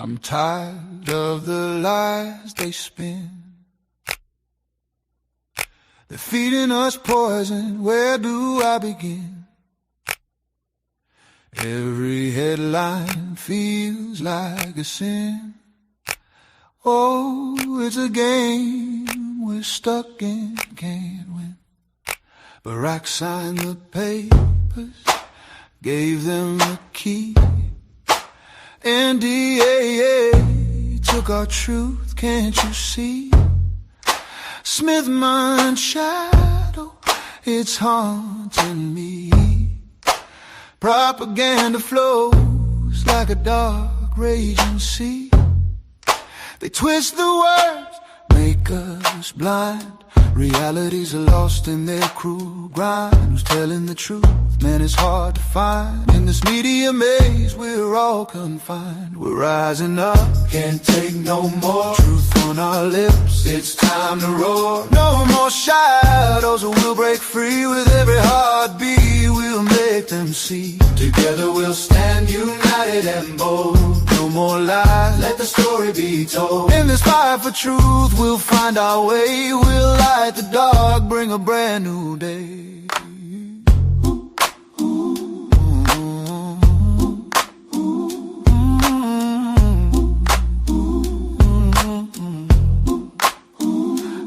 I'm tired of the lies they spin. They're feeding us poison, where do I begin? Every headline feels like a sin. Oh, it's a game we're stuck in, can't win. Barack signed the papers, gave them the key. NDAA took our truth, can't you see? Smith Mind's shadow, it's haunting me. Propaganda flows like a dark raging sea. They twist the words, make us blind. Realities are lost in their cruel grind. Who's telling the truth? Man, it's hard to find. In this media maze, we're all confined. We're rising up, can't take no more. Truth on our lips, it's time to roar. No more shadows, we'll break free. With every heartbeat, we'll make them see. Together we'll stand united and bold. No more lies, let the story be told. In this fight for truth, we'll find our way. We'll light the dark, bring a brand new day.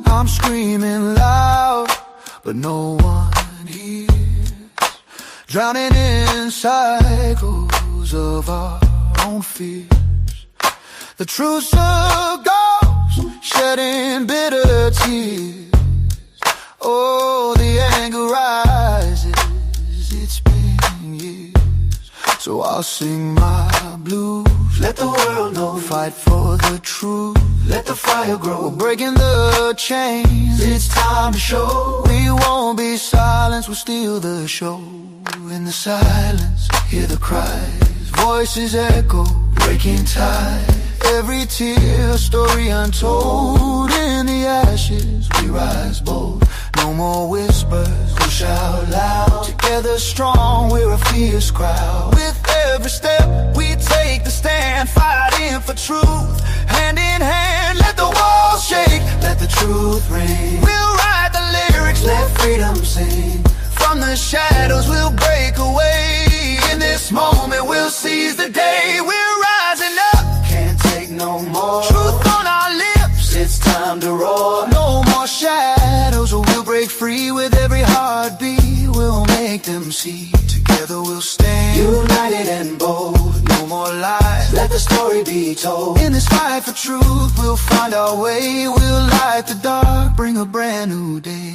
I'm screaming loud, but no one hears. Drowning in cycles of our own fears. The truth's a ghost, shedding bitter tears. Oh, the anger rises, it's been years. So I'll sing my blues, let the world know. Fight for the truth, let the fire grow. We're breaking the chains, it's time to show. We won't be silenced, we'll steal the show. In the silence, hear the cries, voices echo, breaking tide. Every tear, a story untold. In the ashes, we rise bold. No more whispers, we'll shout loud. Together strong, we're a fierce crowd. With every step, we take the stand, fighting for truth. Hand in hand, let the walls shake, let the truth ring. We'll write the lyrics, let freedom sing. From the shadows, we'll break away. In this moment, we'll seize the day. We're rising up, can't take no more. Truth on our lips, it's time to roar. No more shadows, we'll break free. With every heartbeat, we'll make them see. Together we'll stand united and bold. No more lies, let the story be told. In this fight for truth, we'll find our way. We'll light the dark, bring a brand new day.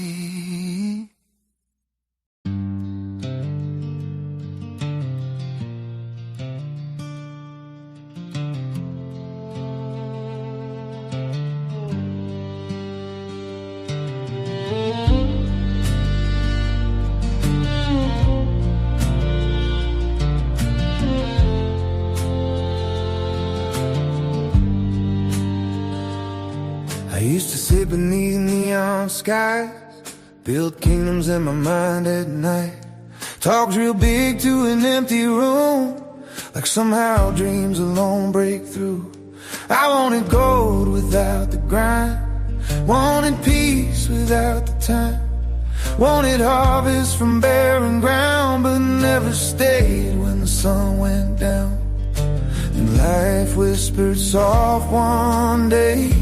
I used to sit beneath neon skies, build kingdoms in my mind at night. Talked real big to an empty room, like somehow dreams alone break through. I wanted gold without the grind, wanted peace without the time, wanted harvest from barren ground, but never stayed when the sun went down. And life whispered soft one day,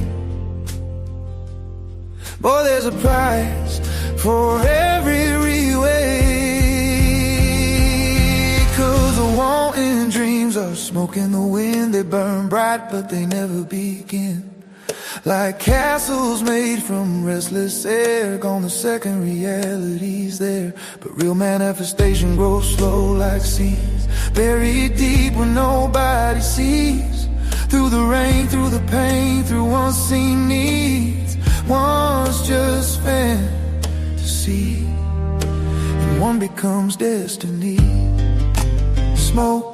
boy, there's a price for every re-wake. 'Cause the wanting dreams are smoke in the wind. They burn bright, but they never begin. Like castles made from restless air, gone the second reality's there. But real manifestation grows slow like seeds, buried deep where nobody sees. Through the rain, through the pain, through unseen needs. One's just fantasy, and one becomes destiny. Smoke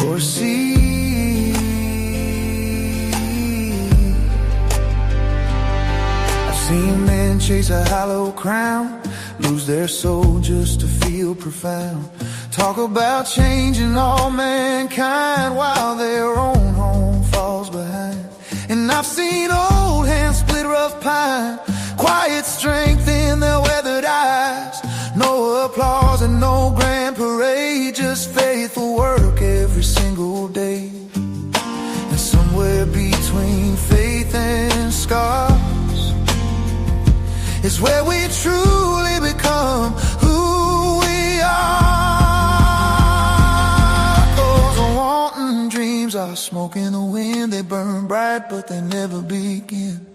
or sea. I've seen men chase a hollow crown, lose their soul just to feel profound. Talk about changing all mankind while their own home falls behind. And I've seen old hands split rough pine, quiet strength in their weathered eyes. No applause and no grand parade, just faithful work every single day. And somewhere between faith and scars is where we truly become who we are. 'Cause wanting dreams are smoke in the wind. They burn bright but they never begin.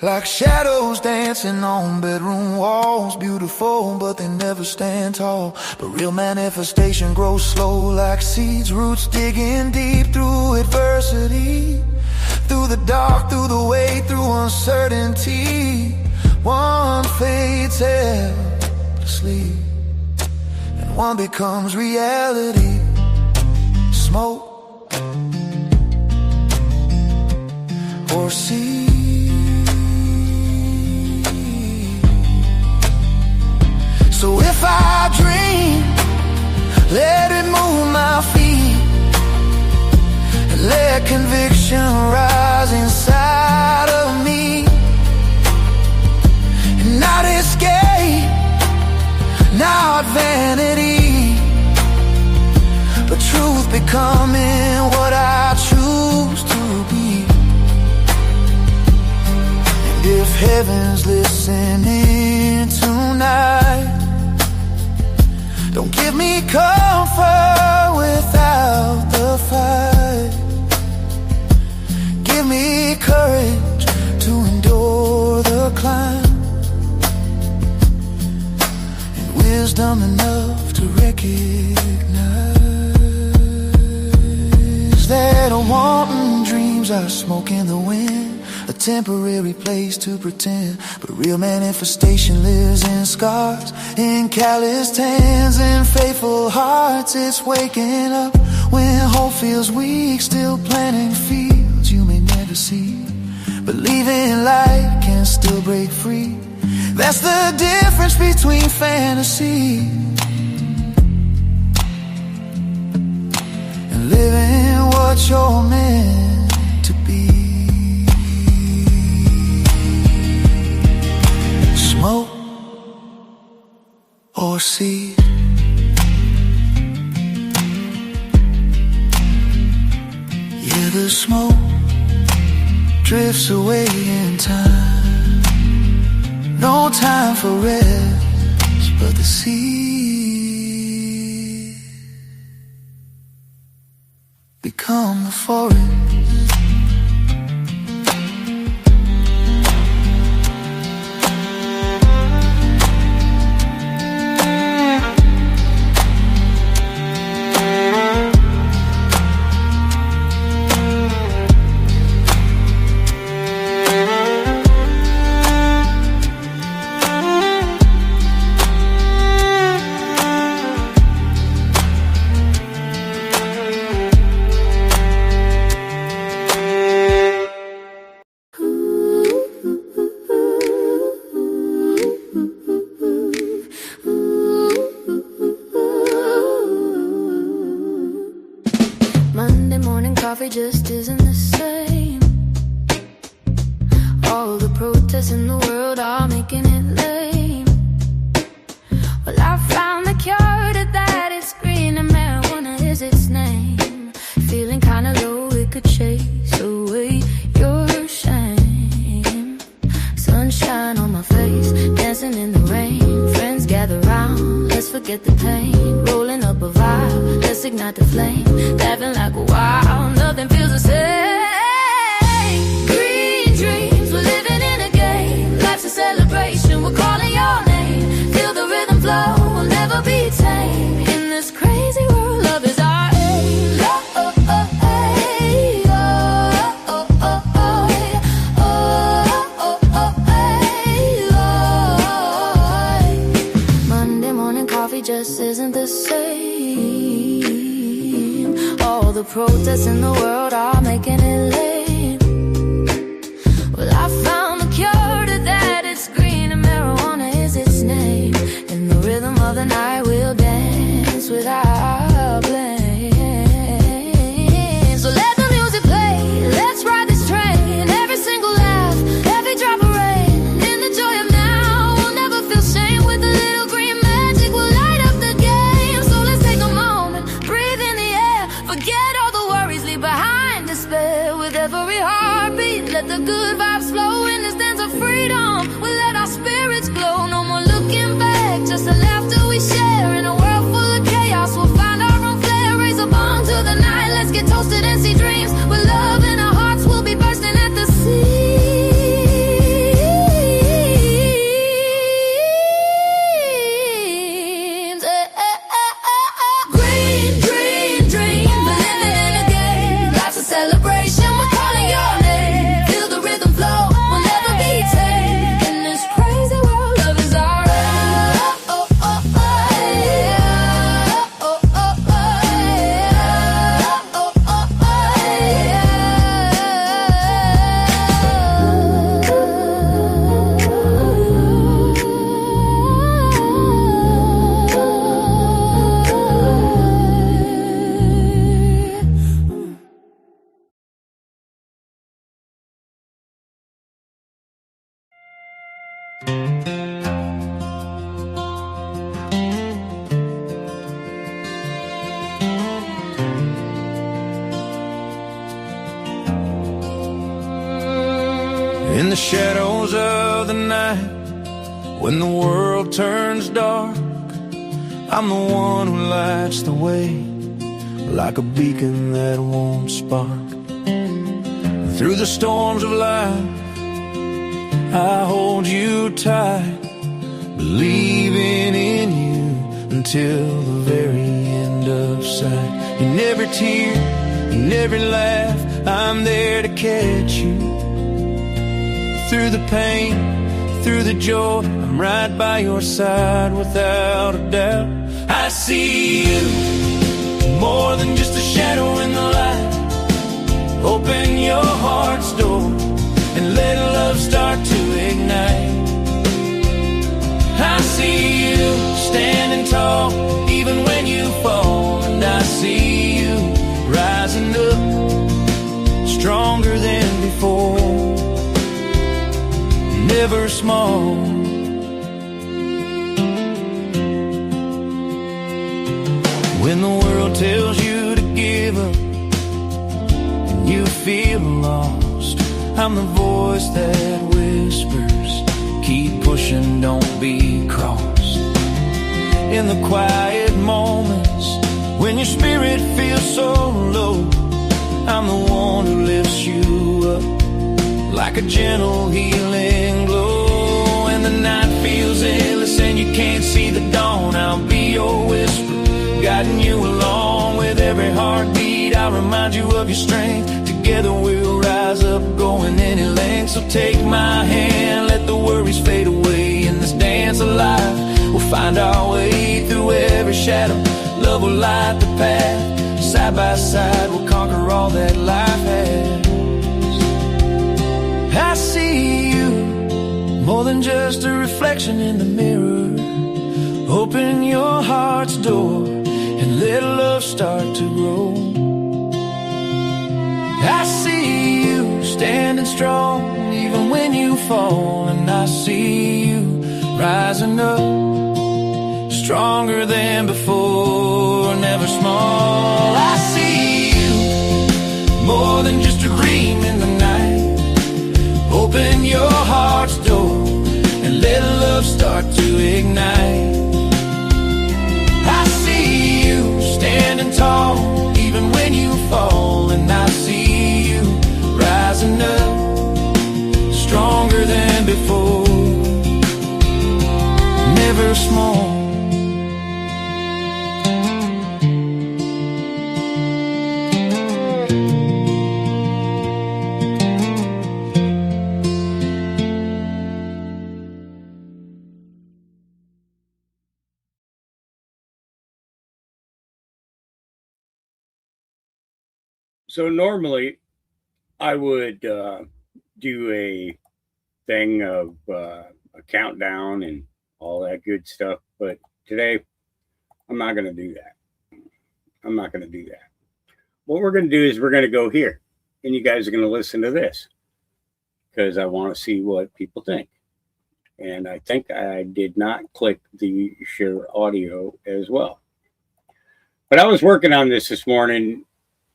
Like shadows dancing on bedroom walls, beautiful but they never stand tall. But real manifestation grows slow like seeds, roots digging deep through adversity, through the dark, through the way, through uncertainty. One fades helplessly and one becomes reality. Smoke or seed. So if I dream, let it move my feet, and let conviction rise inside of me, and not escape, not vanity, but truth becoming what I choose to be. And if heaven's listening tonight, don't give me comfort without the fight. Give me courage to endure the climb, and wisdom enough to recognize that wanting dreams are smoke in the wind, a temporary place to pretend. But real manifestation lives in scars, in calloused hands and faithful hearts. It's waking up when hope feels weak, still planting fields you may never see. Believing light can still break free. That's the difference between fantasy and living what you're meant to be. Smoke or seed. Yeah, the smoke drifts away in time. No time for rest, but the seed become the forest. Coffee just isn't the same. All the protests in the world are making it lame. Well, I found the cure to that. It's green and marijuana is its name. Feeling kinda low, it could chase away your shame. Sunshine on my face, dancing in the rain. Friends gather round, let's forget the pain. Rolling up a vibe, let's ignite the flame. Laughing like a wild, nothing feels the same. Green dreams, we're living in a game. Life's a celebration, we're calling your name. Feel the rhythm flow, we'll never be tame. In this crazy world, love is our aim. Oh, oh, oh, hey, oh, oh, oh, oh, oh, oh, oh, hey, oh. Monday morning coffee just isn't the same. All the protests in the world are making it lame. Well, I found the cure to that. It's green and marijuana is its name. rhythm of the night, we'll dance without blame. So let the music play, let's ride this train. Every single laugh, every drop of rain. In the joy of now, we'll never feel shame. With a little green magic, we'll light up the game. So let's take a moment, breathe in the air. Forget all the worries, leave behind despair. With every heartbeat, let the good vibes flow. In this dance of freedom, we'll let our spirits glow. No more looking back, just the laughter we share. In a world full of chaos, we'll find our own flair. Raise a bomb to the night, let's get toasted and see dreams. With love in our hearts, we'll be bursting at the seams. Green, green, dream. We're living in a game, life's a celebration. We're calling your name, feel the rhythm flow. We'll never be tamed. In this crazy world, love is our oh, oh, oh, oh, yeah. Oh, oh, oh, yeah. Oh, oh, In the shadows of the night, when the world turns dark, I'm the one who lights the way, like a beacon that won't spark. Through the storms of life, I hold you tight, believing in you until the very end of sight. In every tear, in every laugh, I'm there to catch you. Through the pain, through the joy, I'm right by your side without a doubt. I see you, more than just a shadow in the light. Open your heart's door and let love start to ignite. I see you standing tall, even when you fall. And I see you rising up, stronger than before, never small. When the world tells you to give up and you feel lost, I'm the voice that whispers, keep pushing, don't be crossed. In the quiet moments, when your spirit feels so low, I'm the one who lifts you up, like a gentle healing glow. And the night feels endless and you can't see the dawn, I'll be your whisper, guiding you along. With every heartbeat, I'll remind you of your strength. Together we'll rise up, going any length. So take my hand, let the worries fade away. In this dance of life, we'll find our way through every shadow. Love will light the path, side by side we'll conquer all that life has. I see you, more than just a reflection in the mirror. Open your heart's door and let love start to grow. I see you standing strong, even when you fall. And I see you rising up, stronger than before, never small. I see you, more than just a dream in the night. Open your heart's door and let love start to ignite. I see you standing tall, even when you fall. And I see you rising up, stronger than before, never small. So normally I would do a thing of a countdown and all that good stuff, but today, I'm not going to do that. I'm not going to do that. What we're going to do is we're going to go here, and you guys are going to listen to this because I want to see what people think. And I think I did not click the share audio as well. But I was working on this morning,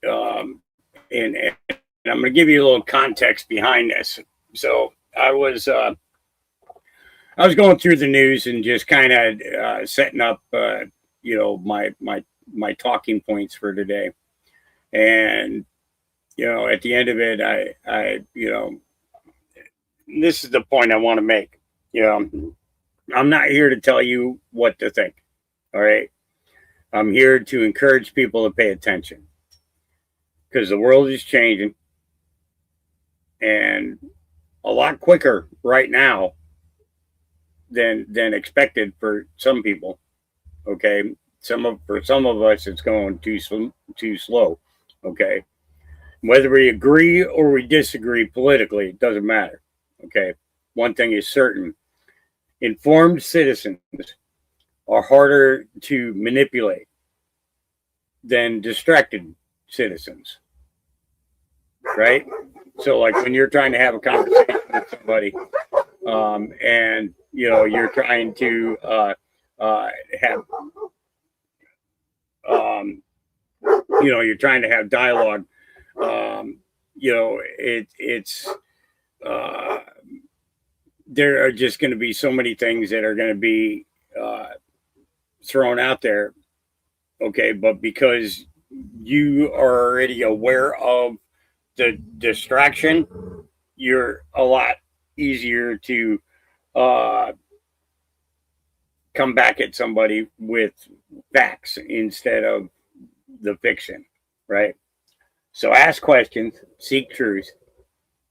and I'm going to give you a little context behind this. So I was going through the news and just kind of setting up, my talking points for today. And at the end of it, I this is the point I want to make. I'm not here to tell you what to think. All right. I'm here to encourage people to pay attention because the world is changing and a lot quicker right now than expected for some people. Okay. For some of us, it's going too slow. Okay. Whether we agree or we disagree politically, it doesn't matter. Okay. One thing is certain. Informed citizens are harder to manipulate than distracted citizens, right? So, like when you're trying to have a conversation with somebody, and you're trying to have, you're trying to have dialogue. It's there are just going to be so many things that are going to be thrown out there. Okay. But because you are already aware of the distraction, you're a lot easier to come back at somebody with facts instead of the fiction. Right. So ask questions, seek truth,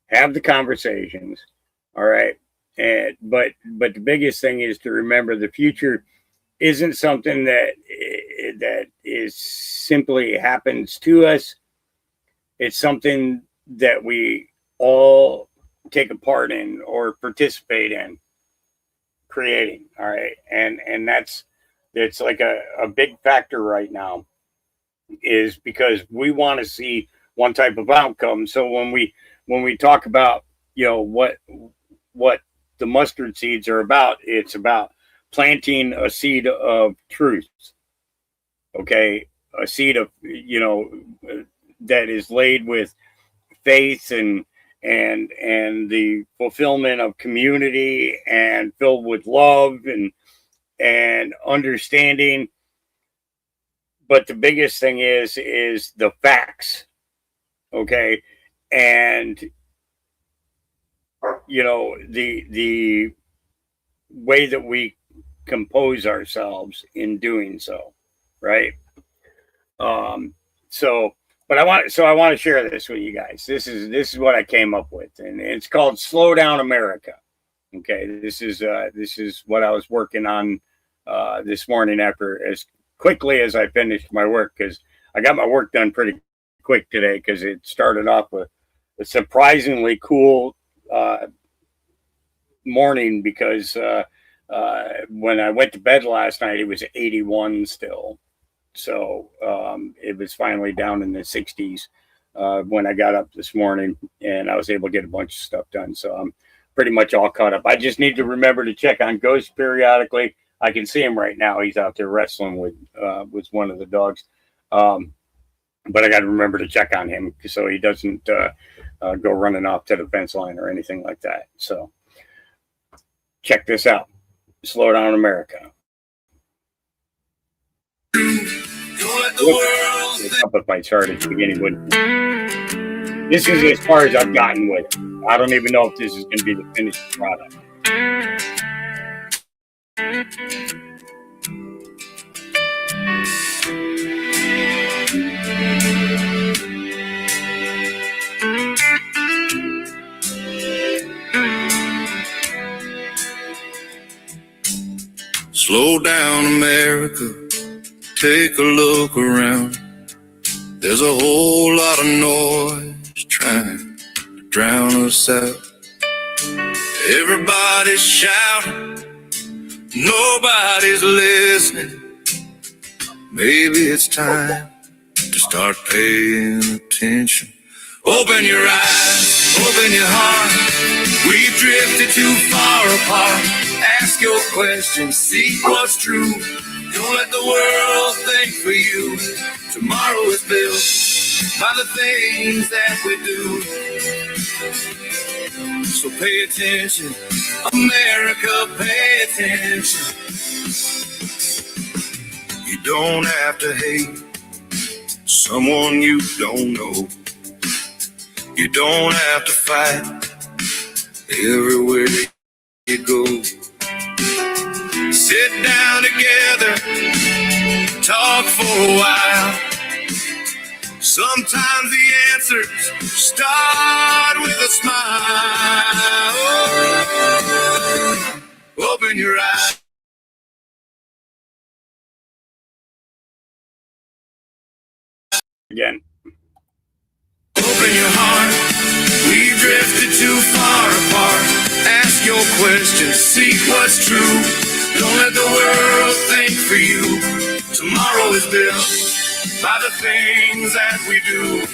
have the conversations. All right. But the biggest thing is to remember the future isn't something that is simply happens to us. It's something that we all take a part in or participate in creating. All right. And it's like a big factor right now is because we want to see one type of outcome. So when we talk about, what the mustard seeds are about, it's about planting a seed of truth. Okay. A seed of, that is laid with faith and the fulfillment of community and filled with love and understanding. But the biggest thing is the facts. Okay. And the way that we compose ourselves in doing so, right? But I want to share this with you guys. This is what I came up with, and it's called Slow Down America. Okay, this is what I was working on this morning after as quickly as I finished my work, because I got my work done pretty quick today because it started off with a surprisingly cool morning because when I went to bed last night, it was 81 still. So it was finally down in the 60s when I got up this morning, and I was able to get a bunch of stuff done. So I'm pretty much all caught up. I just need to remember to check on Ghost periodically. I can see him right now. He's out there wrestling with one of the dogs. But I got to remember to check on him so he doesn't go running off to the fence line or anything like that. So check this out. Slow Down America. Up if I started beginning with. This is as far as I've gotten with it. I don't even know if this is going to be the finished product. Slow down, America. Take a look around. There's a whole lot of noise trying to drown us out. Everybody's shouting, Nobody's listening. Maybe it's time to start paying attention. Open your eyes, open your heart. We've drifted too far apart. Ask your questions, see what's true. Don't let the world think for you. Tomorrow is built by the things that we do. So pay attention, America, pay attention. You don't have to hate someone you don't know. You don't have to fight everywhere you go. Sit down together, talk for a while. Sometimes the answers start with a smile. Open your eyes. Again. Open your heart. We've drifted too far apart. Ask your questions, seek what's true. Don't let the world think for you. Tomorrow is built by the things that we do.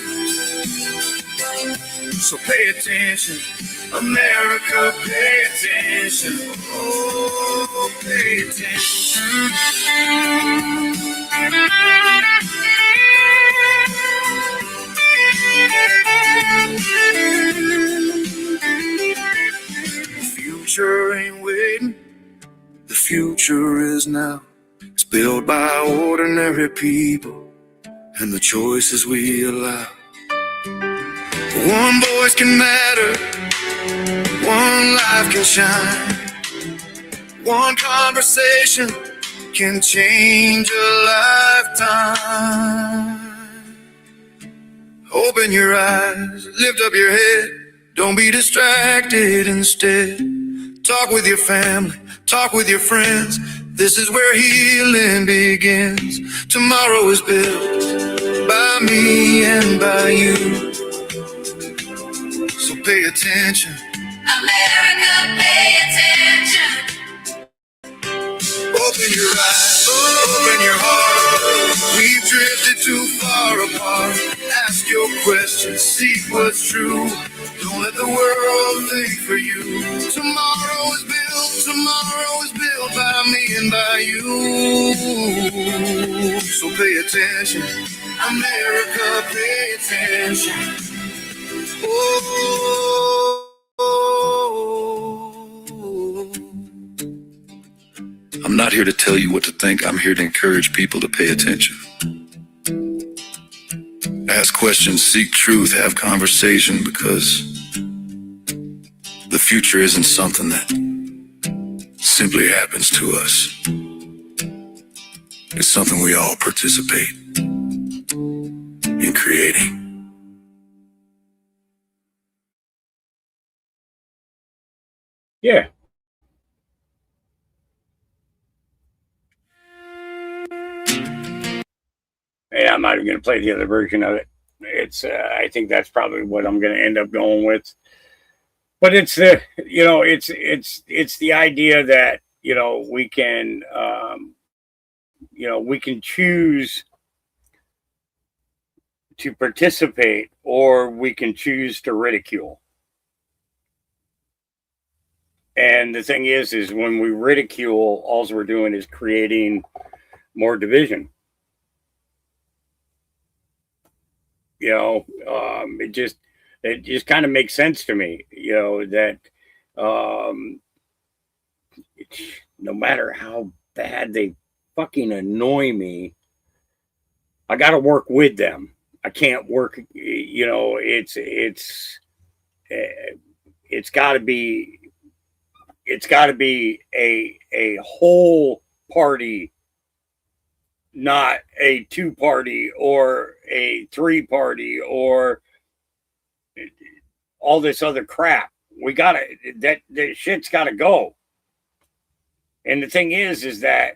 So pay attention, America, pay attention. Oh, pay attention. The future ain't waiting, the future is now. It's built by ordinary people and the choices we allow. One voice can matter, one life can shine, one conversation can change a lifetime. Open your eyes, lift up your head, don't be distracted instead. Talk with your family, talk with your friends. This is where healing begins. Tomorrow is built by me and by you. So pay attention, America, pay attention. Open your eyes, open your heart. We've drifted too far apart. Ask your questions, seek what's true. Don't let the world think for you. Tomorrow is built by me and by you. So pay attention, America, pay attention. Oh. I'm not here to tell you what to think. I'm here to encourage people to pay attention. Ask questions, seek truth, have conversation, because the future isn't something that simply happens to us. It's something we all participate in creating. Yeah. Yeah, I'm not even going to play the other version of it. It's, I think that's probably what I'm going to end up going with. But it's the, it's the idea that, we can, we can choose to participate or we can choose to ridicule. And the thing is when we ridicule, all we're doing is creating more division. It just kind of makes sense to me, that no matter how bad they fucking annoy me, I got to work with them. I can't work, it's got to be a whole party, not a 2-party or a 3-party or all this other crap. That shit's gotta go. And the thing is that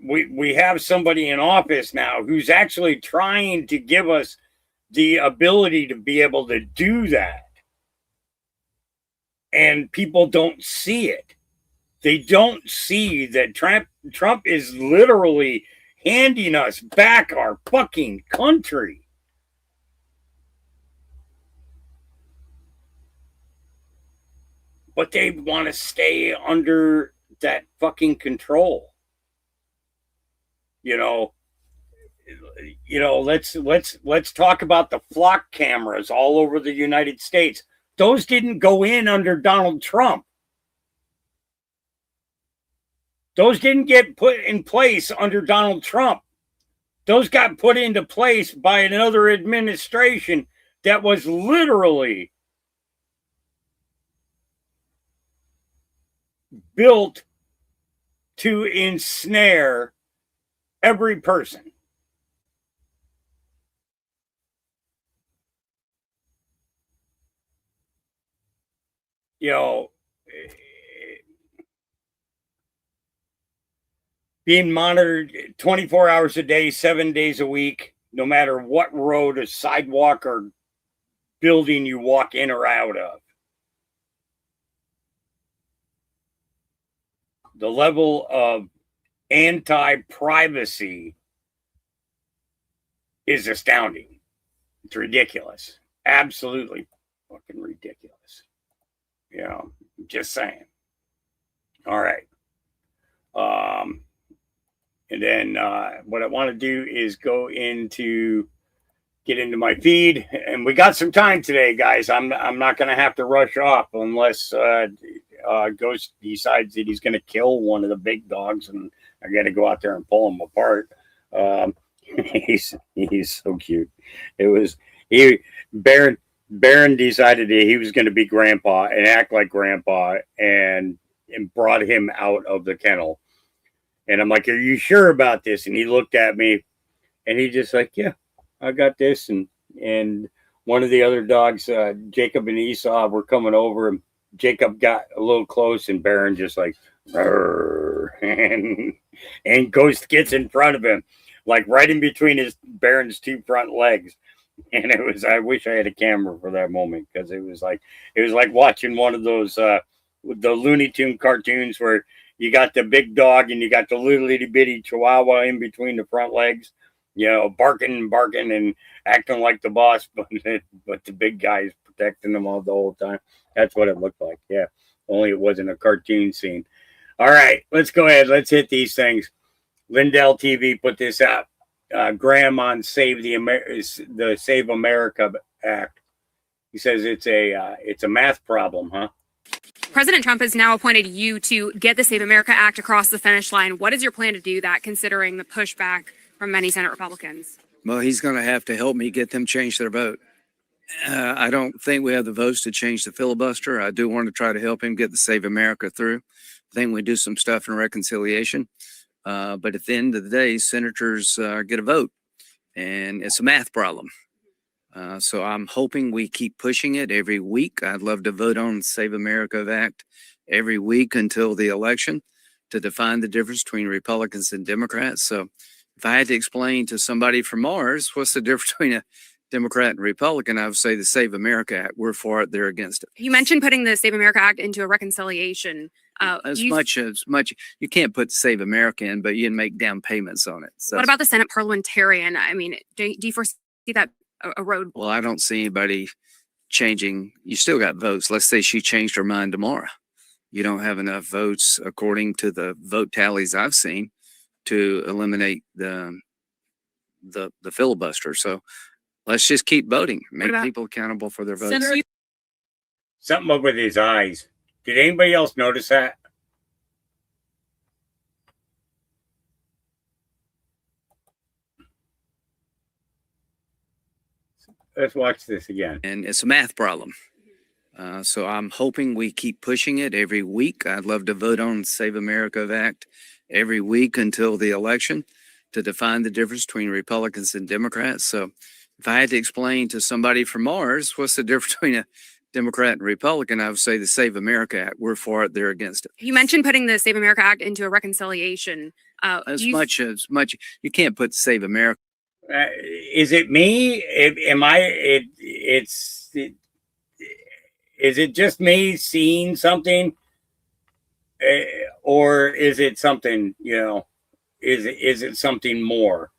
we have somebody in office now who's actually trying to give us the ability to be able to do that. And people don't see it. They don't see that Trump is literally handing us back our fucking country. But they want to stay under that fucking control. You know, let's talk about the flock cameras all over the United States. Those didn't go in under Donald Trump. Those didn't get put in place under Donald Trump. Those got put into place by another administration that was literally built to ensnare every person. You know, being monitored 24 hours a day, 7 days a week, no matter what road or sidewalk or building you walk in or out of. The level of anti-privacy is astounding. It's ridiculous. Absolutely fucking ridiculous. You know, just saying. All right. And then what I want to do is get into my feed, and we got some time today, guys. I'm not going to have to rush off unless Ghost decides that he's going to kill one of the big dogs, and I got to go out there and pull him apart. He's so cute. Baron decided that he was going to be grandpa and act like grandpa, and brought him out of the kennel. And I'm like, "Are you sure about this?" And he looked at me, and he just like, "Yeah, I got this." And one of the other dogs, Jacob and Esau, were coming over, and Jacob got a little close, and Baron just like, and Ghost gets in front of him, like right in between Baron's two front legs. And I wish I had a camera for that moment, because it was like watching one of those the Looney Tune cartoons where you got the big dog and you got the little itty bitty chihuahua in between the front legs, you know, barking and acting like the boss, but the big guy is protecting them all the whole time. That's what it looked like. Yeah, only it wasn't a cartoon scene. All right, let's go ahead. Let's hit these things. Lindell TV put this out. Graham on the Save America Act. He says it's a math problem, huh? President Trump has now appointed you to get the Save America Act across the finish line. What is your plan to do that, considering the pushback from many Senate Republicans? Well, he's going to have to help me get them change their vote. I don't think we have the votes to change the filibuster. I do want to try to help him get the Save America through. I think we do some stuff in reconciliation. But at the end of the day, senators get a vote, and it's a math problem. So I'm hoping we keep pushing it every week. I'd love to vote on Save America Act every week until the election to define the difference between Republicans and Democrats. So if I had to explain to somebody from Mars what's the difference between a Democrat and Republican, I would say the Save America Act. We're for it, they're against it. You mentioned putting the Save America Act into a reconciliation. As much you can't put Save America in, but you can make down payments on it. So what about the Senate parliamentarian? I mean, do you foresee that a road? Well, I don't see anybody changing. You still got votes. Let's say she changed her mind tomorrow. You don't have enough votes, according to the vote tallies I've seen, to eliminate the filibuster. So let's just keep voting. Make people accountable for their votes. Senator, Something up with his eyes. Did anybody else notice that? Let's watch this again. And it's a math problem. So I'm hoping we keep pushing it every week. I'd love to vote on Save America Act every week until the election to define the difference between Republicans and Democrats. So if I had to explain to somebody from Mars what's the difference between a Democrat and Republican, I would say the Save America Act. We're for it, they're against it. You mentioned putting the Save America Act into a reconciliation. As much you can't put Save America. Is it me? Is it just me seeing something? or is it something, is it something more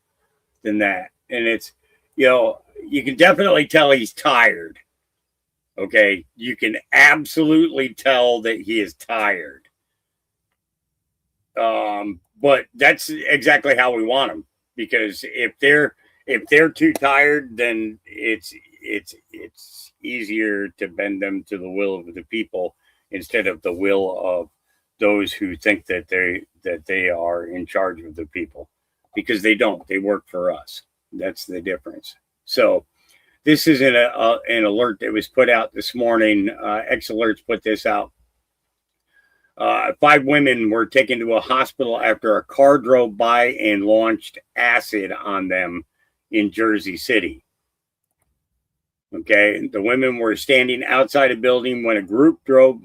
than that? And it's, you can definitely tell he's tired. Okay. You can absolutely tell that he is tired. But that's exactly how we want them, because if they're too tired, then it's easier to bend them to the will of the people instead of the will of those who think that they are in charge of the people, because they don't. They work for us. That's the difference. So this is an alert that was put out this morning. X Alerts put this out. 5 women were taken to a hospital after a car drove by and launched acid on them in Jersey City. Okay, the women were standing outside a building when a group drove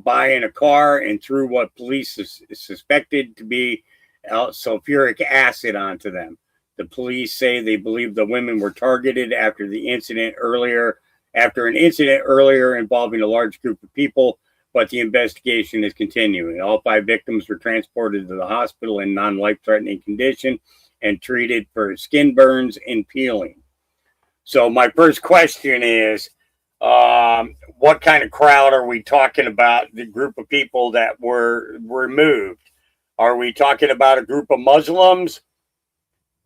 by in a car and threw what police suspected to be sulfuric acid onto them. The police say they believe the women were targeted after an incident earlier involving a large group of people, but the investigation is continuing. All 5 victims were transported to the hospital in non-life-threatening condition and treated for skin burns and peeling. So my first question is, what kind of crowd are we talking about? The group of people that were removed? Are we talking about a group of Muslims?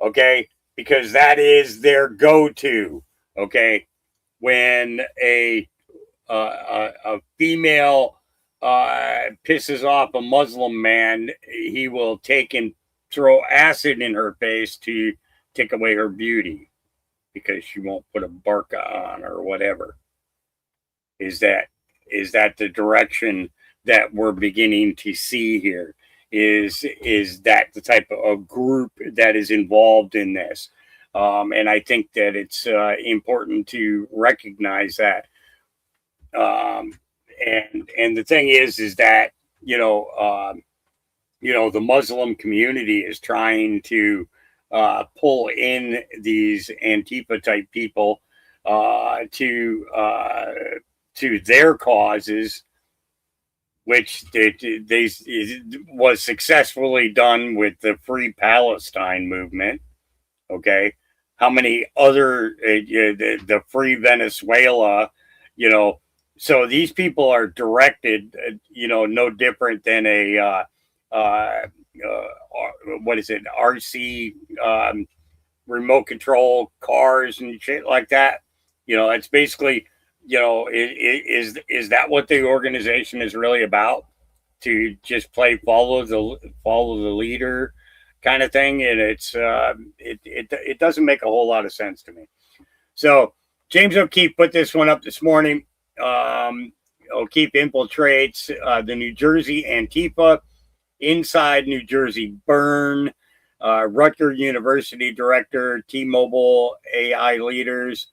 Okay, because that is their go-to. Okay, when a female pisses off a Muslim man, he will take and throw acid in her face to take away her beauty, because she won't put a burqa on or whatever. Is that the direction that we're beginning to see here? Is that the type of group that is involved in this? And I think that it's important to recognize that. And the thing is that, the Muslim community is trying to pull in these Antifa type people to their causes, which they was successfully done with the Free Palestine movement. Okay, how many other the Free Venezuela, so these people are directed, no different than a what is it, RC remote control cars and shit like that. It's basically, is that what the organization is really about? To just play follow the leader kind of thing, and it doesn't make a whole lot of sense to me. So James O'Keefe put this one up this morning. O'Keefe infiltrates the New Jersey Antifa inside New Jersey burn. Rutgers University director, T-Mobile AI leaders,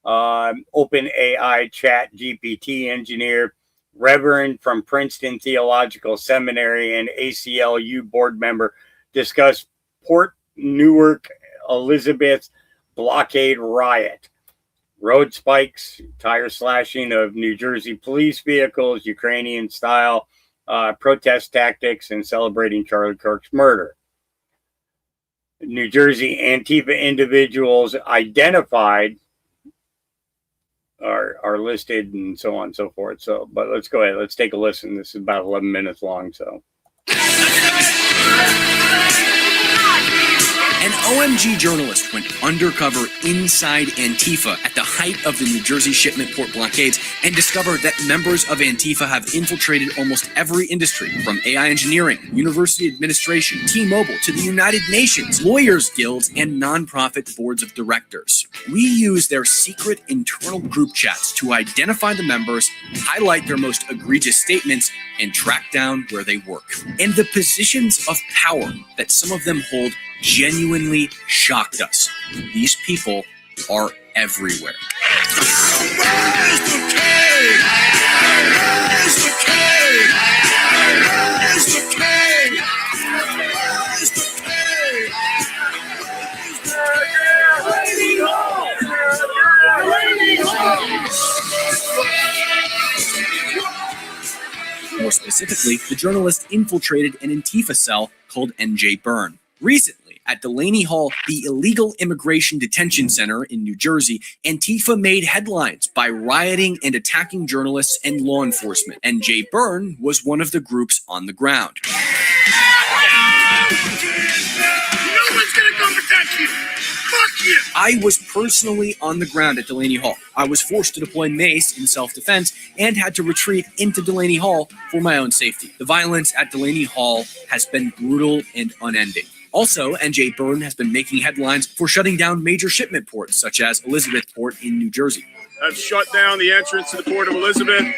Open AI Chat GPT engineer, Reverend from Princeton Theological Seminary, and ACLU board member discuss Port Newark Elizabeth blockade riot, road spikes, tire slashing of New Jersey police vehicles, Ukrainian style protest tactics, and celebrating Charlie Kirk's murder. New Jersey Antifa individuals identified are listed, and so on and so forth. So, but let's go ahead. Let's take a listen. This is about 11 minutes long. So. An OMG journalist went undercover inside Antifa at the height of the New Jersey shipment port blockades and discovered that members of Antifa have infiltrated almost every industry, from AI engineering, university administration, T-Mobile, to the United Nations, lawyers' guilds, and nonprofit boards of directors. We use their secret internal group chats to identify the members, highlight their most egregious statements, and track down where they work. And the positions of power that some of them hold genuinely shocked us. These people are everywhere. More specifically, the journalist infiltrated an Antifa cell called NJ Byrne. Recently, at Delaney Hall, the illegal immigration detention center in New Jersey, Antifa made headlines by rioting and attacking journalists and law enforcement. NJ Byrne was one of the groups on the ground. No one's gonna come protect you. Fuck you. I was personally on the ground at Delaney Hall. I was forced to deploy mace in self-defense and had to retreat into Delaney Hall for my own safety. The violence at Delaney Hall has been brutal and unending. Also, NJ Byrne has been making headlines for shutting down major shipment ports, such as Elizabethport in New Jersey. I've shut down the entrance to the Port of Elizabeth.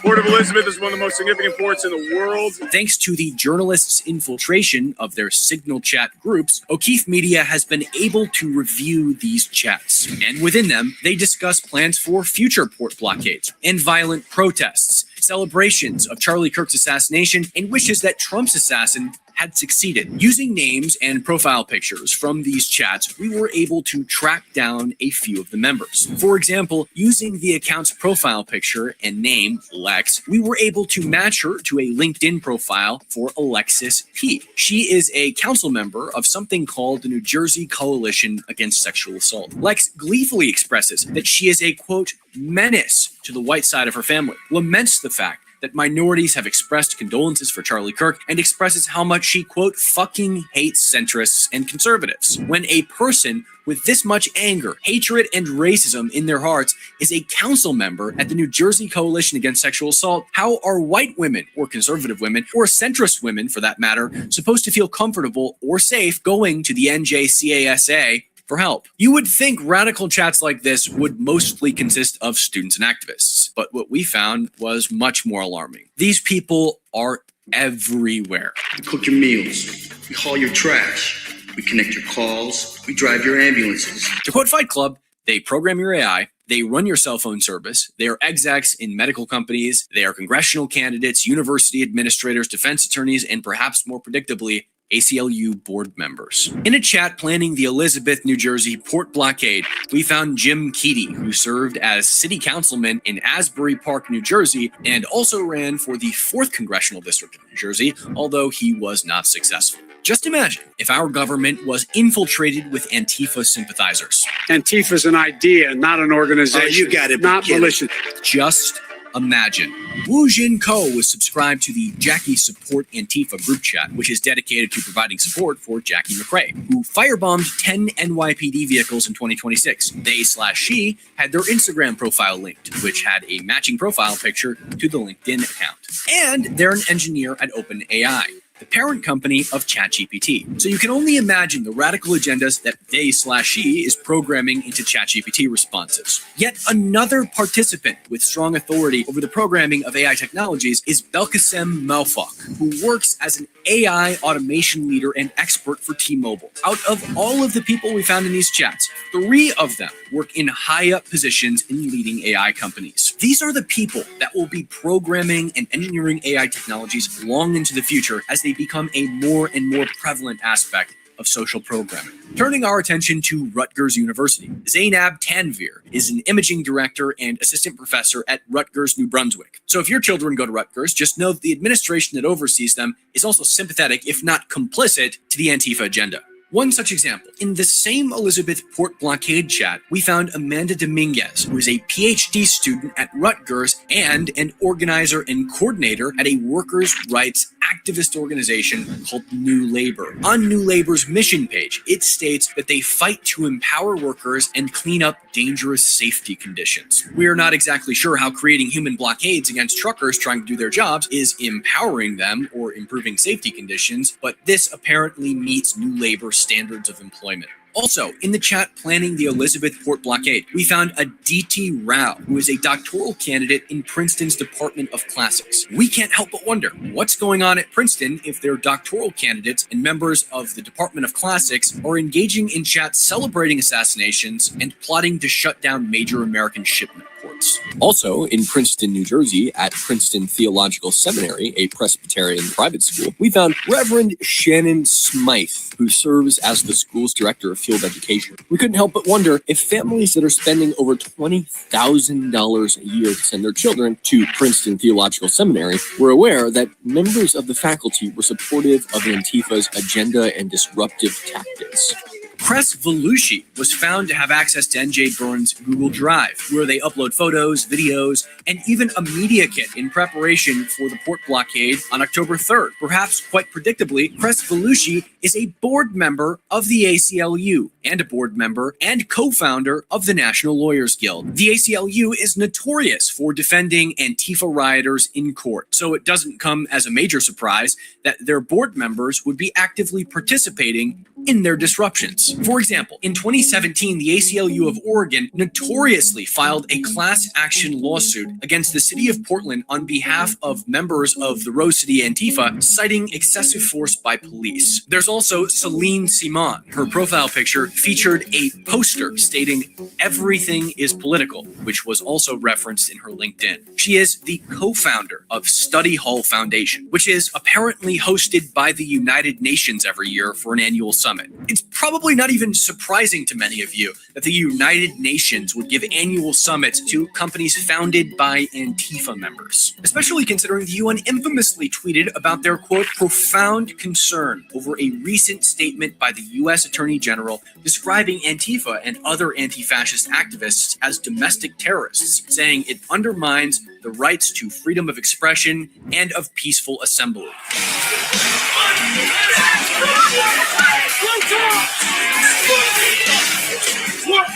Port of Elizabeth is one of the most significant ports in the world. Thanks to the journalists' infiltration of their signal chat groups, O'Keefe Media has been able to review these chats. And within them, they discuss plans for future port blockades and violent protests, celebrations of Charlie Kirk's assassination, and wishes that Trump's assassin had succeeded. Using names and profile pictures from these chats, we were able to track down a few of the members. For example, using the account's profile picture and name, Lex, we were able to match her to a LinkedIn profile for Alexis P. She is a council member of something called the New Jersey Coalition Against Sexual Assault. Lex gleefully expresses that she is a, quote, menace to the white side of her family, laments the fact that minorities have expressed condolences for Charlie Kirk, and expresses how much she, quote, fucking hates centrists and conservatives. When a person with this much anger, hatred, and racism in their hearts is a council member at the New Jersey Coalition Against Sexual Assault, how are white women, or conservative women, or centrist women for that matter, supposed to feel comfortable or safe going to the NJCASA for help? You would think radical chats like this would mostly consist of students and activists, but what we found was much more alarming. These people are everywhere. We cook your meals, we haul your trash, we connect your calls, we drive your ambulances. To quote Fight Club, they program your AI, they run your cell phone service, they are execs in medical companies, they are congressional candidates, university administrators, defense attorneys, and perhaps more predictably, ACLU board members. In a chat planning the Elizabeth, New Jersey port blockade, we found Jim Keaty, who served as city councilman in Asbury Park, New Jersey, and also ran for the 4th Congressional District of New Jersey, although he was not successful. Just imagine if our government was infiltrated with Antifa sympathizers. Antifa's an idea, not an organization. Oh, you got it. Not militia. Just imagine. Wu Jin Ko was subscribed to the Jackie Support Antifa group chat, which is dedicated to providing support for Jackie McRae, who firebombed 10 NYPD vehicles in 2026. They/she had their Instagram profile linked, which had a matching profile picture to the LinkedIn account. And they're an engineer at OpenAI, the parent company of ChatGPT. So you can only imagine the radical agendas that they/she is programming into ChatGPT responses. Yet another participant with strong authority over the programming of AI technologies is Belkacem Melfak, who works as an AI automation leader and expert for T-Mobile. Out of all of the people we found in these chats, 3 of them work in high-up positions in leading AI companies. These are the people that will be programming and engineering AI technologies long into the future as they become a more and more prevalent aspect of social programming. Turning our attention to Rutgers University, Zainab Tanvir is an imaging director and assistant professor at Rutgers, New Brunswick. So if your children go to Rutgers, just know that the administration that oversees them is also sympathetic, if not complicit, to the Antifa agenda. One such example, in the same Elizabeth Port blockade chat, we found Amanda Dominguez, who is a PhD student at Rutgers and an organizer and coordinator at a workers' rights activist organization called New Labor. On New Labor's mission page, it states that they fight to empower workers and clean up dangerous safety conditions. We are not exactly sure how creating human blockades against truckers trying to do their jobs is empowering them or improving safety conditions, but this apparently meets New Labor's standards of employment. Also, in the chat planning the Elizabeth Port blockade, we found a D.T. Rao, who is a doctoral candidate in Princeton's Department of Classics. We can't help but wonder what's going on at Princeton if their doctoral candidates and members of the Department of Classics are engaging in chats celebrating assassinations and plotting to shut down major American shipment ports. boards. Also, in Princeton, New Jersey, at Princeton Theological Seminary, a Presbyterian private school, we found Reverend Shannon Smythe, who serves as the school's director of field education. We couldn't help but wonder if families that are spending over $20,000 a year to send their children to Princeton Theological Seminary were aware that members of the faculty were supportive of Antifa's agenda and disruptive tactics. Cress Volucci was found to have access to NJ Burns' Google Drive, where they upload photos, videos, and even a media kit in preparation for the port blockade on October 3rd. Perhaps quite predictably, Cress Volucci is a board member of the ACLU and a board member and co-founder of the National Lawyers Guild. The ACLU is notorious for defending Antifa rioters in court, so it doesn't come as a major surprise that their board members would be actively participating in their disruptions. For example, in 2017, the ACLU of Oregon notoriously filed a class action lawsuit against the city of Portland on behalf of members of the Rose City Antifa, citing excessive force by police. There's also Celine Simon. Her profile picture featured a poster stating "Everything is political," which was also referenced in her LinkedIn. She is the co-founder of Study Hall Foundation, which is apparently hosted by the United Nations every year for an annual summit. It's probably not even surprising to many of you that the United Nations would give annual summits to companies founded by Antifa members, especially considering the UN infamously tweeted about their, quote, profound concern over a recent statement by the U.S. Attorney General describing Antifa and other anti-fascist activists as domestic terrorists, saying it undermines the rights to freedom of expression and of peaceful assembly.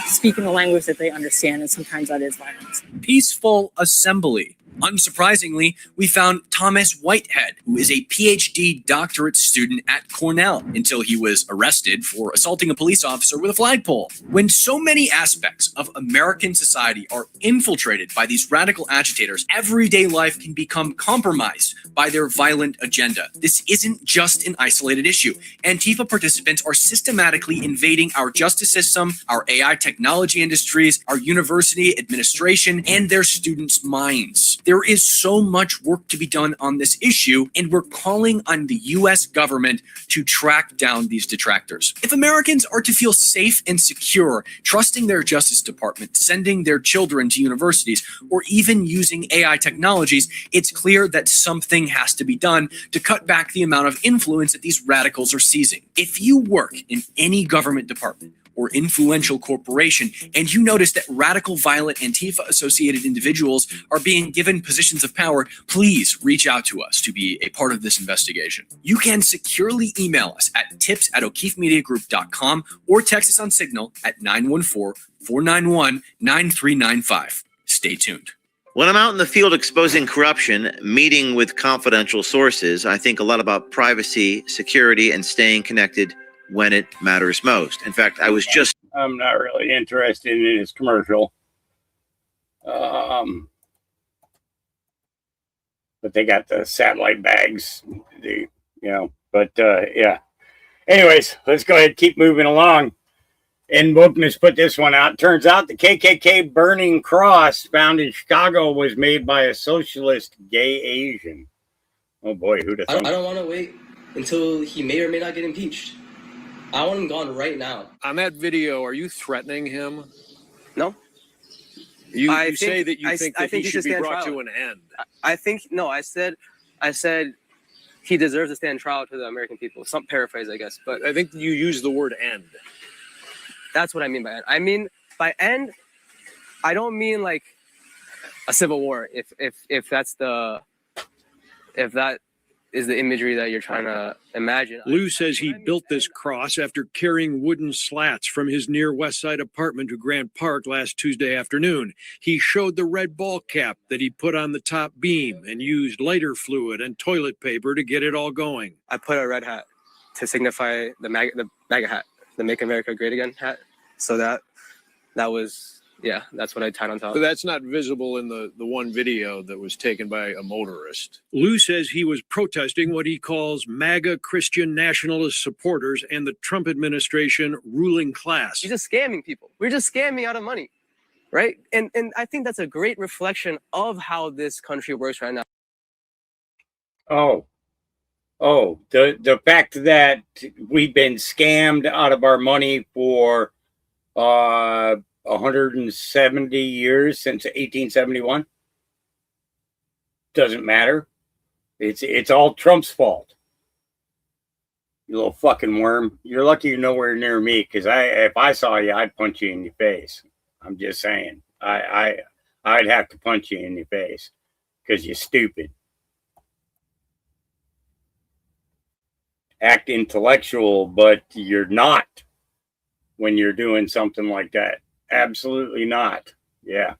Speaking a language that they understand, and sometimes that is violence. Peaceful assembly. Unsurprisingly, we found Thomas Whitehead, who is a PhD doctorate student at Cornell, until he was arrested for assaulting a police officer with a flagpole. When so many aspects of American society are infiltrated by these radical agitators, everyday life can become compromised by their violent agenda. This isn't just an isolated issue. Antifa participants are systematically invading our justice system, our AI technology industries, our university administration, and their students' minds. There is so much work to be done on this issue, and we're calling on the U.S. government to track down these detractors. If Americans are to feel safe and secure, trusting their Justice Department, sending their children to universities, or even using AI technologies, it's clear that something has to be done to cut back the amount of influence that these radicals are seizing. If you work in any government department or influential corporation, and you notice that radical, violent, Antifa-associated individuals are being given positions of power, please reach out to us to be a part of this investigation. You can securely email us at tips@o'keefemediagroup.com or text us on Signal at 914-491-9395. Stay tuned. When I'm out in the field exposing corruption, meeting with confidential sources, I think a lot about privacy, security, and staying connected when it matters most. In fact, I'm not really interested in his commercial. But they got the satellite bags, yeah. Anyways, let's go ahead and keep moving along. And Wokeness put this one out. Turns out the KKK burning cross found in Chicago was made by a socialist gay Asian. Oh boy, who'd have thought? I don't want to wait until he may or may not get impeached. I want him gone right now. On that video, are you threatening him? No. You say that you think that he should be brought to an end. I said he deserves to stand trial to the American people. Some paraphrase, I guess. But I think you use the word end. That's what I mean by end. I mean, by end, I don't mean like a civil war. If that is the imagery that you're trying to imagine. Lou says he built this cross after carrying wooden slats from his near West Side apartment to Grant Park last Tuesday afternoon. He showed the red ball cap that he put on the top beam and used lighter fluid and toilet paper to get it all going. I put a red hat to signify the MAGA hat, the Make America Great Again hat. So that was... yeah, that's what I tied on top. So that's not visible in the one video that was taken by a motorist. Lou says he was protesting what he calls MAGA Christian nationalist supporters and the Trump administration ruling class. He's just scamming people. We're just scamming out of money. right? And I think that's a great reflection of how this country works right now. The fact that we've been scammed out of our money for 170 years since 1871 doesn't matter. It's all Trump's fault. You little fucking worm. You're lucky you're nowhere near me, because if I saw you, I'd punch you in your face. I'm just saying. I'd have to punch you in your face because you're stupid. Act intellectual, but you're not when you're doing something like that. Absolutely not. Yeah.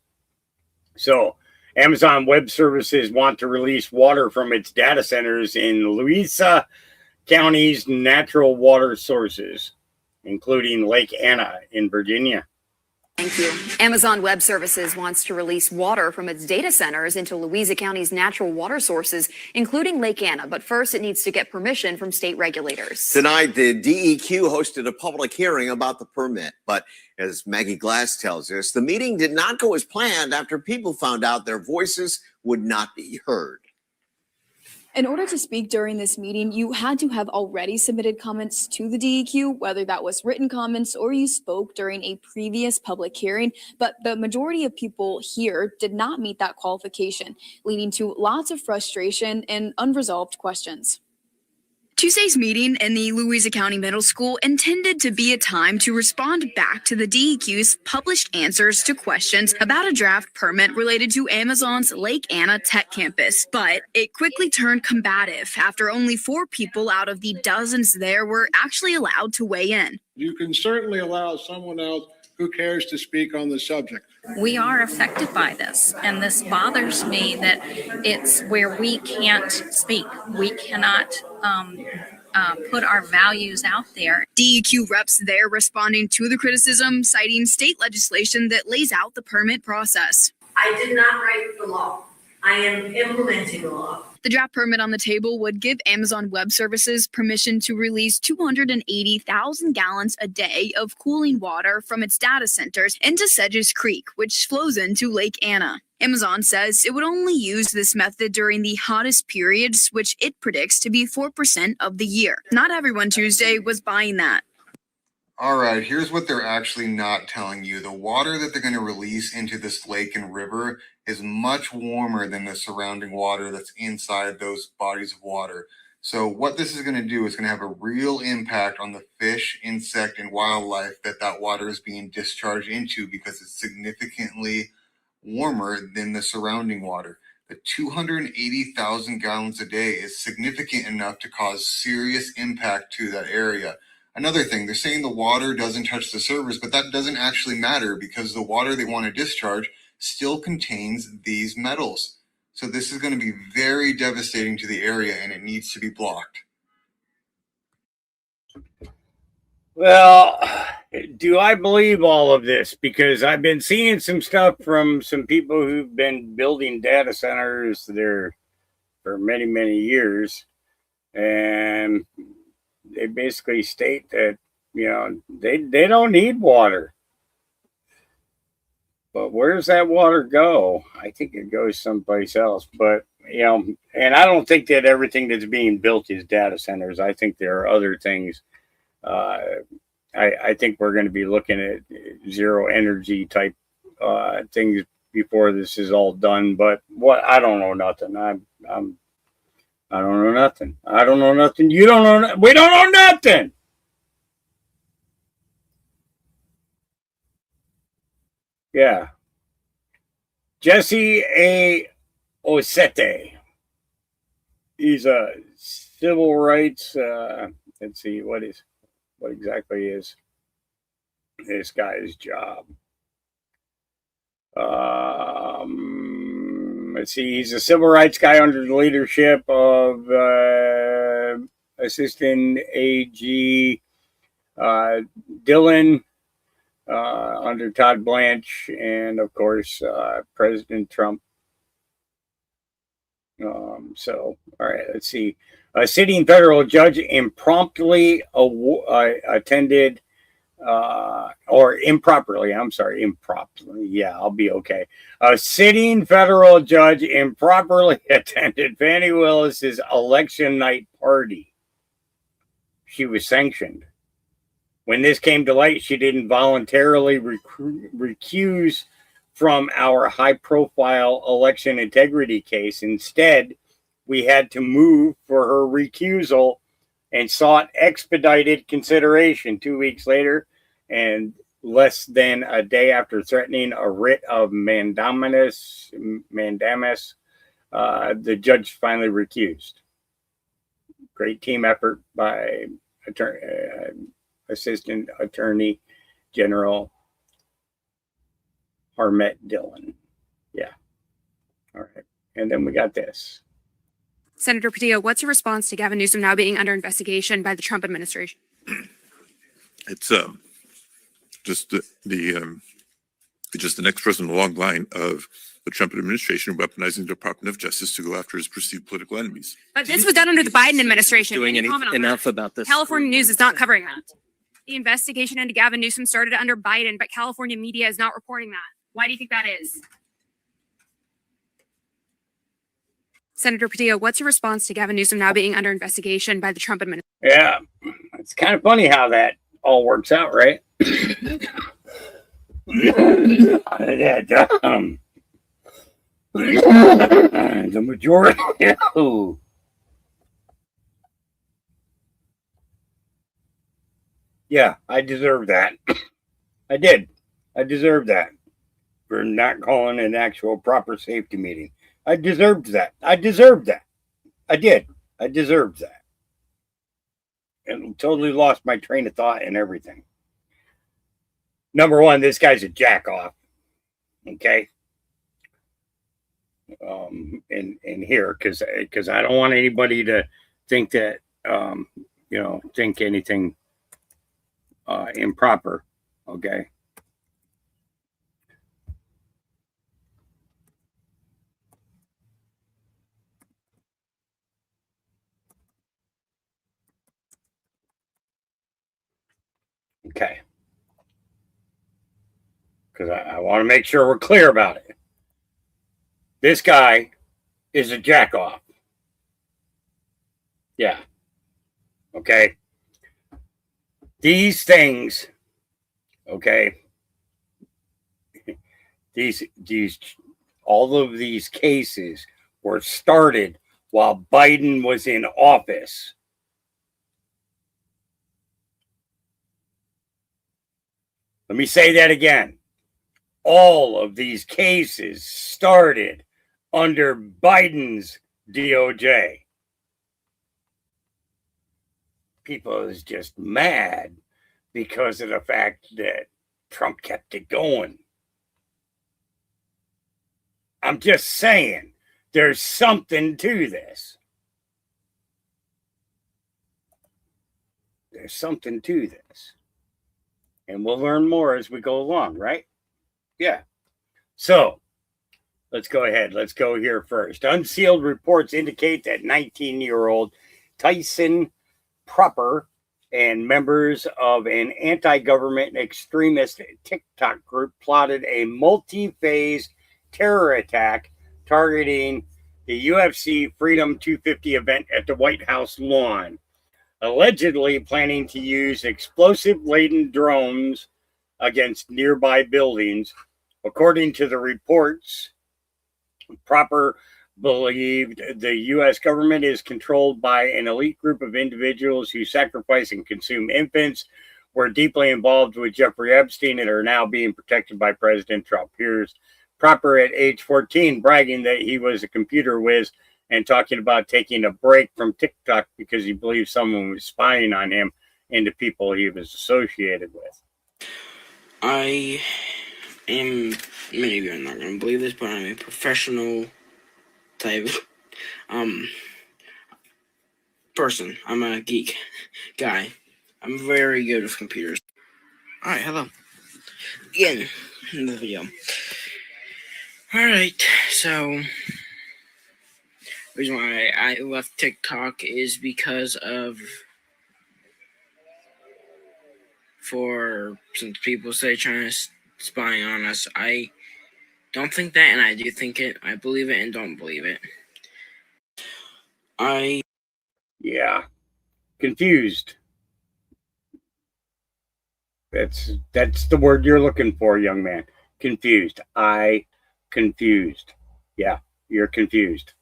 So Amazon Web Services want to release water from its data centers in Louisa County's natural water sources, including Lake Anna in Virginia. Thank you. Amazon Web Services wants to release water from its data centers into Louisa County's natural water sources, including Lake Anna. But first, it needs to get permission from state regulators. Tonight, the DEQ hosted a public hearing about the permit. But as Maggie Glass tells us, the meeting did not go as planned after people found out their voices would not be heard. In order to speak during this meeting, you had to have already submitted comments to the DEQ, whether that was written comments or you spoke during a previous public hearing. But the majority of people here did not meet that qualification, leading to lots of frustration and unresolved questions. Tuesday's meeting in the Louisa County Middle School intended to be a time to respond back to the DEQ's published answers to questions about a draft permit related to Amazon's Lake Anna Tech Campus. But it quickly turned combative after only 4 people out of the dozens there were actually allowed to weigh in. You can certainly allow someone else who cares to speak on the subject. We are affected by this, and this bothers me that it's where we can't speak. We cannot put our values out there. DEQ reps there responding to the criticism, citing state legislation that lays out the permit process. I did not write the law. I am implementing the law. The draft permit on the table would give Amazon Web Services permission to release 280,000 gallons a day of cooling water from its data centers into Sedges Creek, which flows into Lake Anna. Amazon says it would only use this method during the hottest periods, which it predicts to be 4% of the year. Not everyone Tuesday was buying that. All right, here's what they're actually not telling you. The water that they're going to release into this lake and river is much warmer than the surrounding water that's inside those bodies of water. So what this is going to do is going to have a real impact on the fish, insect, and wildlife that water is being discharged into, because it's significantly warmer than the surrounding water. The 280,000 gallons a day is significant enough to cause serious impact to that area. Another thing, they're saying the water doesn't touch the servers, but that doesn't actually matter, because the water they want to discharge still contains these metals. So this is going to be very devastating to the area, and it needs to be blocked. Well, do I believe all of this? Because I've been seeing some stuff from some people who've been building data centers there for many, many years. And they basically state that, they don't need water. But where's that water go? I think it goes someplace else. But, and I don't think that everything that's being built is data centers. I think there are other things. I think we're going to be looking at zero energy type things before this is all done. But I don't know nothing. I don't know nothing. I don't know nothing. You don't know. We don't know nothing. Yeah. Jesse A. Osete. He's a civil rights. Let's see, what exactly is this guy's job? Let's see, he's a civil rights guy under the leadership of Assistant AG Dillon, under Todd Blanche, and of course President Trump. All right, let's see. A sitting federal judge impromptu attended or improperly. I'm sorry, improperly. Yeah, I'll be okay. A sitting federal judge improperly attended Fannie Willis's election night party. She was sanctioned. When this came to light, she didn't voluntarily recuse from our high-profile election integrity case. Instead, we had to move for her recusal and sought expedited consideration 2 weeks later, and less than a day after threatening a writ of mandamus, the judge finally recused. Great team effort by Assistant Attorney General Harmet Dillon. Yeah. All right. And then we got this. Senator Padilla, what's your response to Gavin Newsom now being under investigation by the Trump administration? It's just just the next person in a long line of the Trump administration weaponizing the Department of Justice to go after his perceived political enemies. But this was done under the Biden administration. Doing enough about this? California news is not covering that. The investigation into Gavin Newsom started under Biden, but California media is not reporting that. Why do you think that is? Senator Padilla, what's your response to Gavin Newsom now being under investigation by the Trump administration? Yeah, it's kind of funny how that all works out, right? The majority. Yeah, I deserve that. I did. I deserved that for not calling an actual proper safety meeting. I deserved that. I deserved that. I did. I deserved that. And totally lost my train of thought and everything. Number one, this guy's a jack off. Okay. In here, because I don't want anybody to think that think anything improper. Okay. Okay. Because I want to make sure we're clear about it. This guy is a jack off. Yeah. Okay. These things, okay. All of these cases were started while Biden was in office. Let me say that again. All of these cases started under Biden's DOJ. People is just mad because of the fact that Trump kept it going. I'm just saying, there's something to this. There's something to this. And we'll learn more as we go along, right? Yeah. So, let's go ahead. Let's go here first. Unsealed reports indicate that 19-year-old Tyson Proper and members of an anti-government extremist TikTok group plotted a multi-phase terror attack targeting the UFC Freedom 250 event at the White House lawn, allegedly planning to use explosive-laden drones against nearby buildings. According to the reports, Proper believed the U.S. government is controlled by an elite group of individuals who sacrifice and consume infants, were deeply involved with Jeffrey Epstein, and are now being protected by President Trump. Here's Proper at age 14 bragging that he was a computer whiz and talking about taking a break from TikTok because he believed someone was spying on him and the people he was associated with. I am, many of you are not going to believe this, but I'm a professional type person. I'm a geek guy. I'm very good with computers. Alright, hello. Again, in the video. Alright, so the reason why I left TikTok is because of for since people say China's spying on us. I don't think that, and I do think it. I believe it and don't believe it. Yeah, confused. That's the word you're looking for, young man. Confused. Confused. Yeah, you're confused.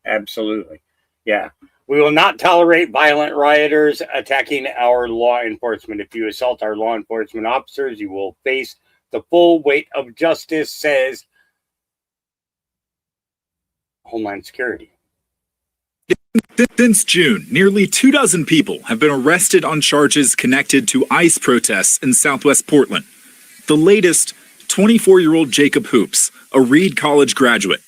Absolutely. Yeah. We will not tolerate violent rioters attacking our law enforcement. If you assault our law enforcement officers, you will face the full weight of justice, says Homeland Security. Since June, nearly 24 people have been arrested on charges connected to ICE protests in Southwest Portland. The latest, 24-year-old Jacob Hoops, a Reed College graduate.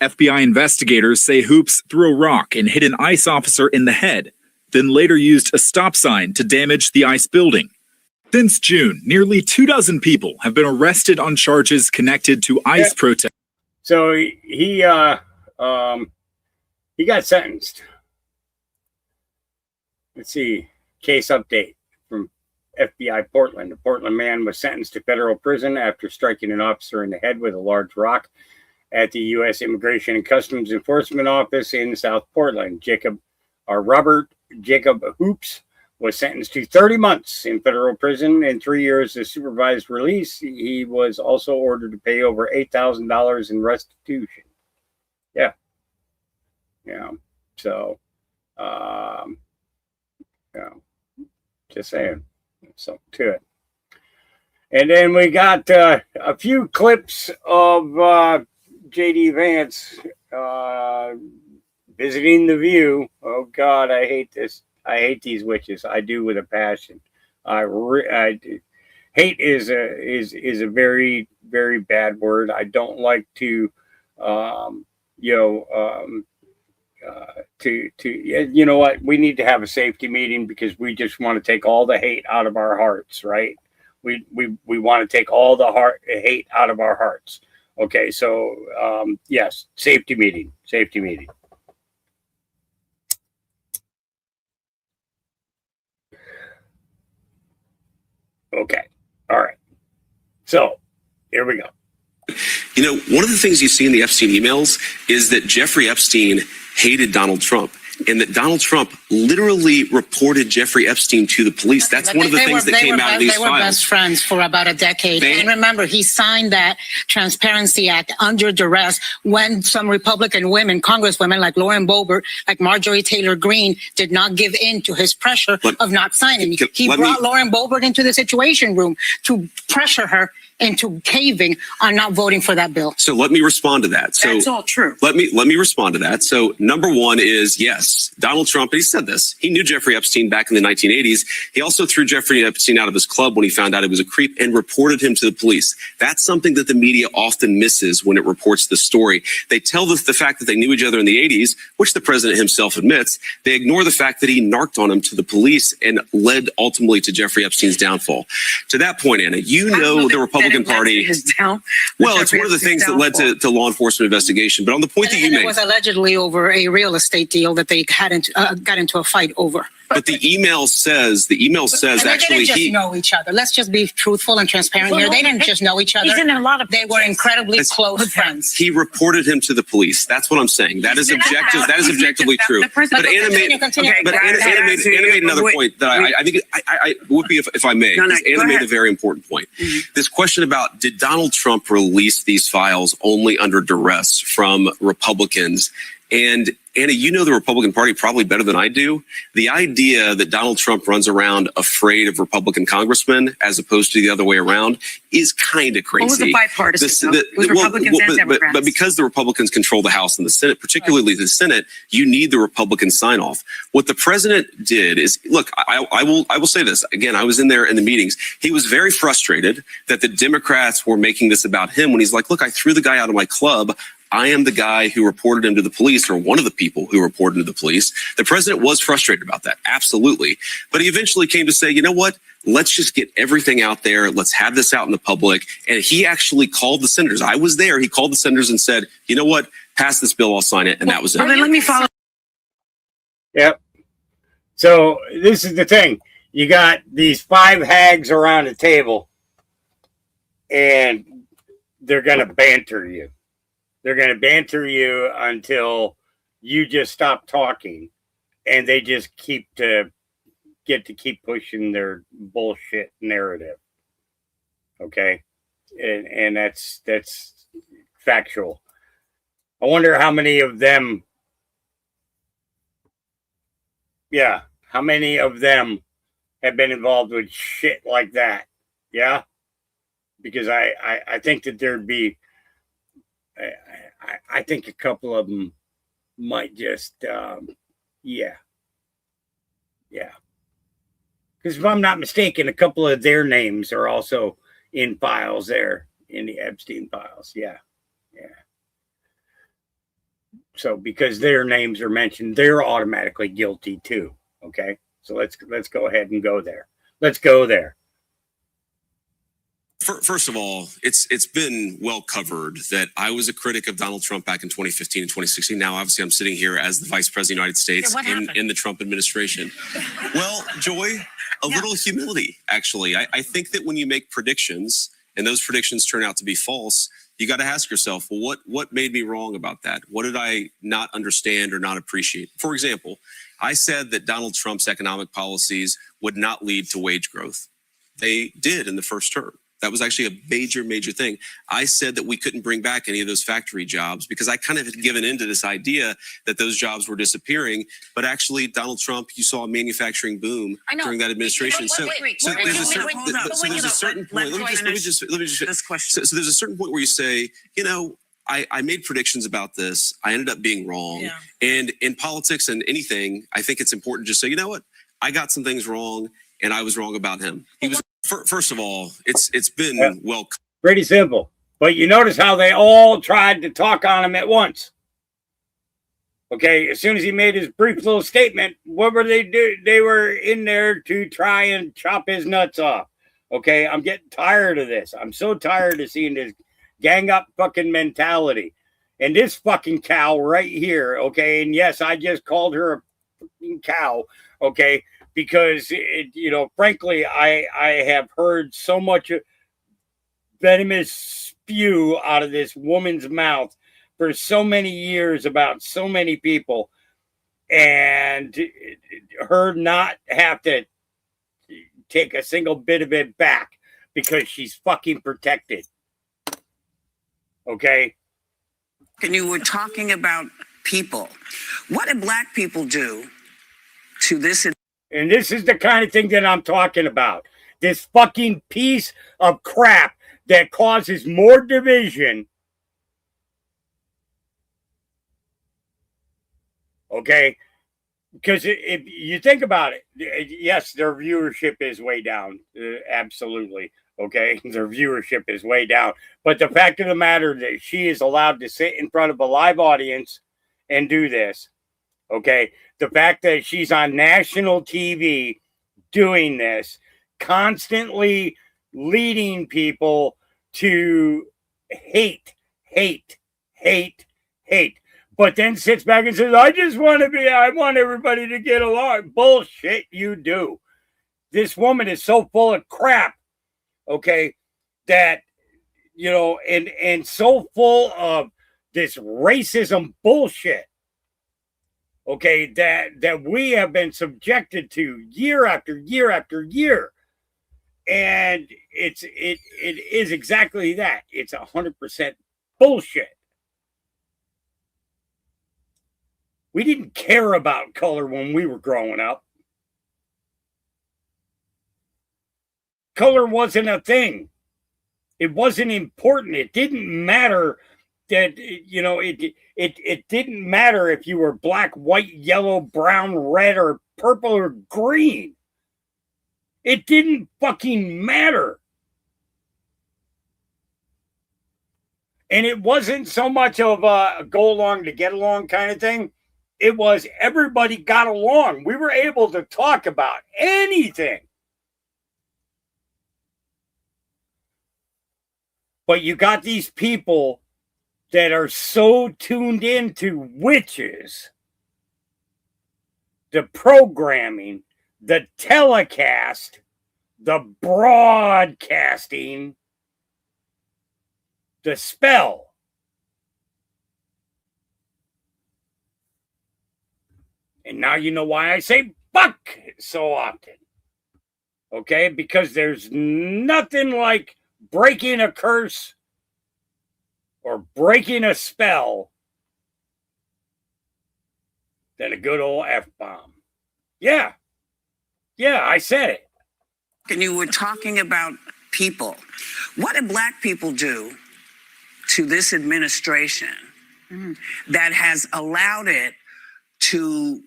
FBI investigators say Hoops threw a rock and hit an ICE officer in the head, then later used a stop sign to damage the ICE building. Since June, nearly 24 people have been arrested on charges connected to ICE protests. So he got sentenced. Let's see. Case update from FBI Portland. A Portland man was sentenced to federal prison after striking an officer in the head with a large rock at the U.S. Immigration and Customs Enforcement Office in South Portland. Robert Jacob Hoops was sentenced to 30 months in federal prison and 3 years of supervised release. He was also ordered to pay over $8,000 in restitution. Yeah. Yeah. So, just saying, something to it. And then we got a few clips of J.D. Vance visiting the View. Oh God, I hate this. I hate these witches. I do with a passion. Hate is a very, very bad word. I don't like to, you know what? We need to have a safety meeting because we just want to take all the hate out of our hearts, right? We want to take all the hate out of our hearts. Okay, so yes, safety meeting. Okay, all right. So here we go. You know, one of the things you see in the Epstein emails is that Jeffrey Epstein hated Donald Trump and that Donald Trump literally reported Jeffrey Epstein to the police. That's one of the things that came out of these files. They were best friends for about a decade. And remember, he signed that Transparency Act under duress when some Republican women, congresswomen like Lauren Boebert, like Marjorie Taylor Greene, did not give in to his pressure of not signing. He brought Lauren Boebert into the Situation Room to pressure her into caving on not voting for that bill. So let me respond to that. So that's all true. Let me respond to that. So number one is, yes, Donald Trump, he said this. He knew Jeffrey Epstein back in the 1980s. He also threw Jeffrey Epstein out of his club when he found out he was a creep and reported him to the police. That's something that the media often misses when it reports the story. They tell the fact that they knew each other in the 80s, which the president himself admits. They ignore the fact that he narked on him to the police and led ultimately to JeffreyEpstein's downfall. To that point, Anna, you know the Republican Party. Well, it's one of the things that led to law enforcement investigation. But on the point that you made, it was allegedly over a real estate deal that they got into a fight over. But the email says actually they didn't just know each other. Let's just be truthful and transparent here. They didn't just know each other. They were incredibly close friends. He reported him to the police. That's what I'm saying. That is objective. That is objectively true. But Anna made another point that I think I would be if I may. Because Anna made a very important point. This question about did Donald Trump release these files only under duress from Republicans? And Anna, you know the Republican Party probably better than I do. The idea that Donald Trump runs around afraid of Republican congressmen as opposed to the other way around is kind of crazy. It was a bipartisan. It was Republicans and Democrats. But because the Republicans control the House and the Senate, particularly the Senate, you need the Republican sign off. What the president did is, look, I will say this again. I was in there in the meetings. He was very frustrated that the Democrats were making this about him when he's like, look, I threw the guy out of my club. I am the guy who reported him to the police, or one of the people who reported him to the police. The president was frustrated about that, absolutely. But he eventually came to say, you know what? Let's just get everything out there. Let's have this out in the public. And he actually called the senators. I was there. He called the senators and said, you know what? Pass this bill. I'll sign it. And that was it. Let me follow. Yep. So this is the thing. you got these 5 hags around a table, and they're going to banter you. They're going to banter you until you just stop talking, and they just keep pushing their bullshit narrative. Okay, and that's factual. I wonder how many of them. Yeah, how many of them have been involved with shit like that? Yeah, because I think that there'd be. I think a couple of them might just, yeah. Because if I'm not mistaken, a couple of their names are also in files there, in the Epstein files. Yeah. So because their names are mentioned, they're automatically guilty too. Okay. So let's go ahead and go there. Let's go there. First of all, it's been well covered that I was a critic of Donald Trump back in 2015 and 2016. Now, obviously, I'm sitting here as the Vice President of the United States in the Trump administration. Well, Joy, a little humility, actually. I think that when you make predictions and those predictions turn out to be false, you got to ask yourself, well, what made me wrong about that? What did I not understand or not appreciate? For example, I said that Donald Trump's economic policies would not lead to wage growth. They did in the first term. That was actually a major thing. I said that we couldn't bring back any of those factory jobs because I kind of had given into this idea that those jobs were disappearing. But actually, Donald Trump, you saw a manufacturing boom during that administration. So there's a certain point. Let me just. So there's a certain point where you say, you know, I made predictions about this. I ended up being wrong. Yeah. And in politics and anything, I think it's important to just say, you know what? I got some things wrong, and I was wrong about him. He was. First of all, it's been well. Pretty simple. But you notice how they all tried to talk on him at once. Okay, as soon as he made his brief little statement, what were they do? They were in there to try and chop his nuts off. Okay, I'm getting tired of this. I'm so tired of seeing this gang up fucking mentality. And this fucking cow right here, okay, and yes, I just called her a fucking cow, okay, because, frankly, I have heard so much venomous spew out of this woman's mouth for so many years about so many people, and her not have to take a single bit of it back because she's fucking protected. Okay? And you were talking about people. What do black people do to this? And this is the kind of thing that I'm talking about. This fucking piece of crap that causes more division. Okay? Because if you think about it, yes, their viewership is way down. Absolutely. Okay? Their viewership is way down. But the fact of the matter that she is allowed to sit in front of a live audience and do this. Okay? The fact that she's on national TV doing this, constantly leading people to hate, but then sits back and says, I want everybody to get along. Bullshit, you do. This woman is so full of crap, okay, that, and so full of this racism bullshit. Okay, that we have been subjected to year after year after year. And it is exactly that. It's 100% bullshit. We didn't care about color when we were growing up. Color wasn't a thing. It wasn't important. It didn't matter that, it didn't matter if you were black, white, yellow, brown, red, or purple or green. It didn't fucking matter. And it wasn't so much of a go along to get along kind of thing. It was everybody got along. We were able to talk about anything. But you got these people that are so tuned into witches, the programming, the telecast, the broadcasting, the spell. And now you know why I say fuck so often. Okay? Because there's nothing like breaking a curse or breaking a spell than a good old F-bomb. Yeah. Yeah, I said it. And you were talking about people. What do Black people do to this administration that has allowed it to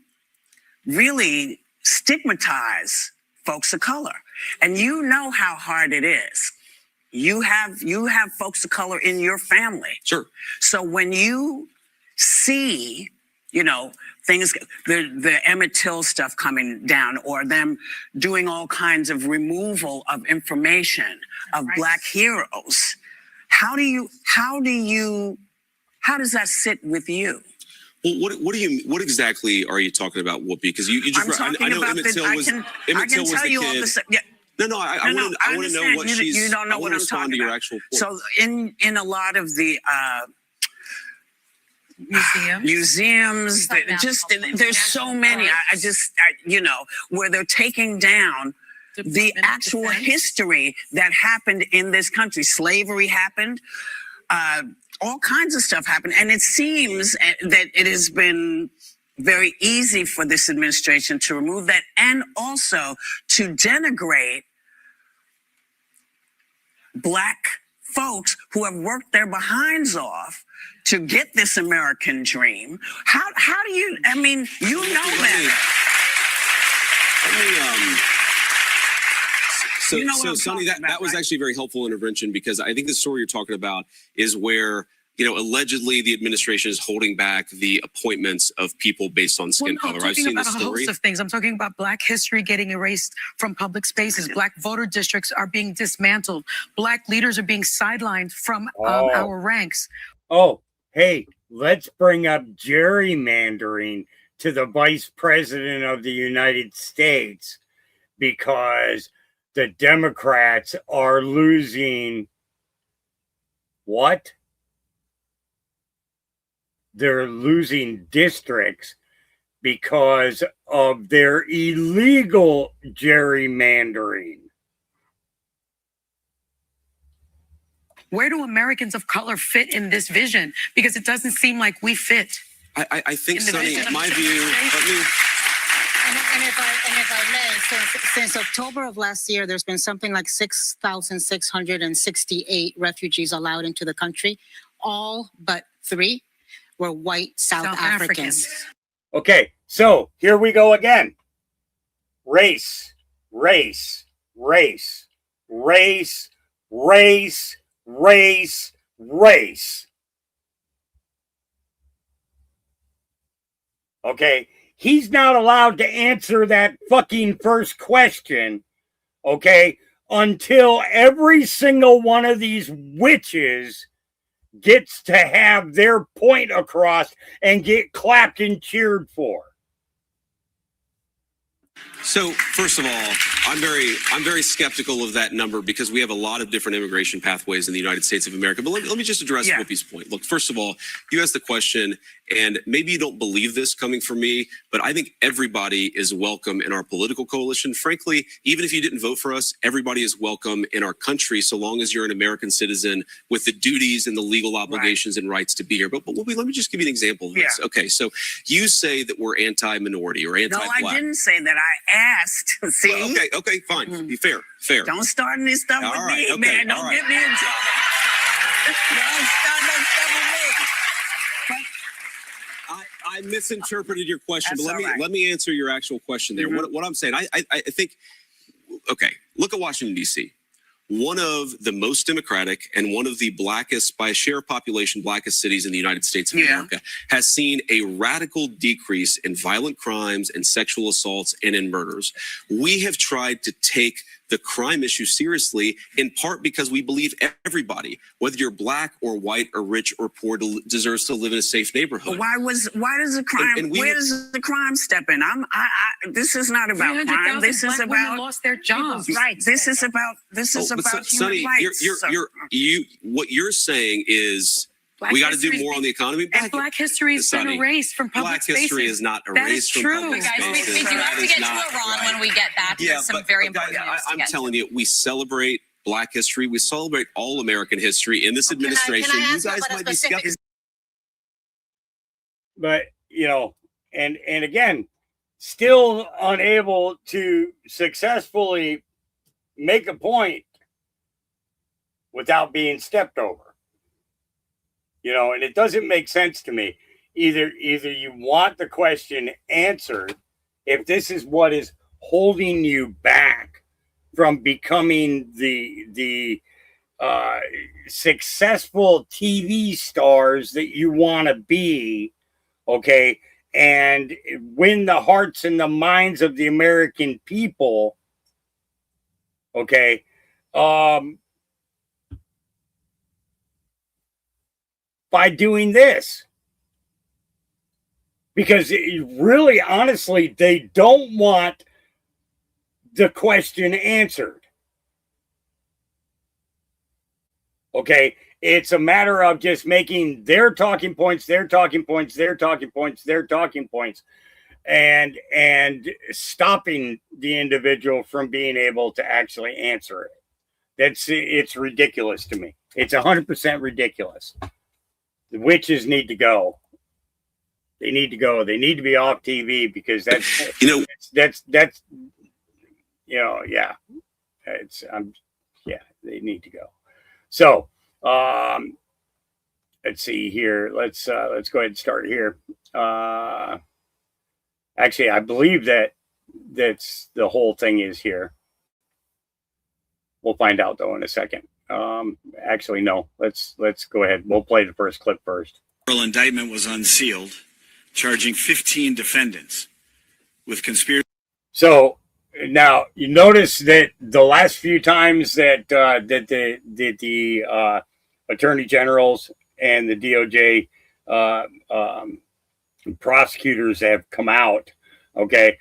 really stigmatize folks of color? And you know how hard it is. You have folks of color in your family. Sure. So when you see, you know, things, the Emmett Till stuff coming down, or them doing all kinds of removal of information of Black heroes, how does that sit with you? Well, what exactly are you talking about, Whoopi? Because you just, I know Emmett Till was the kid. No, I want to know what she's. You don't know what I'm talking about. Actual point. So in a lot of the museums, there's so many. You know, where they're taking down the actual history that happened in this country. Slavery happened. All kinds of stuff happened, and it seems that it has been very easy for this administration to remove that, and also to denigrate Black folks who have worked their behinds off to get this American dream. How do you, I mean, you know better. So Sonny, that was actually a very helpful intervention, because I think the story you're talking about is where, you know, allegedly the administration is holding back the appointments of people based on skin color. I've seen this story. I'm talking about a host of things. I'm talking about Black history getting erased from public spaces. Black voter districts are being dismantled. Black leaders are being sidelined from our ranks. Oh, hey, let's bring up gerrymandering to the Vice President of the United States, because the Democrats are losing what? They're losing districts because of their illegal gerrymandering. Where do Americans of color fit in this vision? Because it doesn't seem like we fit. I think, Sonny, my view, And if I may, since October of last year, there's been something like 6,668 refugees allowed into the country. All but 3 were white South Africans. Okay, so here we go again. Race, race, race, race, race, race, race. Okay, he's not allowed to answer that fucking first question, okay, until every single one of these witches gets to have their point across and get clapped and cheered for. So first of all, I'm very skeptical of that number, because we have a lot of different immigration pathways in the United States of America. But let me just address Whoopi's point. Look, first of all, you asked the question, and maybe you don't believe this coming from me, but I think everybody is welcome in our political coalition. Frankly, even if you didn't vote for us, everybody is welcome in our country, so long as you're an American citizen with the duties and the legal obligations and rights to be here. But Whoopi, let me just give you an example of this. Okay, so you say that we're anti-minority or anti-Black. No, I didn't say that. I asked. See? Well, okay, fine. Be fair. Don't start any stuff with me, man. Don't get me in trouble. Don't start no stuff with me. I misinterpreted your question, but let me answer your actual question there. What I'm saying, I think, okay, look at Washington, D.C. One of the most democratic and one of the blackest, by share of population, blackest cities in the United States of America, has seen a radical decrease in violent crimes and sexual assaults and in murders. We have tried to take the crime issue seriously, in part because we believe everybody, whether you're black or white or rich or poor, deserves to live in a safe neighborhood. Why does the crime? Where does the crime step in? This is not about crime. This is about lost their jobs. Right. This is about human Sonny, rights. what you're saying is Black we got to do history more on the economy. And Black history has been erased from public Black spaces. history is not That erased is from true. public Guys, spaces. we do have That to is get to not Iran right. when we get back. There's some very important news to I'm get telling to. you, we celebrate Black history. We celebrate all American history. In this administration, can I you ask guys about a might be specific- skeptical. But, and again, still unable to successfully make a point without being stepped over. And it doesn't make sense to me. Either you want the question answered, if this is what is holding you back from becoming the successful TV stars that you want to be, okay, and win the hearts and the minds of the American people, okay, by doing this. Because really, honestly, they don't want the question answered. Okay, it's a matter of just making their talking points, and stopping the individual from being able to actually answer it. It's ridiculous to me. It's 100% ridiculous. The witches need to go. They need to go. They need to be off TV because that's yeah. They need to go. So, let's see here. Let's go ahead and start here. Actually, I believe that's the whole thing is here. We'll find out though in a second. Actually, no. Let's go ahead. We'll play the first clip first. Federal indictment was unsealed, charging 15 defendants with conspiracy. So now you notice that the last few times that the attorney generals and the DOJ prosecutors have come out, okay,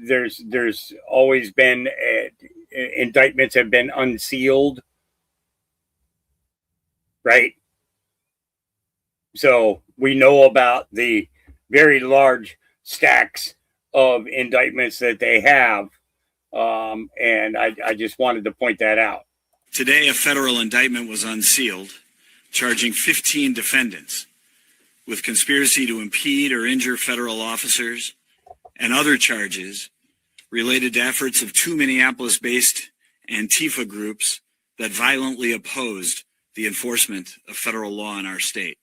there's always been indictments have been unsealed, right? So we know about the very large stacks of indictments that they have, and I just wanted to point that out. Today, a federal indictment was unsealed, charging 15 defendants with conspiracy to impede or injure federal officers and other charges related to efforts of two Minneapolis-based Antifa groups that violently opposed the enforcement of federal law in our state.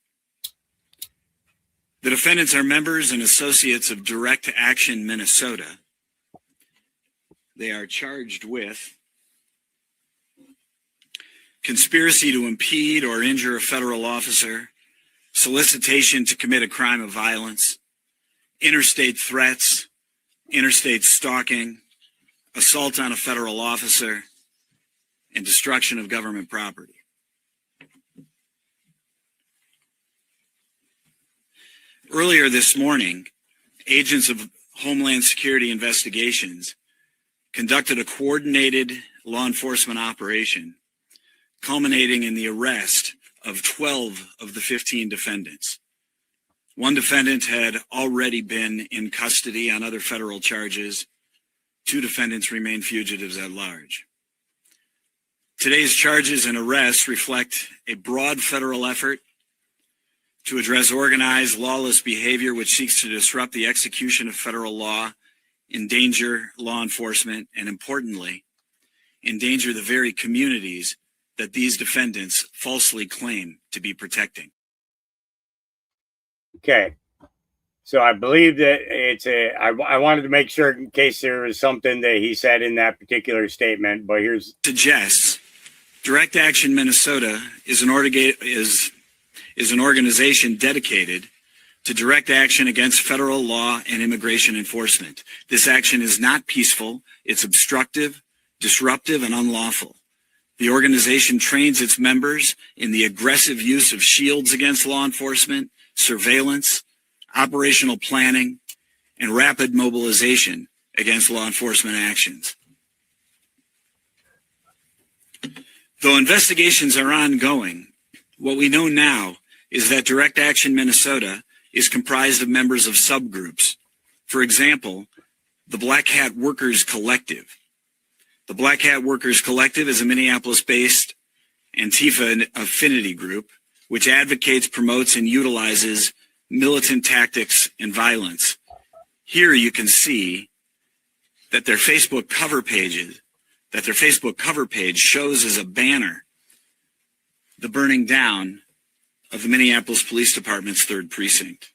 The defendants are members and associates of Direct Action Minnesota. They are charged with conspiracy to impede or injure a federal officer, solicitation to commit a crime of violence, interstate threats, interstate stalking, assault on a federal officer, and destruction of government property. Earlier this morning, agents of Homeland Security Investigations conducted a coordinated law enforcement operation culminating in the arrest of 12 of the 15 defendants. One defendant had already been in custody on other federal charges. Two defendants remain fugitives at large. Today's charges and arrests reflect a broad federal effort to address organized lawless behavior which seeks to disrupt the execution of federal law, endanger law enforcement, and importantly, endanger the very communities that these defendants falsely claim to be protecting. Okay. So I believe that I wanted to make sure in case there was something that he said in that particular statement, but here's suggests Direct Action Minnesota is an organization dedicated to direct action against federal law and immigration enforcement. This action is not peaceful, it's obstructive, disruptive, and unlawful. The organization trains its members in the aggressive use of shields against law enforcement, surveillance, operational planning, and rapid mobilization against law enforcement actions. Though investigations are ongoing, what we know now is that Direct Action Minnesota is comprised of members of subgroups. For example, the Black Hat Workers Collective. The Black Hat Workers Collective is a Minneapolis-based Antifa affinity group which advocates, promotes, and utilizes militant tactics and violence. Here you can see that their Facebook cover page shows as a banner the burning down of the Minneapolis Police Department's 3rd Precinct.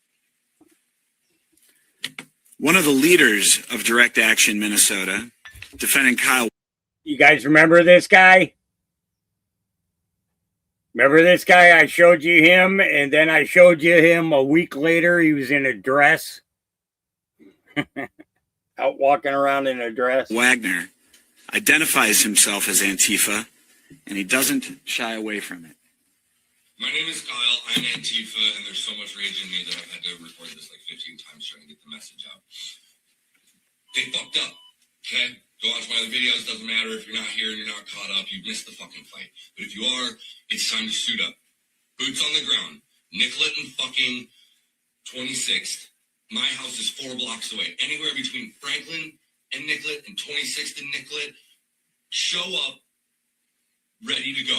One of the leaders of Direct Action Minnesota, Defendant Kyle. You guys remember this guy? Remember this guy? I showed you him, and then I showed you him a week later. He was in a dress. Out walking around in a dress. Wagner identifies himself as Antifa, and he doesn't shy away from it. My name is Kyle. I'm Antifa, and there's so much rage in me that I've had to record this like 15 times trying to get the message out. They fucked up, okay? Go watch my other videos. Doesn't matter if you're not here and you're not caught up. You've missed the fucking fight. But if you are, it's time to suit up. Boots on the ground. Nicollet and fucking 26th. My house is 4 blocks away. Anywhere between Franklin and Nicollet and 26th and Nicollet. Show up, ready to go.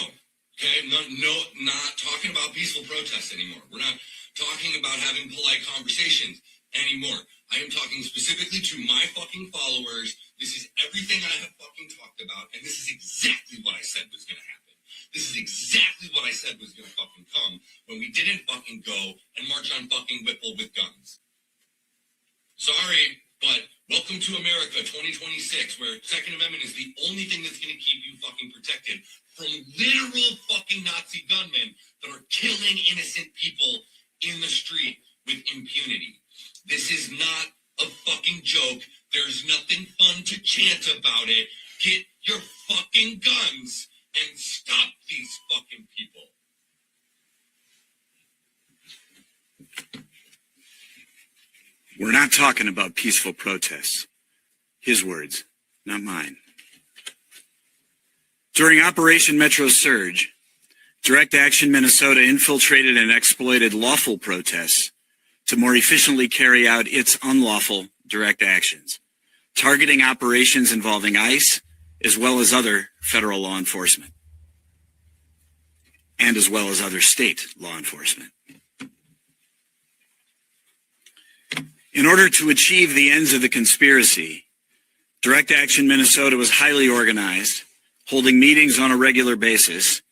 Okay, not talking about peaceful protests anymore. We're not talking about having polite conversations anymore. I am talking specifically to my fucking followers. This is everything I have fucking talked about, and this is exactly what I said was going to happen. This is exactly what I said was going to fucking come when we didn't fucking go and march on fucking Whipple with guns. Sorry, but welcome to America 2026, where Second Amendment is the only thing that's going to keep you fucking protected from literal fucking Nazi gunmen that are killing innocent people in the street with impunity. This is not a fucking joke. There's nothing fun to chant about it. Get your fucking guns and stop these fucking people. We're not talking about peaceful protests. His words, not mine. During Operation Metro Surge, Direct Action Minnesota infiltrated and exploited lawful protests to more efficiently carry out its unlawful direct actions, targeting operations involving ICE as well as other federal law enforcement, and as well as other state law enforcement. In order to achieve the ends of the conspiracy, Direct Action Minnesota was highly organized, holding meetings on a regular basis,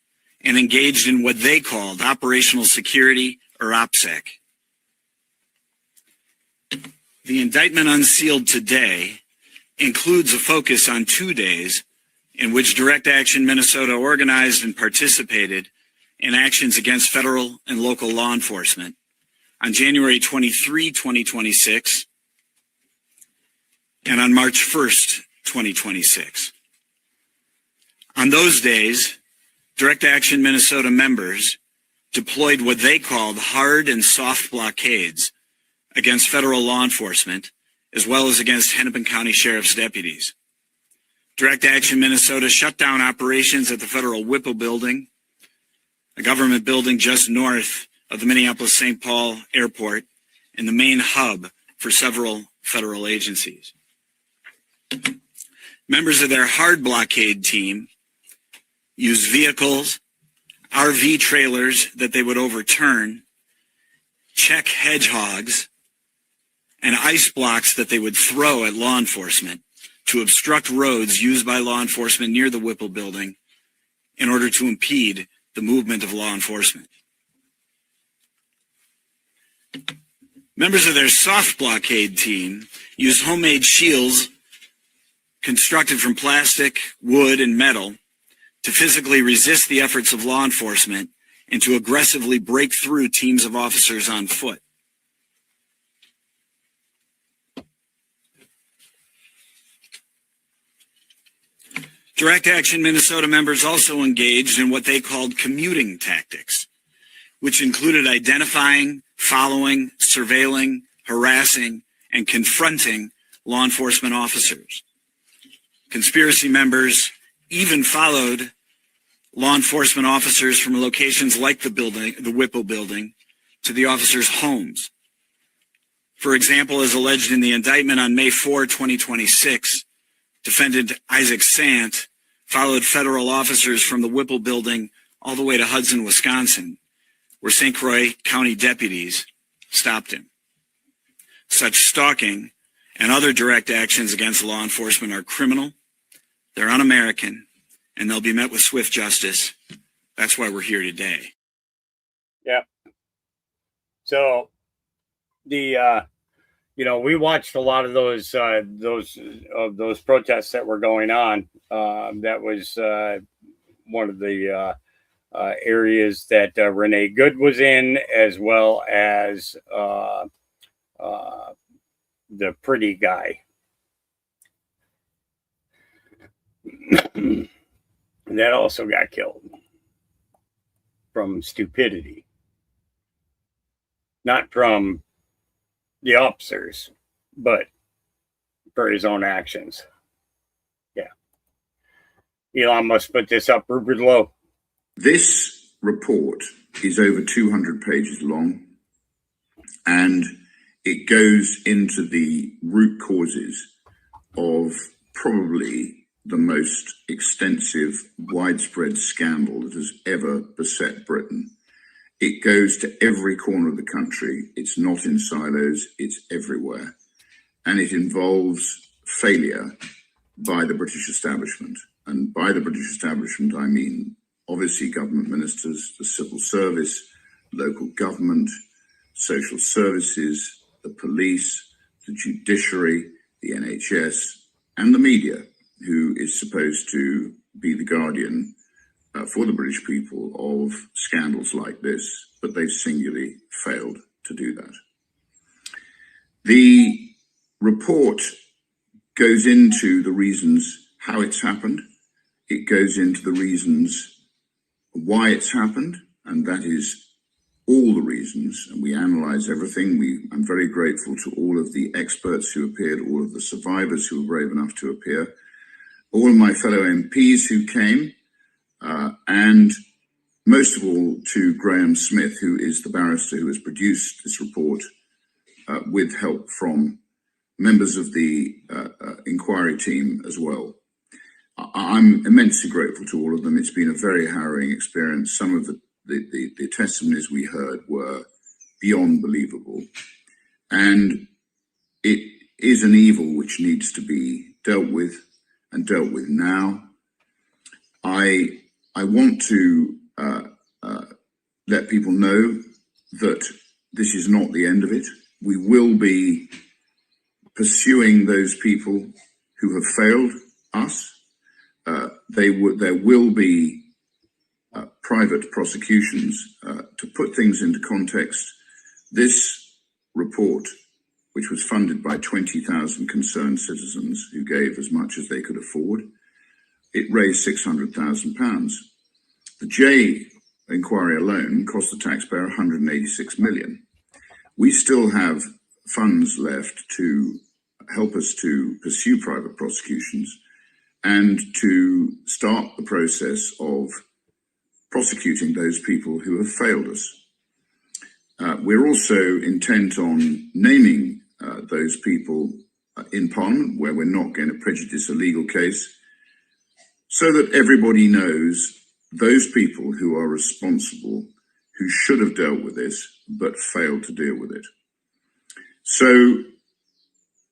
and engaged in what they called operational security, or OPSEC. The indictment unsealed today includes a focus on 2 days in which Direct Action Minnesota organized and participated in actions against federal and local law enforcement on January 23, 2026, and on March 1st, 2026. On those days, Direct Action Minnesota members deployed what they called hard and soft blockades against federal law enforcement, as well as against Hennepin County Sheriff's deputies. Direct Action Minnesota shut down operations at the Federal Whipple Building, a government building just north of the Minneapolis-St. Paul Airport and the main hub for several federal agencies. Members of their hard blockade team used vehicles, RV trailers that they would overturn, check hedgehogs, and ice blocks that they would throw at law enforcement to obstruct roads used by law enforcement near the Whipple Building in order to impede the movement of law enforcement. Members of their soft blockade team used homemade shields constructed from plastic, wood, and metal to physically resist the efforts of law enforcement and to aggressively break through teams of officers on foot. Direct Action Minnesota members also engaged in what they called commuting tactics, which included identifying, following, surveilling, harassing, and confronting law enforcement officers. Conspiracy members even followed law enforcement officers from locations like the Whipple building, to the officers' homes. For example, as alleged in the indictment on May 4, 2026, defendant Isaac Sant followed federal officers from the Whipple building all the way to Hudson, Wisconsin, where St. Croix County deputies stopped him. Such stalking and other direct actions against law enforcement are criminal, they're un-American, and they'll be met with swift justice. That's why we're here today. Yeah. So the we watched a lot of those protests that were going on. That was one of the areas that Renee Good was in, as well as the pretty guy. That also got killed from stupidity, not from the officers, but for his own actions. Yeah. Elon must put this up Rupert Lowe. This report is over 200 pages long, and it goes into the root causes of probably the most extensive, widespread scandal that has ever beset Britain. It goes to every corner of the country. It's not in silos, it's everywhere. And it involves failure by the British establishment. And by the British establishment, I mean, obviously, government ministers, the civil service, local government, social services, the police, the judiciary, the NHS, and the media, who is supposed to be the guardian for the British people of scandals like this, but they've singularly failed to do that. The report goes into the reasons how it's happened. It goes into the reasons why it's happened, and that is all the reasons, and we analyze everything. I'm very grateful to all of the experts who appeared, all of the survivors who were brave enough to appear, all of my fellow MPs who came, and most of all to Graham Smith, who is the barrister who has produced this report with help from members of the inquiry team as well. I'm immensely grateful to all of them. It's been a very harrowing experience. Some of the testimonies we heard were beyond believable. And it is an evil which needs to be dealt with, and dealt with now. I want to let people know that this is not the end of it. We will be pursuing those people who have failed us. There will be private prosecutions. To put things into context, this report, which was funded by 20,000 concerned citizens who gave as much as they could afford, it raised £600,000. The J inquiry alone cost the taxpayer 186 million. We still have funds left to help us to pursue private prosecutions and to start the process of prosecuting those people who have failed us. We're also intent on naming those people in Parliament, where we're not going to prejudice a legal case, so that everybody knows those people who are responsible, who should have dealt with this, but failed to deal with it. So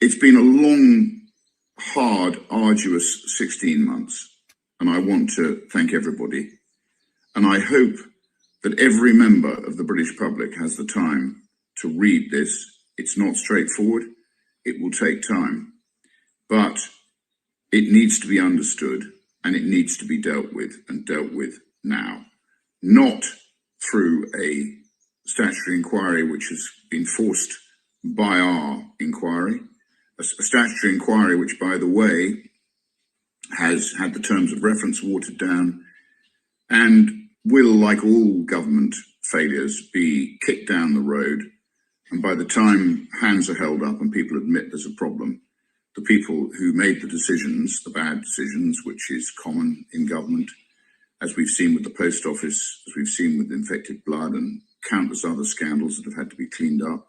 it's been a long, hard, arduous 16 months, and I want to thank everybody. And I hope that every member of the British public has the time to read this. It's not straightforward. It will take time, but it needs to be understood, and it needs to be dealt with, and dealt with now. Not through a statutory inquiry which has been forced by our inquiry, a statutory inquiry which, by the way, has had the terms of reference watered down and will, like all government failures, be kicked down the road. And by the time hands are held up and people admit there's a problem, the people who made the decisions, the bad decisions, which is common in government, as we've seen with the post office, as we've seen with infected blood and countless other scandals that have had to be cleaned up,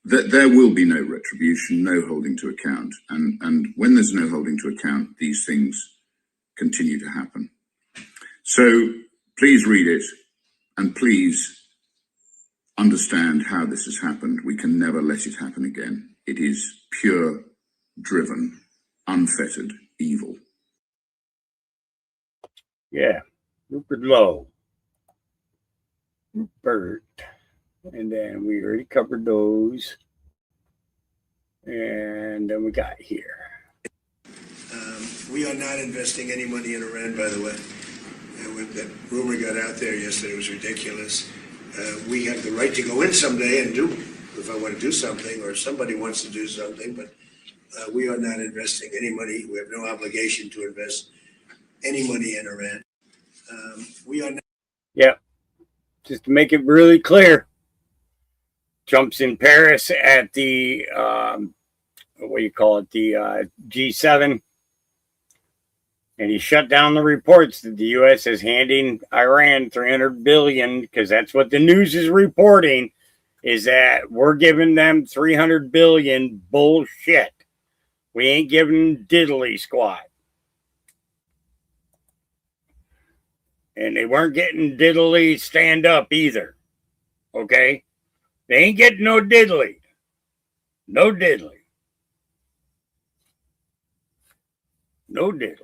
that there will be no retribution, no holding to account. And when there's no holding to account, these things continue to happen. So please read it and please understand how this has happened. We can never let it happen again. It is pure, driven, unfettered evil. Yeah, Rupert Lowe. Rupert. And then we already covered those. And then we got here. We are not investing any money in Iran, by the way. When that rumor got out there yesterday, it was ridiculous. We have the right to go in someday and do, if I want to do something, or if somebody wants to do something, but we are not investing any money. We have no obligation to invest any money in Iran. We are not. Yeah, just to make it really clear, Trump's in Paris at the, what do you call it, the G7, and he shut down the reports that the U.S. is handing Iran $300 billion, because that's what the news is reporting, is that we're giving them $300 billion. Bullshit. We ain't giving diddly squat. And they weren't getting diddly stand up either. Okay? They ain't getting no diddly. No diddly. No diddly.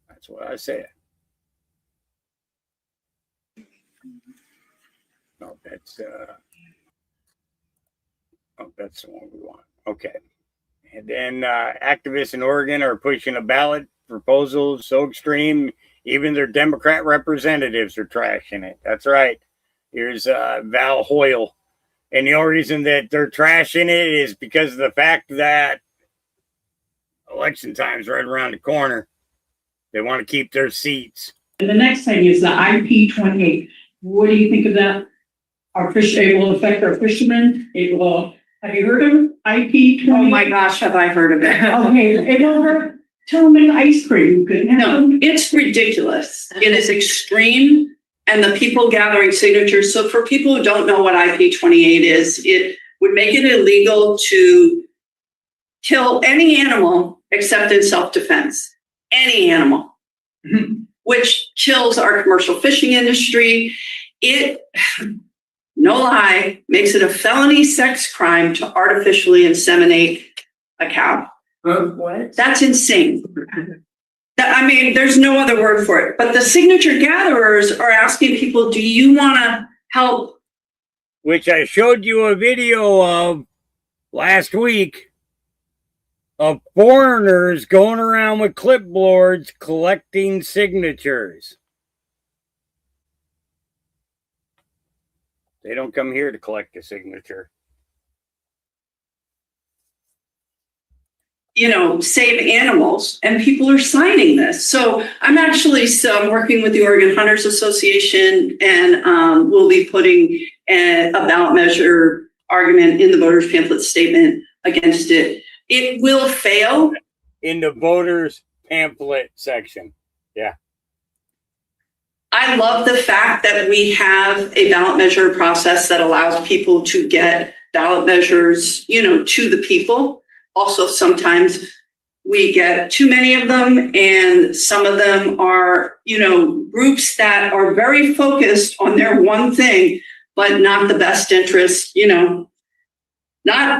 That's what I said. No, that's that's the one we want. Okay. And then activists in Oregon are pushing a ballot proposal so extreme, even their Democrat representatives are trashing it. That's right. Here's Val Hoyle. And the only reason that they're trashing it is because of the fact that election time's right around the corner. They want to keep their seats. And the next thing is the IP28. What do you think of that? It will affect our fishermen. It will. Have you heard of IP28? Oh my gosh, have I heard of it? Okay, it will hurt. Tell them in ice cream. No, it's ridiculous. It is extreme, and the people gathering signatures. So for people who don't know what IP28 is, it would make it illegal to kill any animal except in self-defense. Any animal, which kills our commercial fishing industry. It, no lie, makes it a felony sex crime to artificially inseminate a cow. What? That's insane. I mean, there's no other word for it. But the signature gatherers are asking people, do you want to help? Which I showed you a video of last week of foreigners going around with clipboards collecting signatures. They don't come here to collect a signature. You know, save animals, and people are signing this. So I'm actually working with the Oregon Hunters Association, and we'll be putting a ballot measure argument in the voters pamphlet statement against it. It will fail. In the voters pamphlet section. Yeah. I love the fact that we have a ballot measure process that allows people to get ballot measures, you know, to the people. Also, sometimes we get too many of them, and some of them are, you know, groups that are very focused on their one thing, but not the best interest, you know,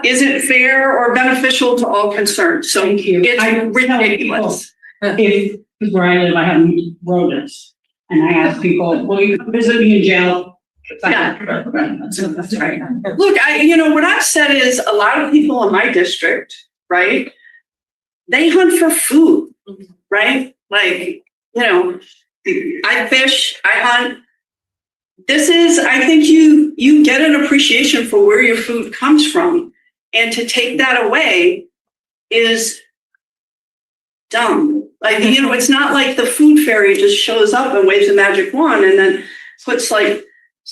isn't fair or beneficial to all concerned. So it's ridiculous. If where I live, I have rodents, and I ask people, "Will you come visit me in jail?" Yeah. That's right. Look, what I've said is a lot of people in my district, right? They hunt for food, right? Like, you know, I fish, I hunt. I think you get an appreciation for where your food comes from, and to take that away is dumb. Like, it's not like the food fairy just shows up and waves a magic wand and then puts like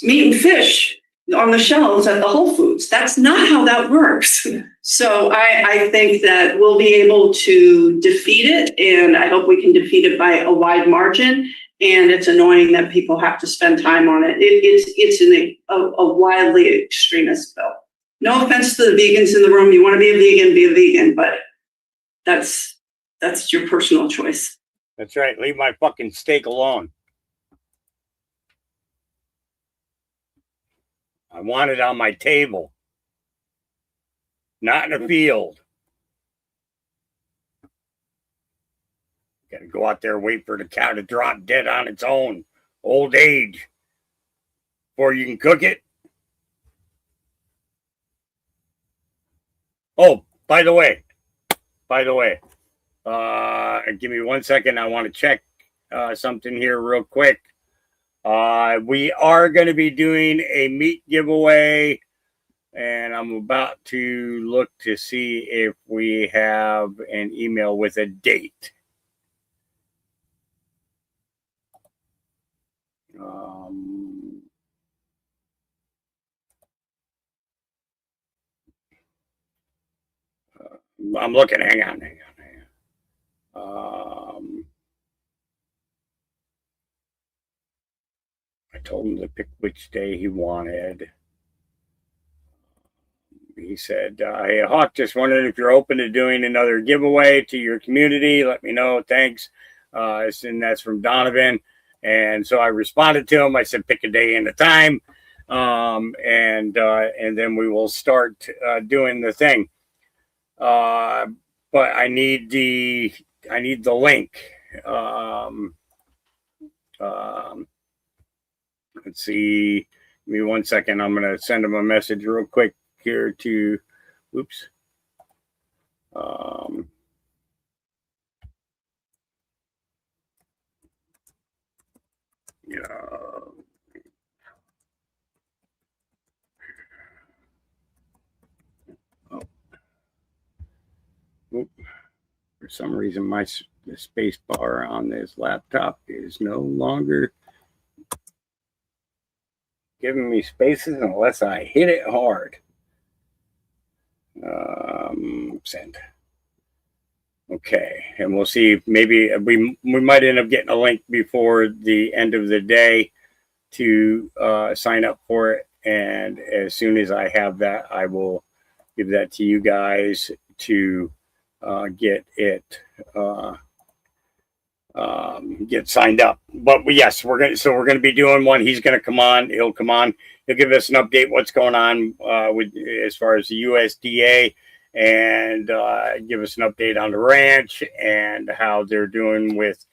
meat and fish on the shelves at the Whole Foods. That's not how that works. So I think that we'll be able to defeat it, and I hope we can defeat it by a wide margin. And it's annoying that people have to spend time on it. It's a wildly extremist bill. No offense to the vegans in the room. You want to be a vegan, but that's your personal choice. That's right. Leave my fucking steak alone. I want it on my table, not in a field. Got to go out there and wait for the cow to drop dead on its own, old age, before you can cook it. Oh, by the way, give me 1 second. I want to check something here real quick. We are going to be doing a meat giveaway, and I'm about to look to see if we have an email with a date. I'm looking. Hang on. I told him to pick which day he wanted. He said, "Hey, Hawk, just wondering if you're open to doing another giveaway to your community. Let me know. Thanks." And that's from Donovan. And so I responded to him. I said, "Pick a day and a time, and then we will start doing the thing." But I need the link. Let's see. Give me 1 second. I'm gonna send him a message real quick here to. Oops. For some reason, the space bar on this laptop is no longer giving me spaces unless I hit it hard. Send. Okay, and we'll see. Maybe we might end up getting a link before the end of the day to sign up for it. And as soon as I have that, I will give that to you guys to get it get signed up. But yes, we're gonna be doing one. He's gonna come on. He'll come on. He'll give us an update what's going on with as far as the USDA, and give us an update on the ranch and how they're doing with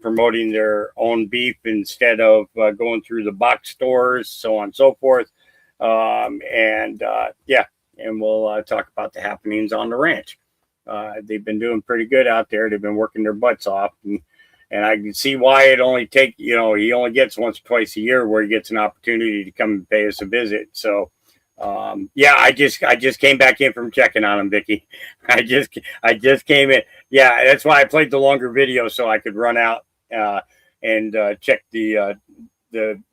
promoting their own beef instead of going through the box stores, so on and so forth. And we'll talk about the happenings on the ranch. They've been doing pretty good out there. They've been working their butts off, and I can see why it only he only gets once or twice a year where he gets an opportunity to come and pay us a visit. So, I just came back in from checking on him, Vicky. I just came in. Yeah, that's why I played the longer video so I could run out and check the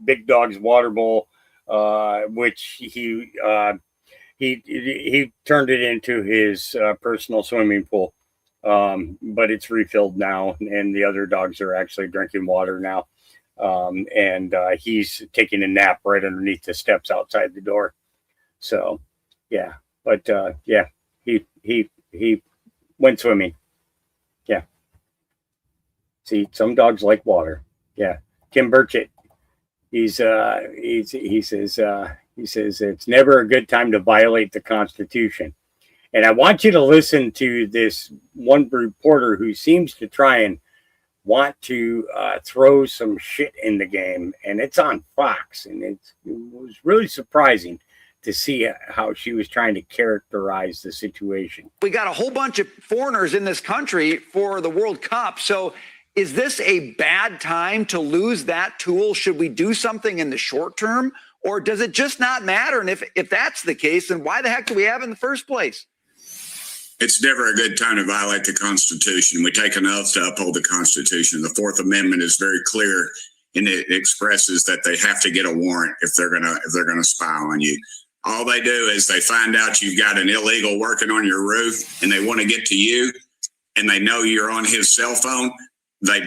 big dog's water bowl, which he turned it into his personal swimming pool, but it's refilled now, and the other dogs are actually drinking water now, and he's taking a nap right underneath the steps outside the door. So, yeah, but he went swimming. Yeah. See, some dogs like water. Yeah, Kim Burchett. He says it's never a good time to violate the Constitution. And I want you to listen to this one reporter who seems to try and want to throw some shit in the game. And it's on Fox. And it was really surprising to see how she was trying to characterize the situation. We got a whole bunch of foreigners in this country for the World Cup. So is this a bad time to lose that tool? Should we do something in the short term? Or does it just not matter? And if that's the case, then why the heck do we have it in the first place? It's never a good time to violate the Constitution. We take an oath to uphold the Constitution. The Fourth Amendment is very clear, and it expresses that they have to get a warrant if they're gonna spy on you. All they do is they find out you've got an illegal working on your roof, and they want to get to you, and they know you're on his cell phone. They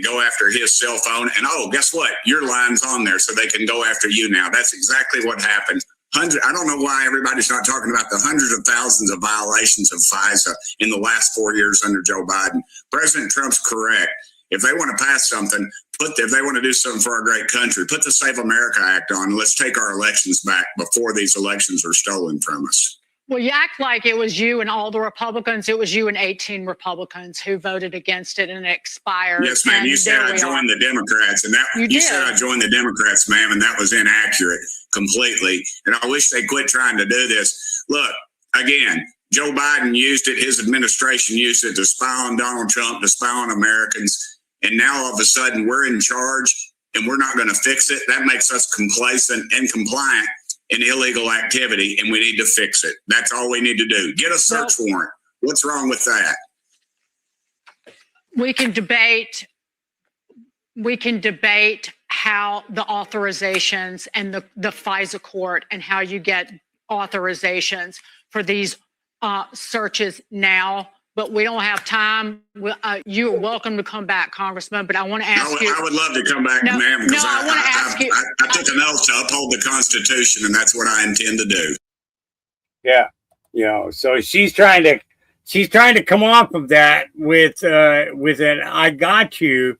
go after his cell phone, and oh, guess what? Your line's on there, so they can go after you now. That's exactly what happened. I don't know why everybody's not talking about the hundreds of thousands of violations of FISA in the last 4 years under Joe Biden. President Trump's correct. If they want to pass something, if they want to do something for our great country, put the Save America Act on, and let's take our elections back before these elections are stolen from us. Well, you act like it was you and all the Republicans. It was you and 18 Republicans who voted against it, and it expired. Yes, ma'am. You said I joined the Democrats, and you said I joined the Democrats, ma'am, and that was inaccurate completely. And I wish they quit trying to do this. Look, again, Joe Biden used it. His administration used it to spy on Donald Trump, to spy on Americans. And now all of a sudden we're in charge and we're not going to fix it. That makes us complacent and compliant in illegal activity, and we need to fix it. That's all we need to do. Get a search warrant. What's wrong with that? We can debate how the authorizations and the FISA court and how you get authorizations for these searches now, but we don't have time. You are welcome to come back, Congressman, but I want to ask you. I would love to come back, ma'am, because I want to ask you. I took an oath to uphold the Constitution, and that's what I intend to do. Yeah. So she's trying to come off of that with an "I got you"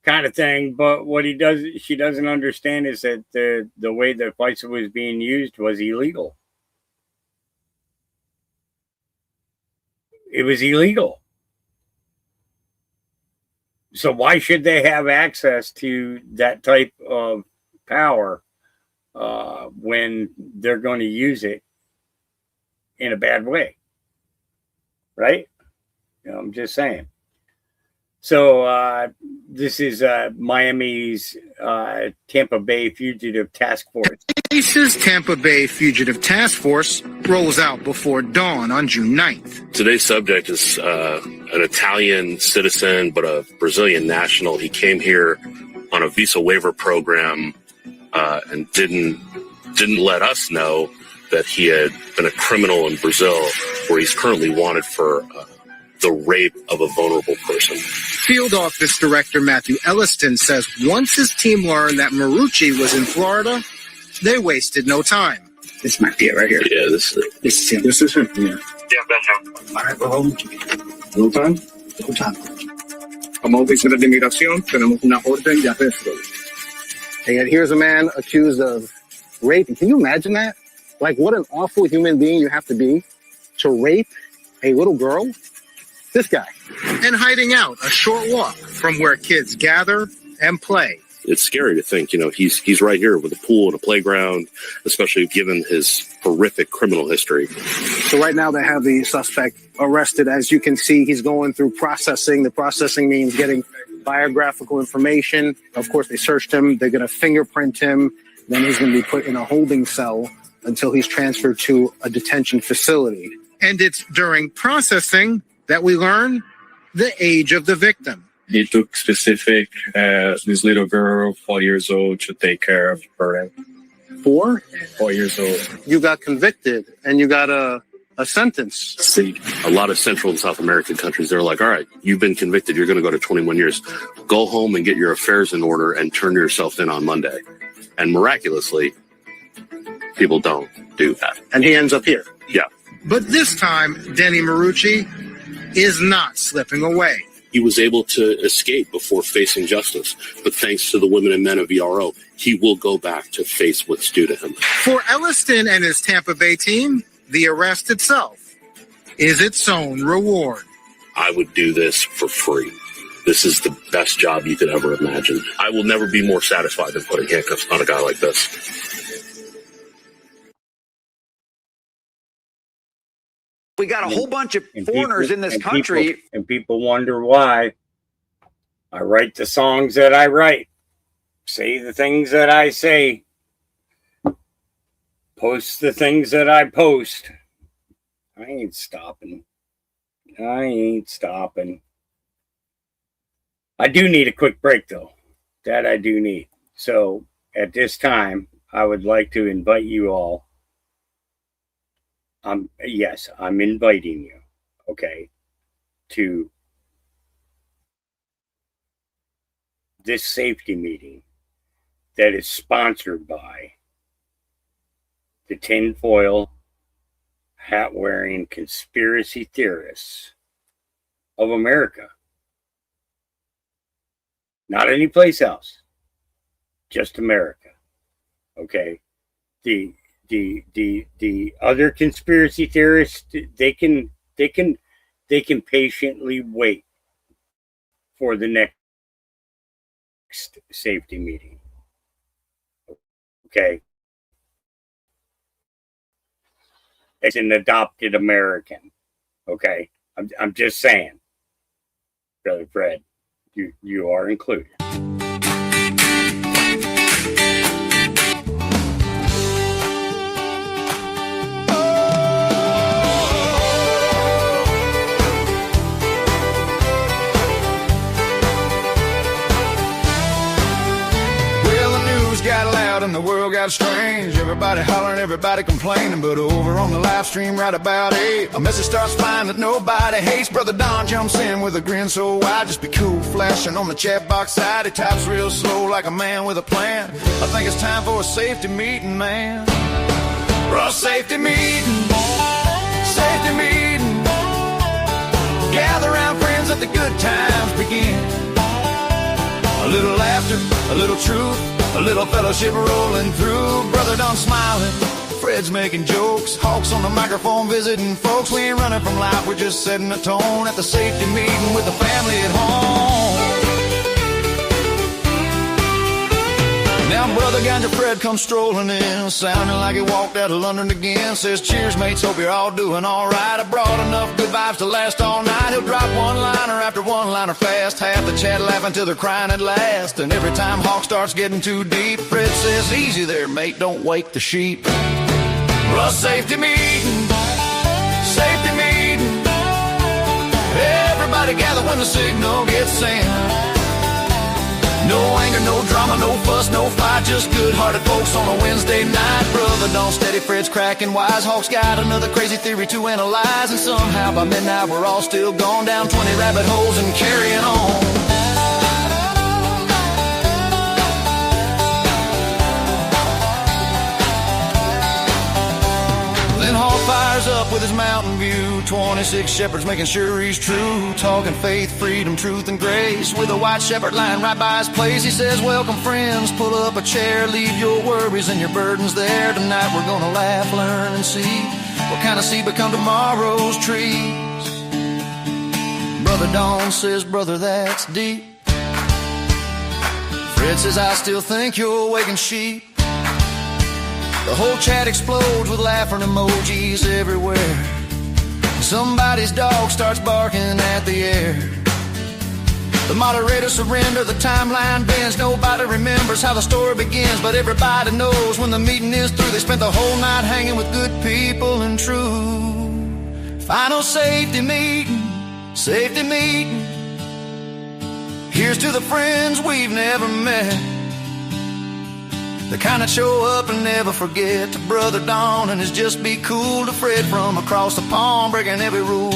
kind of thing. But what she doesn't understand is that the way that FISA was being used was illegal. It was illegal. So why should they have access to that type of power when they're going to use it in a bad way? Right? I'm just saying. So this is Miami's Tampa Bay Fugitive Task Force. ICE's Tampa Bay Fugitive Task Force rolls out before dawn on June 9th. Today's subject is an Italian citizen, but a Brazilian national. He came here on a visa waiver program and didn't let us know that he had been a criminal in Brazil, where he's currently wanted for the rape of a vulnerable person. Field Office Director Matthew Elliston says once his team learned that Marucci was in Florida, they wasted no time. This might be it right here. Yeah, this is it. This is him. Yeah. All right, we're home. No time? No time. Como oficina de inmigración, tenemos una orden de arresto. And here's a man accused of rape. Can you imagine that? Like, what an awful human being you have to be to rape a little girl. This guy. And hiding out a short walk from where kids gather and play. It's scary to think, he's right here with a pool and a playground, especially given his horrific criminal history. So right now they have the suspect arrested. As you can see, he's going through processing. The processing means getting biographical information. Of course, they searched him. They're going to fingerprint him. Then he's going to be put in a holding cell until he's transferred to a detention facility. And it's during processing that we learn the age of the victim. He took specific this little girl, 4 years old, to take care of her. 4 years old. You got convicted and you got a sentence. See, a lot of Central and South American countries, they're like, all right, you've been convicted. You're going to go to 21 years. Go home and get your affairs in order and turn yourself in on Monday. And miraculously, people don't do that. And he ends up here. Yeah. But this time, Denny Marucci is not slipping away. He was able to escape before facing justice. But thanks to the women and men of VRO, he will go back to face what's due to him. For Elliston and his Tampa Bay team, the arrest itself is its own reward. I would do this for free. This is the best job you could ever imagine. I will never be more satisfied than putting handcuffs on a guy like this. We got a whole bunch of foreigners in this country. And people wonder why I write the songs that I write, say the things that I say, post the things that I post. I ain't stopping. I ain't stopping. I do need a quick break, though. That I do need. So at this time, I would like to invite you all. Yes, I'm inviting you, okay, to this safety meeting that is sponsored by the tinfoil hat wearing conspiracy theorists of America. Not any place else, just America. Okay. The other conspiracy theorists, they can patiently wait for the next safety meeting. Okay. It's an adopted American. Okay. I'm just saying. Brother Fred, you are included. And the world got strange. Everybody hollering, everybody complaining. But over on the live stream right about 8, a message starts flying that nobody hates. Brother Don jumps in with a grin so wide. Just be cool, flashing on the chat box side. He types real slow like a man with a plan. I think it's time for a safety meeting, man. For a safety meeting. Safety meeting. Gather round, friends, let the good times begin. A little laughter, a little truth, a little fellowship rolling through. Brother Don smiling, Fred's making jokes, Hawks on the microphone visiting folks. We ain't running from life, we're just setting a tone at the safety meeting with the family at home. Now Brother Ganja Fred comes strolling in, sounding like he walked out of London again. Says, cheers mates, hope you're all doing alright. I brought enough good vibes to last all night. He'll drop one-liner after one-liner fast. Half the chat laughing till they're crying at last. And every time Hawk starts getting too deep, Fred says, easy there mate, don't wake the sheep. For a safety meeting. Safety meeting. Everybody gather when the signal gets sent. No anger, no drama, no fuss, no fight. Just good-hearted folks on a Wednesday night. Brother Don steady, Fred's cracking wise. Hawk's got another crazy theory to analyze. And somehow by midnight we're all still gone down 20 rabbit holes and carrying on. Then Hawk fires up with his Mountain View. 26 shepherds making sure he's true. Talking faith, freedom, truth, and grace. With a white shepherd lying right by his place. He says, welcome friends, pull up a chair. Leave your worries and your burdens there. Tonight we're gonna laugh, learn, and see what kind of seed become tomorrow's trees. Brother Don says, brother, that's deep. Fred says, I still think you're waking sheep. The whole chat explodes with laughing emojis everywhere. Somebody's dog starts barking at the air. The moderator surrender, the timeline bends. Nobody remembers how the story begins, but everybody knows when the meeting is through. They spent the whole night hanging with good people and true. Final safety meeting, safety meeting. Here's to the friends we've never met. The kind that show up and never forget. To Brother Don and his Just Be Cool. To Fred from across the pond breaking every rule.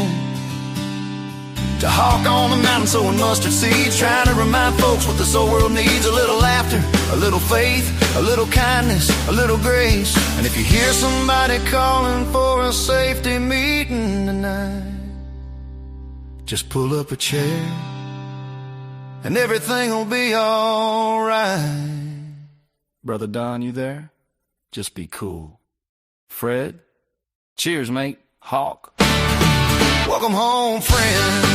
To Hawk on the mountain sowing mustard seeds. Trying to remind folks what this old world needs. A little laughter, a little faith, a little kindness, a little grace. And if you hear somebody calling for a safety meeting tonight, just pull up a chair and everything will be alright. Brother Don, you there? Just be cool. Fred? Cheers, mate. Hawk. Welcome home, friends.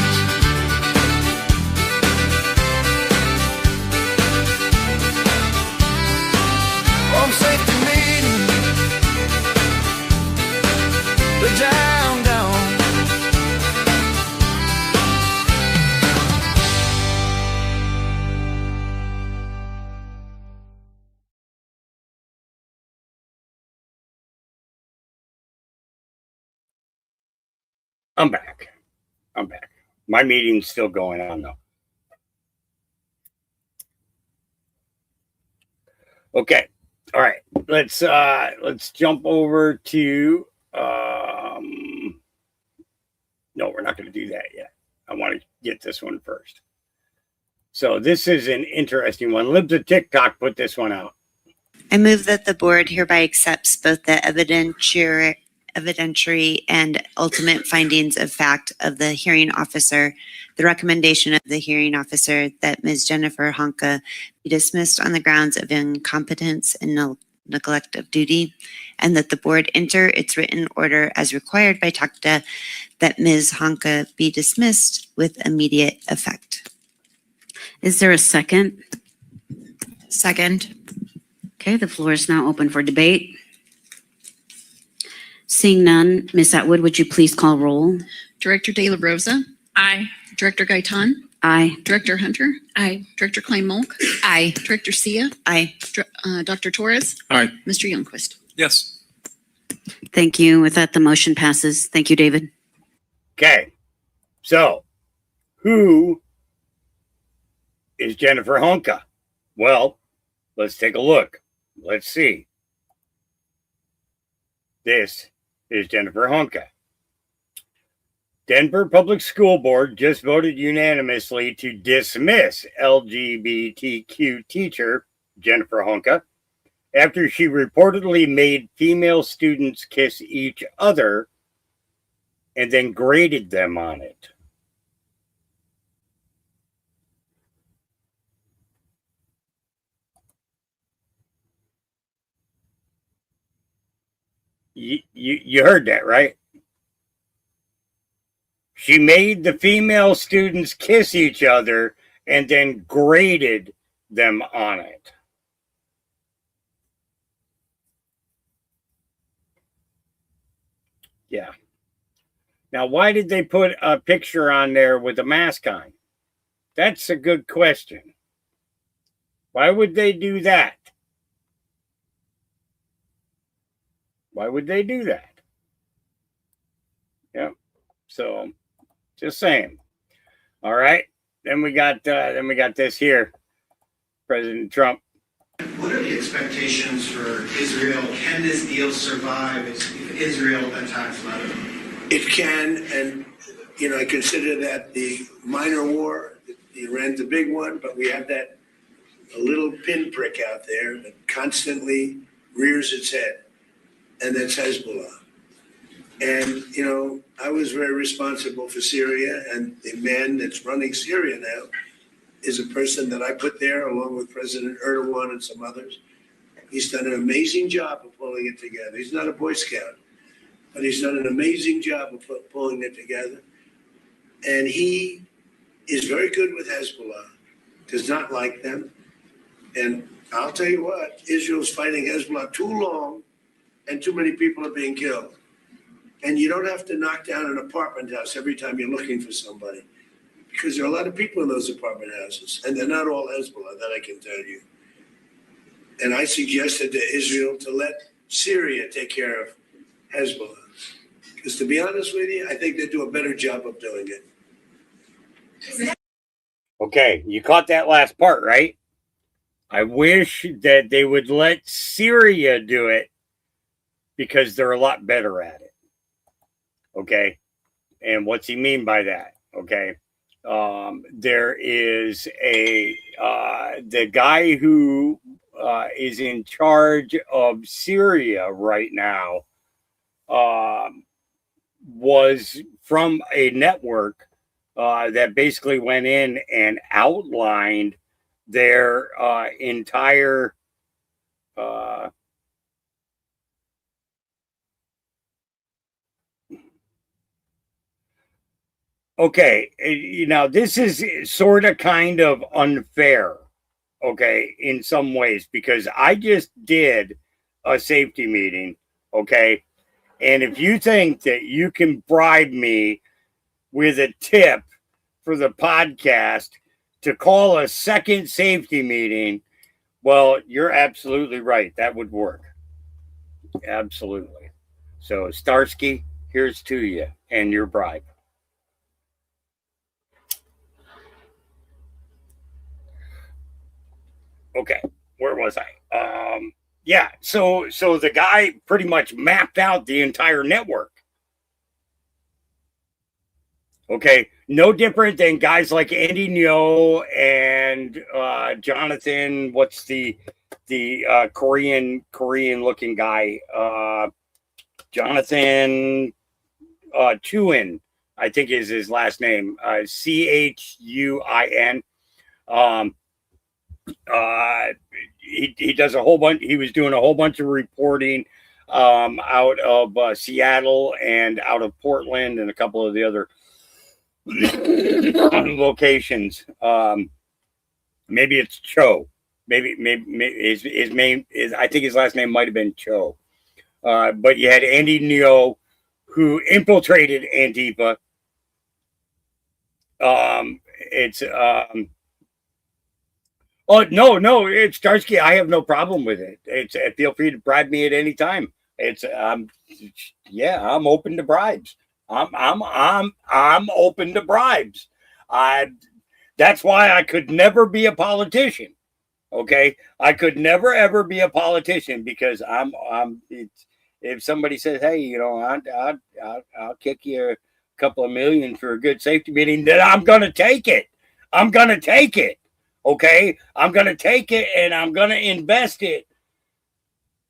From safety meeting. The giant. I'm back. My meeting's still going on though. Okay. All right. Let's jump over to no, we're not going to do that yet. I want to get this one first. So this is an interesting one. Libs of TikTok put this one out. I move that the board hereby accepts both the evidentiary and ultimate findings of fact of the hearing officer, the recommendation of the hearing officer that Ms. Jennifer Honka be dismissed on the grounds of incompetence and neglect of duty, and that the board enter its written order as required by TACTA that Ms. Honka be dismissed with immediate effect. Is there a second? Second. Okay, the floor is now open for debate. Seeing none, Ms. Atwood, would you please call roll? Director De La Rosa? Aye. Director Gaitan? Aye. Director Hunter? Aye. Director Klein-Molk? Aye. Director Sia? Aye. Dr. Torres? Aye. Mr. Youngquist? Yes. Thank you. With that, the motion passes. Thank you, David. Okay. So, who is Jennifer Honka? Well, let's take a look. Let's see. This is Jennifer Honka. Denver Public School Board just voted unanimously to dismiss LGBTQ teacher Jennifer Honka after she reportedly made female students kiss each other and then graded them on it. You heard that, right? She made the female students kiss each other and then graded them on it. Yeah. Now, why did they put a picture on there with a mask on? That's a good question. Why would they do that? Why would they do that? Yeah. So, just saying. All right. Then we got this here. President Trump. What are the expectations for Israel? Can this deal survive if Israel attacks Lebanon? It can, and I consider that the minor war. Iran's the big one, but we have that a little pinprick out there that constantly rears its head, and that's Hezbollah. And, I was very responsible for Syria, and the man that's running Syria now is a person that I put there along with President Erdogan and some others. He's done an amazing job of pulling it together. He's not a Boy Scout, but he's done an amazing job of pulling it together. And he is very good with Hezbollah, does not like them. And I'll tell you what, Israel's fighting Hezbollah too long, and too many people are being killed. And you don't have to knock down an apartment house every time you're looking for somebody, because there are a lot of people in those apartment houses, and they're not all Hezbollah, that I can tell you. And I suggested to Israel to let Syria take care of Hezbollah. Because to be honest with you, I think they do a better job of doing it. Okay, you caught that last part, right? I wish that they would let Syria do it because they're a lot better at it. Okay. And what's he mean by that? Okay. There is the guy who is in charge of Syria right now was from a network that basically went in and outlined their entire okay, this is sort of kind of unfair, okay, in some ways, because I just did a safety meeting, okay, and if you think that you can bribe me with a tip for the podcast to call a second safety meeting, well, you're absolutely right. That would work. Absolutely. So, Starsky, Here's to you and your bribe. Okay, where was I? Yeah, so the guy pretty much mapped out the entire network. Okay, no different than guys like Andy Ngo and Jonathan. What's the Korean looking guy? Jonathan Chuin, I think is his last name. Chuin. He does a whole bunch. He was doing a whole bunch of reporting out of Seattle and out of Portland and a couple of the other locations. Maybe it's Cho. Maybe his name is. I think his last name might have been Cho. But you had Andy Ngo, who infiltrated Antifa. Oh no, it's Starsky. I have no problem with it. It's feel free to bribe me at any time. It's yeah, I'm open to bribes. I'm open to bribes. That's why I could never be a politician. Okay, I could never ever be a politician because if somebody says, hey, you know, I'll kick you a couple of million for a good safety meeting, then I'm gonna take it. I'm gonna take it. Okay, I'm gonna take it and I'm gonna invest it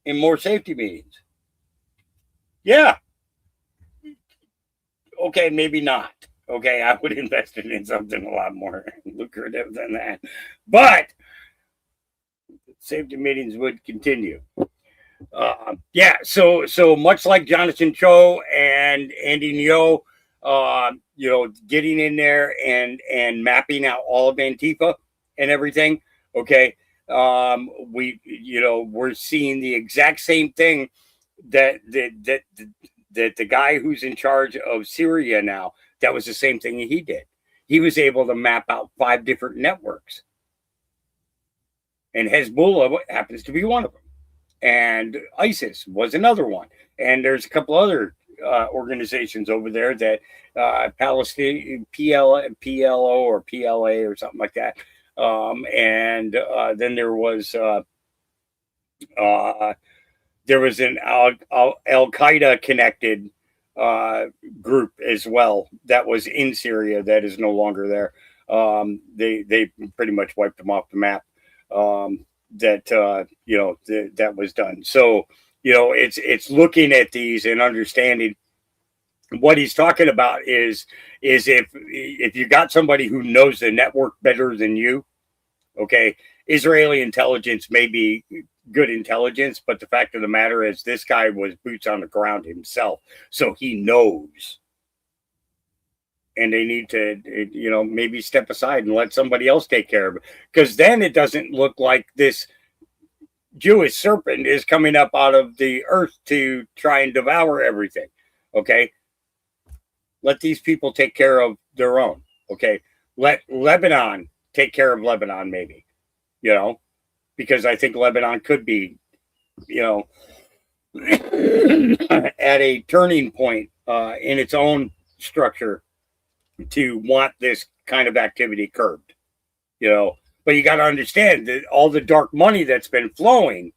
in more safety meetings. Yeah. Okay, maybe not. Okay, I would invest it in something a lot more lucrative than that. But safety meetings would continue. Yeah, so much like Jonathan Cho and Andy Ngo, you know, getting in there and mapping out all of Antifa and everything. Okay, we're seeing the exact same thing that the guy who's in charge of Syria now. That was the same thing he did. He was able to map out 5 different networks. And Hezbollah happens to be one of them. And ISIS was another one. And there's a couple other organizations over there that Palestine, PLO or PLA or something like that. And then there was an Al-Qaeda connected group as well that was in Syria that is no longer there. They pretty much wiped them off the map. That was done. So, you know, it's looking at these and understanding what he's talking about is if you got somebody who knows the network better than you, okay, Israeli intelligence may be good intelligence, but the fact of the matter is this guy was boots on the ground himself, so he knows. And they need to, you know, maybe step aside and let somebody else take care of it. Because then it doesn't look like this Jewish serpent is coming up out of the earth to try and devour everything. Okay? Let these people take care of their own. Okay? Let Lebanon take care of Lebanon, maybe. You know? Because I think Lebanon could be, you know, at a turning point in its own structure to want this kind of activity curbed, you know. But you got to understand that all the dark money that's been flowing,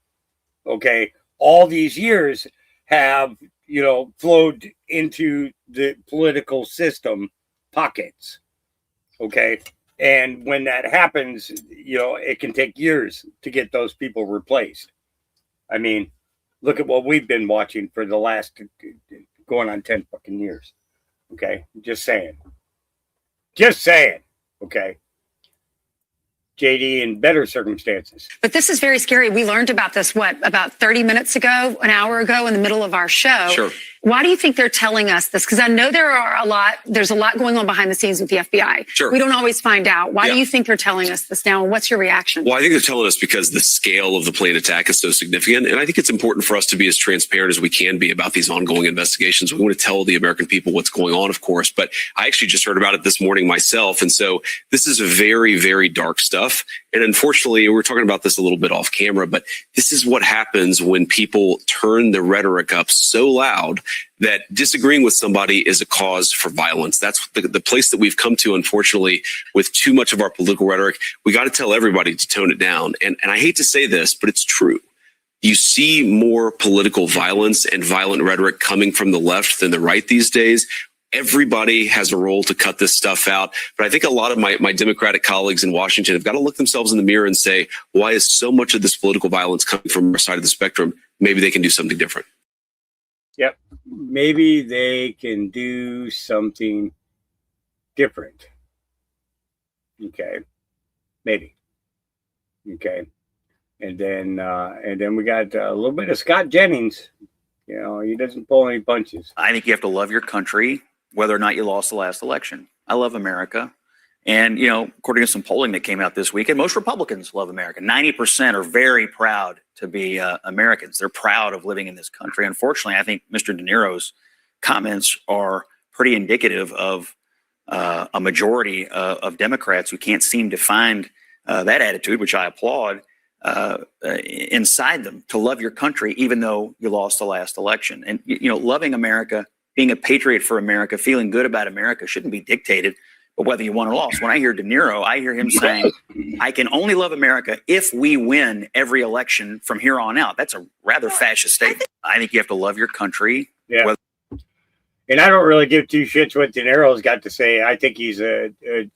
okay, all these years have, you know, flowed into the political system pockets, okay. And when that happens, you know, it can take years to get those people replaced. I mean, look at what we've been watching for the last going on 10 fucking years. Okay, just saying. Just saying, okay. JD in better circumstances. But this is very scary. We learned about this, about 30 minutes ago, an hour ago in the middle of our show. Sure. Why do you think they're telling us this? Because I know there's a lot going on behind the scenes with the FBI. Sure. We don't always find out. Why do you think they're telling us this now? And what's your reaction? Well, I think they're telling us because the scale of the planned attack is so significant. And I think it's important for us to be as transparent as we can be about these ongoing investigations. We want to tell the American people what's going on, of course. But I actually just heard about it this morning myself. And so this is very, very dark stuff. And unfortunately, we're talking about this a little bit off camera, but this is what happens when people turn the rhetoric up so loud that disagreeing with somebody is a cause for violence. That's the place that we've come to, unfortunately, with too much of our political rhetoric. We got to tell everybody to tone it down. And I hate to say this, but it's true. You see more political violence and violent rhetoric coming from the left than the right these days. Everybody has a role to cut this stuff out. But I think a lot of my Democratic colleagues in Washington have got to look themselves in the mirror and say, why is so much of this political violence coming from our side of the spectrum? Maybe they can do something different. Yep. Maybe they can do something different. Okay. Maybe. Okay. And then we got a little bit of Scott Jennings. You know, he doesn't pull any punches. I think you have to love your country, whether or not you lost the last election. I love America. And, you know, according to some polling that came out this week, and most Republicans love America. 90% are very proud to be Americans. They're proud of living in this country. Unfortunately, I think Mr. De Niro's comments are pretty indicative of a majority of Democrats who can't seem to find that attitude, which I applaud, inside them to love your country, even though you lost the last election. And, you know, loving America, being a patriot for America, feeling good about America shouldn't be dictated by whether you won or lost. When I hear De Niro, I hear him saying, I can only love America if we win every election from here on out. That's a rather fascist statement. I think you have to love your country. Yeah. And I don't really give two shits what De Niro's got to say. I think he's I think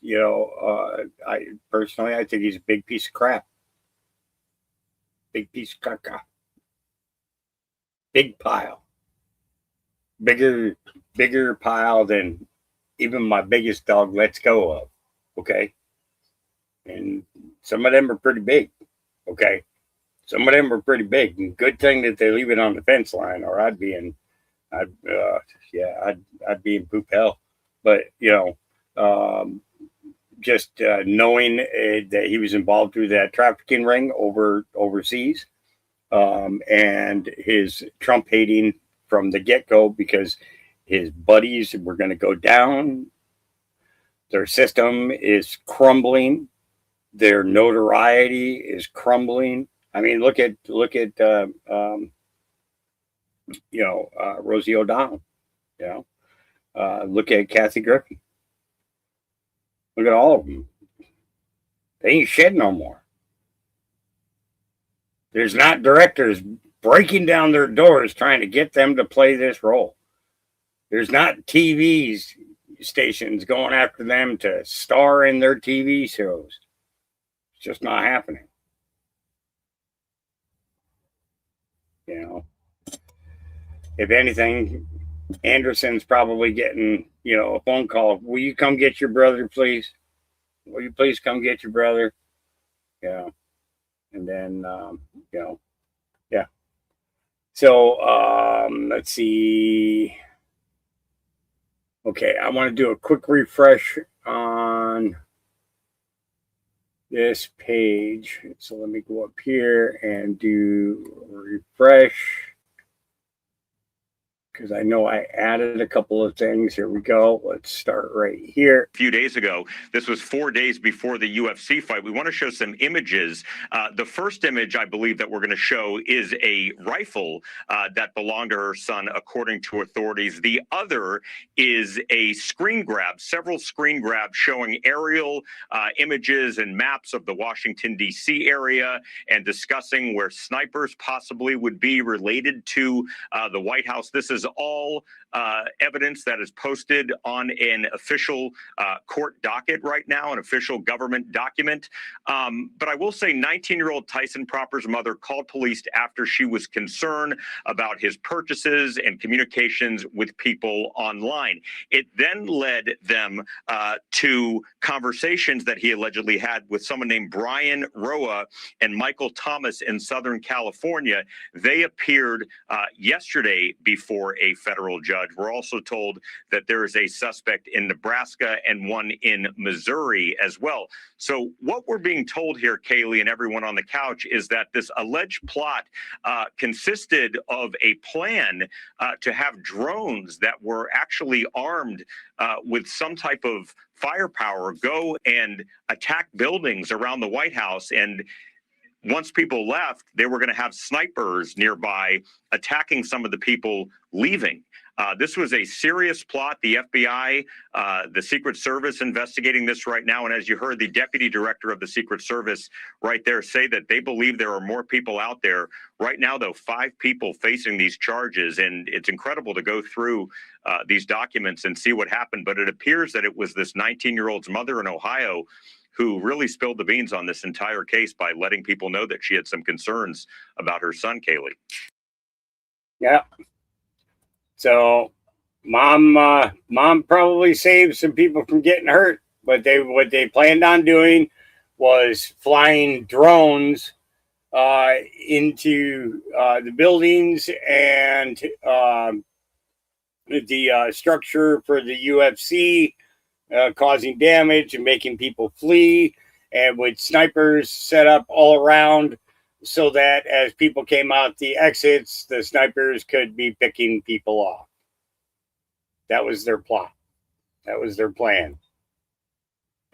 he's a big piece of crap. Big piece of caca. Big pile. Bigger pile than even my biggest dog lets go of. Okay. And some of them are pretty big. Okay. Some of them are pretty big. And good thing that they leave it on the fence line, or I'd be in poop hell. But, you know, just knowing that he was involved through that trafficking ring overseas, and his Trump hating from the get-go because his buddies were going to go down. Their system is crumbling. Their notoriety is crumbling. I mean, look at Rosie O'Donnell. You know, look at Kathy Griffin. Look at all of them. They ain't shit no more. There's not directors breaking down their doors trying to get them to play this role. There's not TV stations going after them to star in their TV shows. It's just not happening. You know, if anything, Anderson's probably getting, you know, a phone call. Will you come get your brother, please? Will you please come get your brother? Yeah. And then, you know, yeah. So, let's see. Okay, I want to do a quick refresh on this page. So let me go up here and do a refresh, because I know I added a couple of things. Here we go. Let's start right here. A few days ago, this was 4 days before the UFC fight. We want to show some images. The first image, I believe, that we're going to show is a rifle that belonged to her son, according to authorities. The other is a screen grab, several screen grabs showing aerial images and maps of the Washington, D.C. area, and discussing where snipers possibly would be related to the White House. This is all evidence that is posted on an official court docket right now, an official government document. But I will say 19-year-old Tyson Proper's mother called police after she was concerned about his purchases and communications with people online. It then led them to conversations that he allegedly had with someone named Brian Roa and Michael Thomas in Southern California. They appeared yesterday before a federal judge. We're also told that there is a suspect in Nebraska and one in Missouri as well. So what we're being told here, Kaylee and everyone on the couch, is that this alleged plot consisted of a plan to have drones that were actually armed with some type of firepower go and attack buildings around the White House. And once people left, they were going to have snipers nearby attacking some of the people leaving. This was a serious plot. The FBI, the Secret Service investigating this right now. And as you heard the deputy director of the Secret Service right there say that they believe there are more people out there. Right now, though, 5 people facing these charges. And it's incredible to go through these documents and see what happened. But it appears that it was this 19-year-old's mother in Ohio who really spilled the beans on this entire case by letting people know that she had some concerns about her son, Kaylee. Yeah. So mom probably saved some people from getting hurt, but what they planned on doing was flying drones into the buildings and the structure for the UFC, causing damage and making people flee, and with snipers set up all around so that as people came out the exits, the snipers could be picking people off. That was their plot. That was their plan.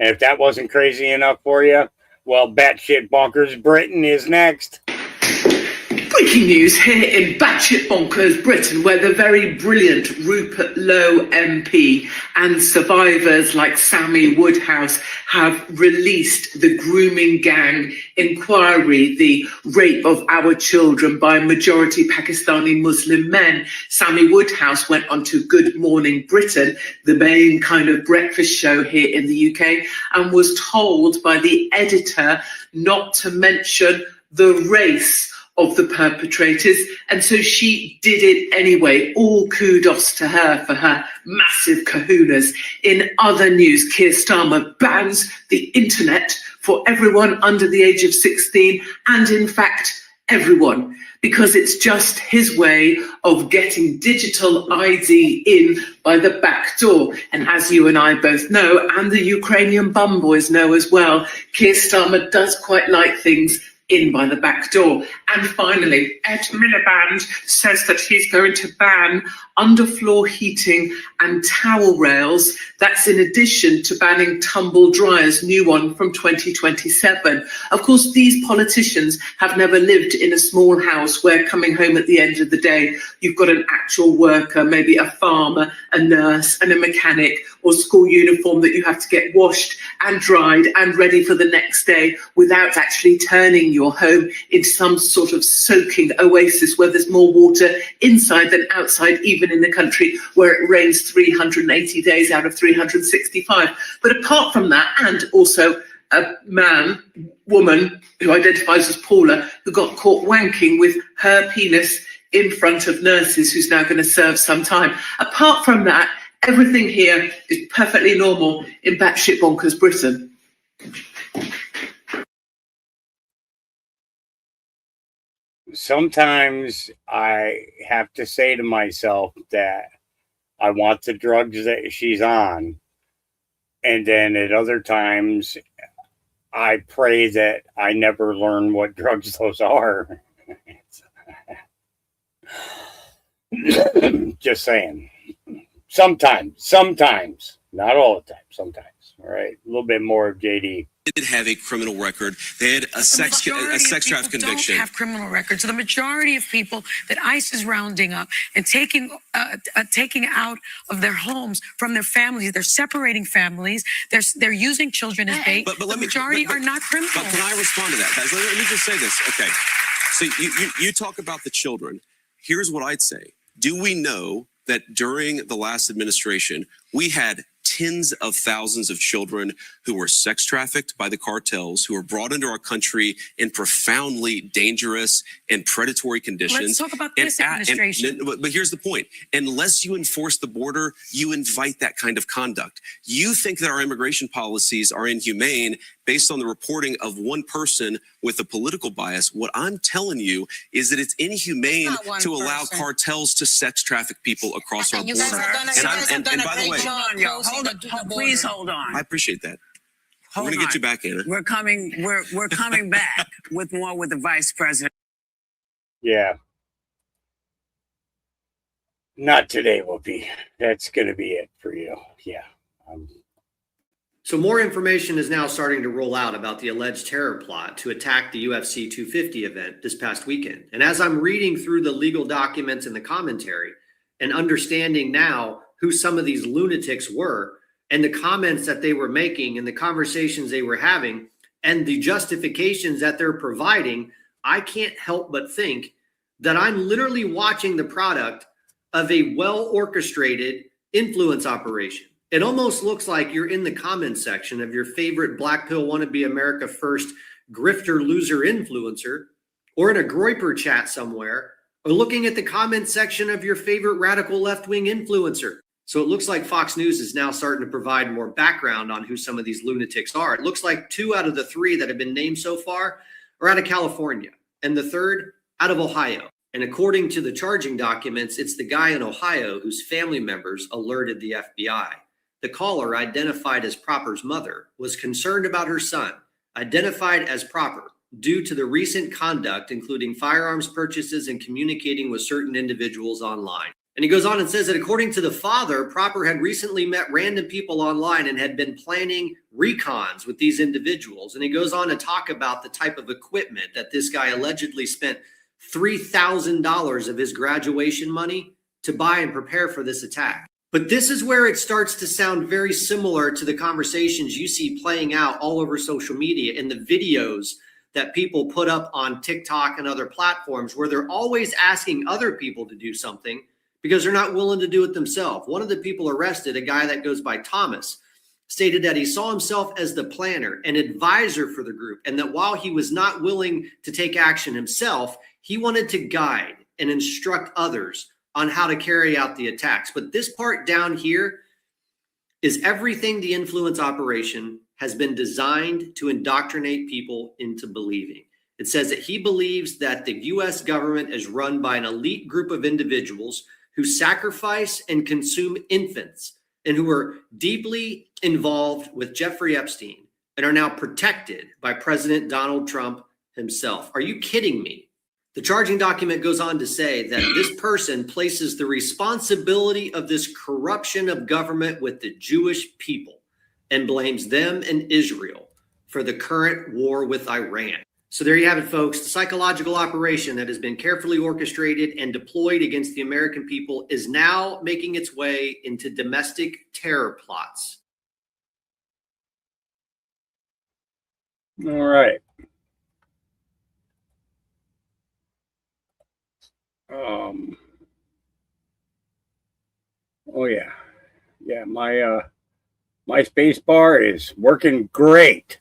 And if that wasn't crazy enough for you, well, batshit bonkers Britain is next. Breaking news here in batshit bonkers Britain, where the very brilliant Rupert Lowe MP and survivors like Sammy Woodhouse have released the grooming gang inquiry, the rape of our children by majority Pakistani Muslim men. Sammy Woodhouse went on to Good Morning Britain, the main kind of breakfast show here in the UK, and was told by the editor not to mention the race of the perpetrators, and so she did it anyway. All kudos to her for her massive kahunas. In other news, Keir Starmer bans the internet for everyone under the age of 16, and in fact, everyone, because it's just his way of getting digital ID in by the back door. And as you and I both know, and the Ukrainian bum boys know as well, Keir Starmer does quite like things in by the back door. And finally, Ed Miliband says that he's going to ban underfloor heating and towel rails. That's in addition to banning tumble dryers, new one from 2027. Of course, these politicians have never lived in a small house where coming home at the end of the day, you've got an actual worker, maybe a farmer, a nurse and a mechanic, or school uniform that you have to get washed and dried and ready for the next day without actually turning your home into some sort of soaking oasis where there's more water inside than outside, even in the country where it rains 380 days out of 365. But apart from that, and also a woman who identifies as Paula, who got caught wanking with her penis in front of nurses, who's now going to serve some time. Apart from that, everything here is perfectly normal in batshit bonkers Britain. Sometimes I have to say to myself that I want the drugs that she's on. And then at other times, I pray that I never learn what drugs those are. Just saying. Sometimes, not all the time, sometimes. All right, a little bit more of JD. Did have a criminal record. They had a sex trafficking conviction. Don't have criminal records. So the majority of people that ICE is rounding up and taking out of their homes from their families, they're separating families. They're using children as bait. But the let me, majority are not criminals. But can I respond to that, guys? Let me just say this. Okay, so you talk about the children. Here's what I'd say. Do we know that during the last administration, we had tens of thousands of children who were sex trafficked by the cartels, who were brought into our country in profoundly dangerous and predatory conditions. Let's talk about this administration. But here's the point. Unless you enforce the border, you invite that kind of conduct. You think that our immigration policies are inhumane based on the reporting of one person with a political bias. What I'm telling you is that it's inhumane to allow cartels to sex traffic people across our border. And by the way, Please hold on. I appreciate that. We're going to get you back, Anna. We're coming back with more with the vice president. Yeah. Not today, Whoopi. That's going to be it for you. Yeah. So more information is now starting to roll out about the alleged terror plot to attack the UFC 250 event this past weekend. And as I'm reading through the legal documents and the commentary, and understanding now who some of these lunatics were and the comments that they were making and the conversations they were having and the justifications that they're providing, I can't help but think that I'm literally watching the product of a well-orchestrated influence operation. It almost looks like you're in the comments section of your favorite Black Pill wannabe America First grifter loser influencer, or in a Groyper chat somewhere, or looking at the comments section of your favorite radical left-wing influencer. So it looks like Fox News is now starting to provide more background on who some of these lunatics are. It looks like 2 out of the 3 that have been named so far are out of California, and the 3rd out of Ohio. And according to the charging documents, it's the guy in Ohio whose family members alerted the FBI. The caller, identified as Proper's mother, was concerned about her son, identified as Proper, due to the recent conduct, including firearms purchases and communicating with certain individuals online. And he goes on and says that according to the father, Proper had recently met random people online and had been planning recons with these individuals. And he goes on to talk about the type of equipment that this guy allegedly spent $3,000 of his graduation money to buy and prepare for this attack. But this is where it starts to sound very similar to the conversations you see playing out all over social media in the videos that people put up on TikTok and other platforms, where they're always asking other people to do something because they're not willing to do it themselves. One of the people arrested, a guy that goes by Thomas, stated that he saw himself as the planner and advisor for the group, and that while he was not willing to take action himself, he wanted to guide and instruct others on how to carry out the attacks. But this part down here is everything the influence operation has been designed to indoctrinate people into believing. It says that he believes that the U.S. government is run by an elite group of individuals who sacrifice and consume infants and who are deeply involved with Jeffrey Epstein and are now protected by President Donald Trump himself. Are you kidding me? The charging document goes on to say that this person places the responsibility of this corruption of government with the Jewish people and blames them and Israel for the current war with Iran. So there you have it, folks. The psychological operation that has been carefully orchestrated and deployed against the American people is now making its way into domestic terror plots. All right. Oh yeah. Yeah, my space bar is working great.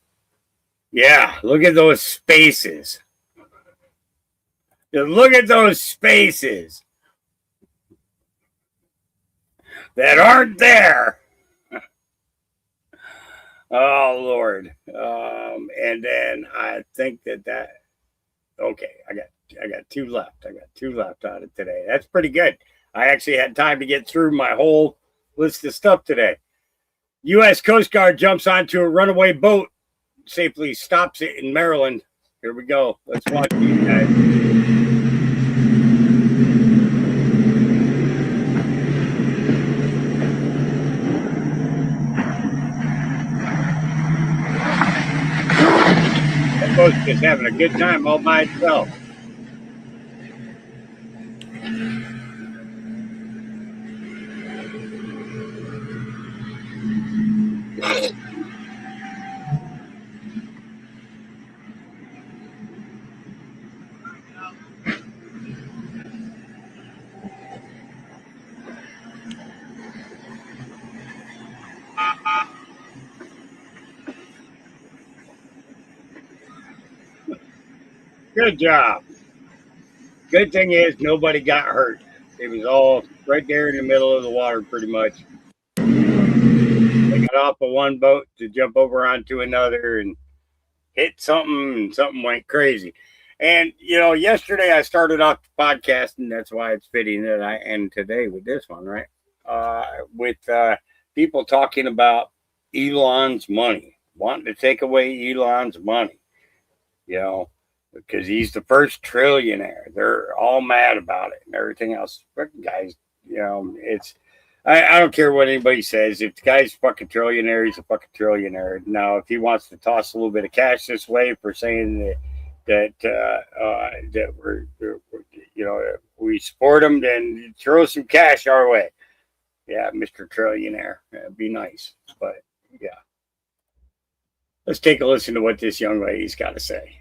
Yeah, look at those spaces. Just look at those spaces that aren't there. Oh Lord. And then I think that okay, I got 2 left. I got 2 left on it today. That's pretty good. I actually had time to get through my whole list of stuff today. U.S. Coast Guard jumps onto a runaway boat, safely stops it in Maryland. Here we go. Let's watch these guys. That boat's just having a good time all by itself. Good job. Good thing is nobody got hurt. It was all right there in the middle of the water pretty much. They got off of one boat to jump over onto another and hit something, and something went crazy. And, you know, yesterday I started off the podcast, and that's why it's fitting that I end today with this one, right? With people talking about Elon's money, wanting to take away Elon's money, you know, because he's the first trillionaire. They're all mad about it and everything else. But guys, you know, it's, I don't care what anybody says. If the guy's fucking trillionaire, he's a fucking trillionaire. Now, if he wants to toss a little bit of cash this way for saying that we're you know, we we support them, then throw some cash our way. Yeah, Mr. Trillionaire. That'd be nice. But yeah. Let's take a listen to what this young lady's got to say.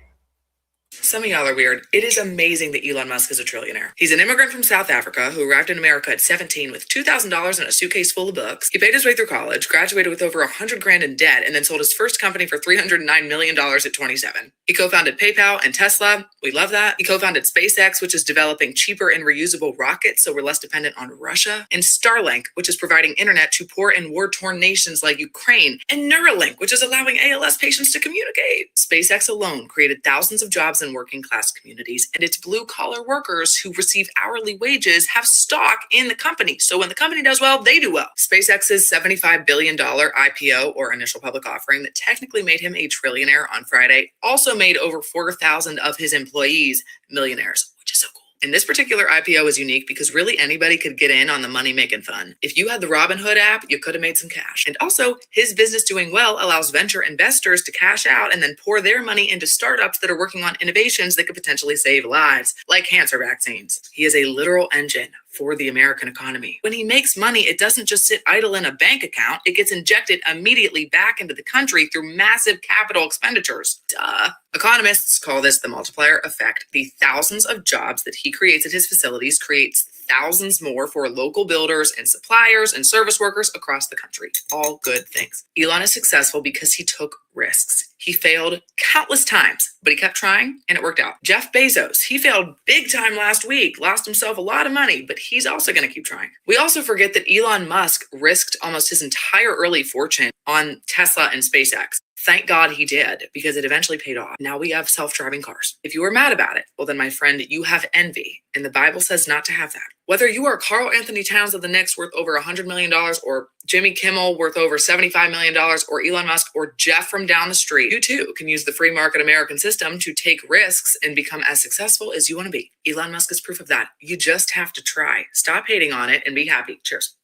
Some of y'all are weird. It is amazing that Elon Musk is a trillionaire. He's an immigrant from South Africa who arrived in America at 17 with $2,000 in a suitcase full of books. He paid his way through college, graduated with over $100,000 in debt, and then sold his first company for $309 million at 27. He co-founded PayPal and Tesla. We love that. He co-founded SpaceX, which is developing cheaper and reusable rockets so we're less dependent on Russia. And Starlink, which is providing internet to poor and war-torn nations like Ukraine. And Neuralink, which is allowing ALS patients to communicate. SpaceX alone created thousands of jobs in working class communities, and its blue collar workers who receive hourly wages have stock in the company. So when the company does well, they do well. SpaceX's $75 billion IPO, or initial public offering, that technically made him a trillionaire on Friday, also made over 4,000 of his employees millionaires, which is so cool. And this particular IPO is unique because really anybody could get in on the money making fun. If you had the Robinhood app, you could have made some cash. And also, his business doing well allows venture investors to cash out and then pour their money into startups that are working on innovations that could potentially save lives, like cancer vaccines. He is a literal engine for the American economy. When he makes money, it doesn't just sit idle in a bank account. It gets injected immediately back into the country through massive capital expenditures. Duh. Economists call this the multiplier effect. The thousands of jobs that he creates at his facilities creates thousands more for local builders and suppliers and service workers across the country. All good things. Elon is successful because he took risks. He failed countless times, but he kept trying and it worked out. Jeff Bezos, he failed big time last week, lost himself a lot of money, but he's also going to keep trying. We also forget that Elon Musk risked almost his entire early fortune on Tesla and SpaceX. Thank God he did, because it eventually paid off. Now we have self-driving cars. If you are mad about it, well then, my friend, you have envy, and the Bible says not to have that. Whether you are Carl Anthony Towns of the Knicks worth over $100 million, or Jimmy Kimmel worth over $75 million, or Elon Musk, or Jeff from down the street, you too can use the free market American system to take risks and become as successful as you want to be. Elon Musk is proof of that. You just have to try. Stop hating on it and be happy. Cheers.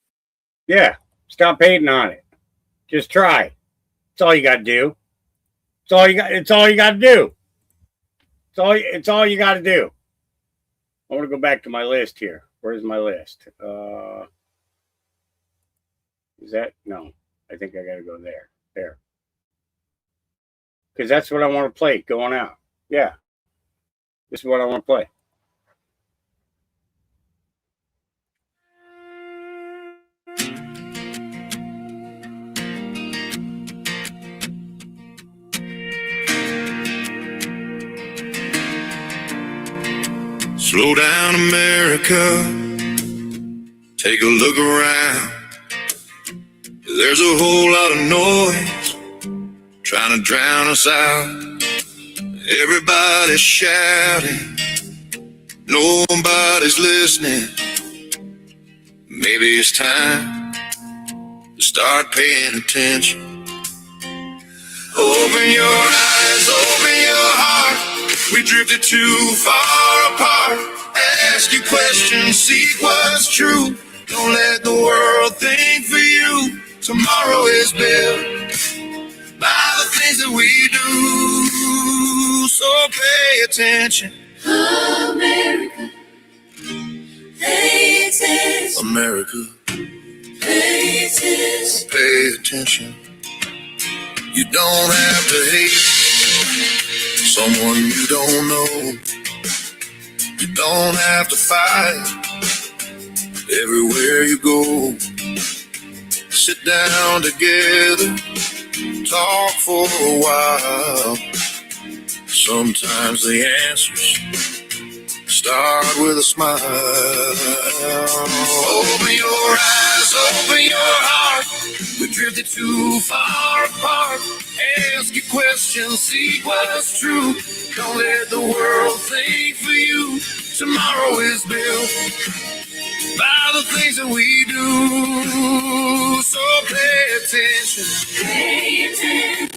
Yeah, stop hating on it. Just try. It's all you got to do. It's all you got to do. It's all you got to do. I want to go back to my list here. Where's my list? Is that? No, I think I got to go there. There. Because that's what I want to play going out. Yeah. This is what I want to play. Slow down, America. Take a look around. There's a whole lot of noise trying to drown us out. Everybody's shouting, nobody's listening. Maybe it's time to start paying attention. Open your eyes, open your heart. We drifted too far apart. Ask your questions, seek what's true. Don't let the world think for you. Tomorrow is built by the things that we do. So pay attention. America, pay attention. America, pay attention. Pay attention. You don't have to hate someone you don't know. You don't have to fight everywhere you go. Sit down together, talk for a while. Sometimes the answers start with a smile. Open your eyes, open your heart. We drifted too far apart. Ask your questions, see what's true. Don't let the world think for you. Tomorrow is built by the things that we do. So pay attention. Pay attention.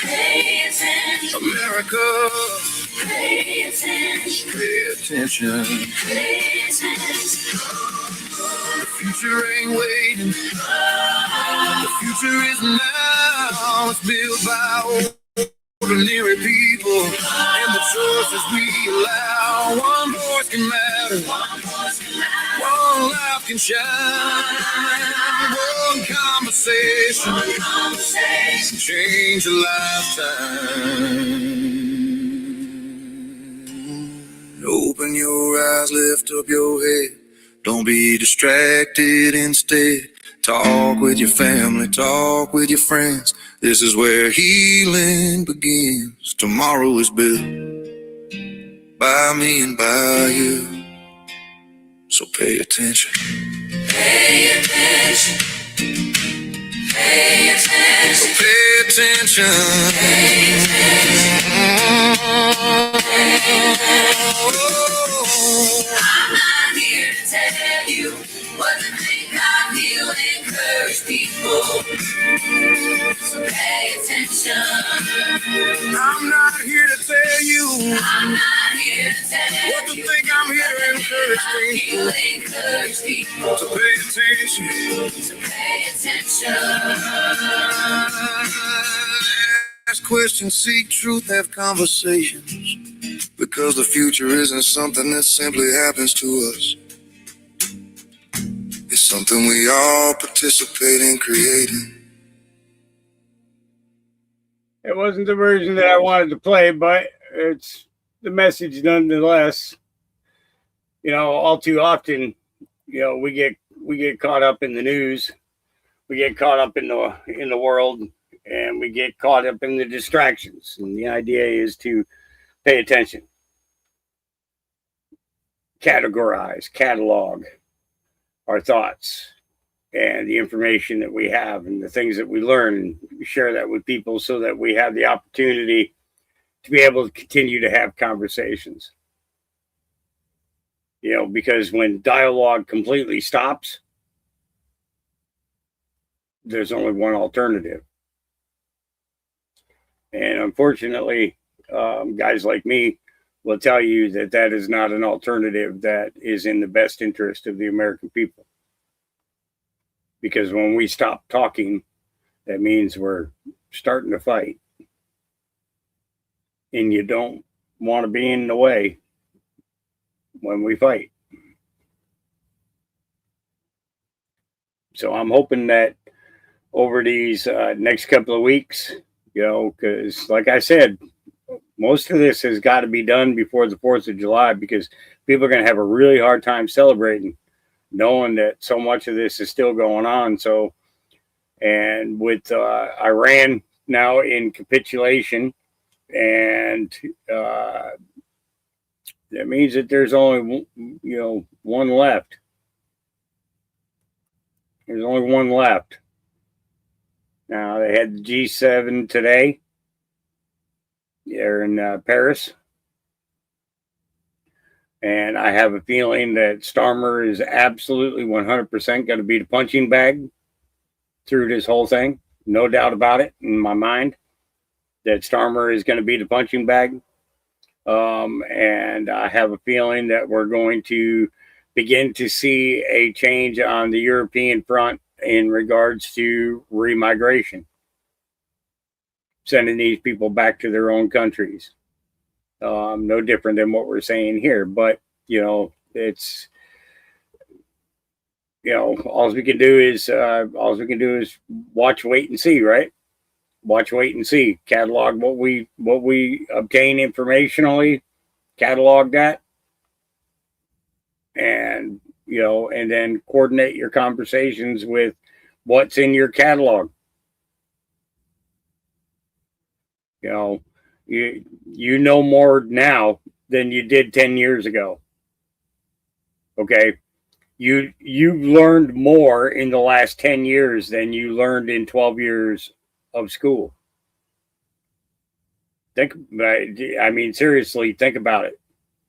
Pay attention. America. Pay attention. Pay attention. Pay attention. The future ain't waiting. The future is now. It's built by ordinary people. And the the choices we allow. One voice can matter. One life can shine. One conversation can change a lifetime. Open your eyes, lift up your head. Don't be distracted instead. Talk with your family, talk with your friends. This is where healing begins. Tomorrow is built by me and by you. So pay attention. Pay attention. Pay attention. So pay attention. Pay attention. I'm not here to tell you what to think. I'm here to encourage people. So pay attention. I'm not here to tell you. I'm not here to tell you what to think. I'm here to encourage people. So pay attention. So pay attention. Ask questions, seek truth, have conversations. Because the future isn't something that simply happens to us. It's something we all participate in creating. It wasn't the version that I wanted to play, but it's the message nonetheless. You know, all too often, you know, we get caught up in the news, we get caught up in the world, and we get caught up in the distractions. And the idea is to pay attention, categorize, catalog our thoughts and the information that we have and the things that we learn, and share that with people so that we have the opportunity to be able to continue to have conversations. You know, because when dialogue completely stops, there's only one alternative. And unfortunately, guys like me will tell you that that is not an alternative that is in the best interest of the American people. Because when we stop talking, that means we're starting to fight. And you don't want to be in the way when we fight. So I'm hoping that over these next couple of weeks, you know, because like I said, most of this has got to be done before the 4th of July, because people are going to have a really hard time celebrating, knowing that so much of this is still going on. So, and with Iran now in capitulation, and that means that there's only, you know, one left. There's only one left. Now, they had the G7 today. They're in Paris. And I have a feeling that Starmer is absolutely 100% going to be the punching bag through this whole thing. No doubt about it in my mind that Starmer is going to be the punching bag. And I have a feeling that we're going to begin to see a change on the European front in regards to remigration, sending these people back to their own countries. No different than what we're saying here, but you know, it's, you know, all we can do is watch, wait, and see, right? Watch, wait, and see. Catalog what we obtain informationally, catalog that, and you know, and then coordinate your conversations with what's in your catalog. You know, you know more now than you did 10 years ago. Okay. You learned more in the last 10 years than you learned in 12 years of school. I mean, seriously, think about it.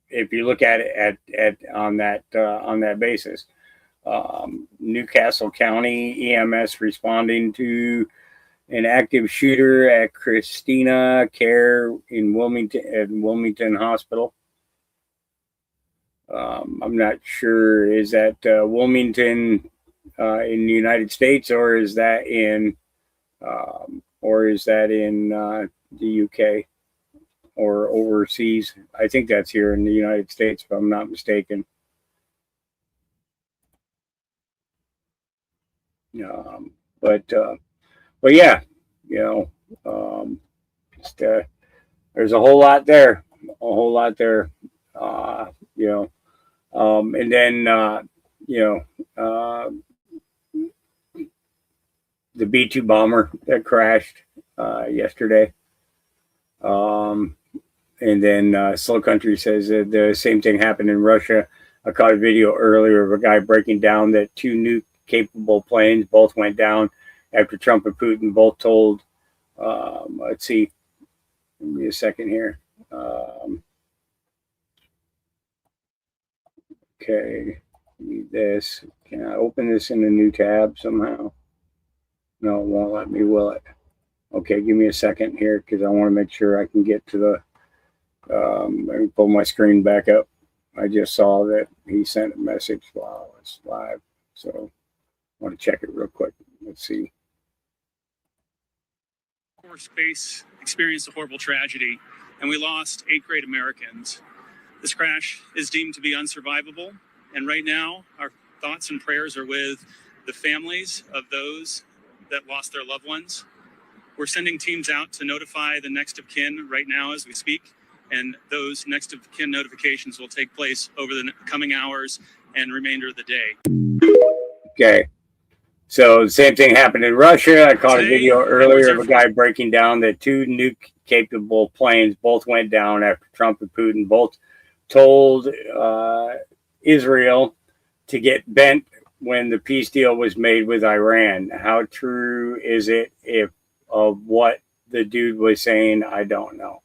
If you look at it on that basis, Newcastle County EMS responding to an active shooter at Christina Care in Wilmington Hospital. I'm not sure, is that Wilmington in the United States, or is that in the UK? or overseas. I think that's here in the United States, if I'm not mistaken. But yeah, just there's a whole lot there, and then the B-2 bomber that crashed yesterday. And then Slow Country says that the same thing happened in Russia. I caught a video earlier of a guy breaking down that 2 nuke-capable planes both went down after Trump and Putin both told. Let's see. Give me a second here. Okay. Need this. Can I open this in a new tab somehow? No, it won't let me, will it? Okay, give me a second here because I want to make sure I can get to the. Let me pull my screen back up. I just saw that he sent a message while it's live, so I want to check it real quick. Let's see. Our space experienced a horrible tragedy, and we lost 8 great Americans. This crash is deemed to be unsurvivable, and right now our thoughts and prayers are with the families of those that lost their loved ones. We're sending teams out to notify the next of kin right now as we speak, and those next of kin notifications will take place over the coming hours and remainder of the day. Okay. So the same thing happened in Russia. I caught a video earlier of a guy breaking down that 2 nuke-capable planes both went down after Trump and Putin both told Israel to get bent when the peace deal was made with Iran. How true is it of what the dude was saying? I don't know.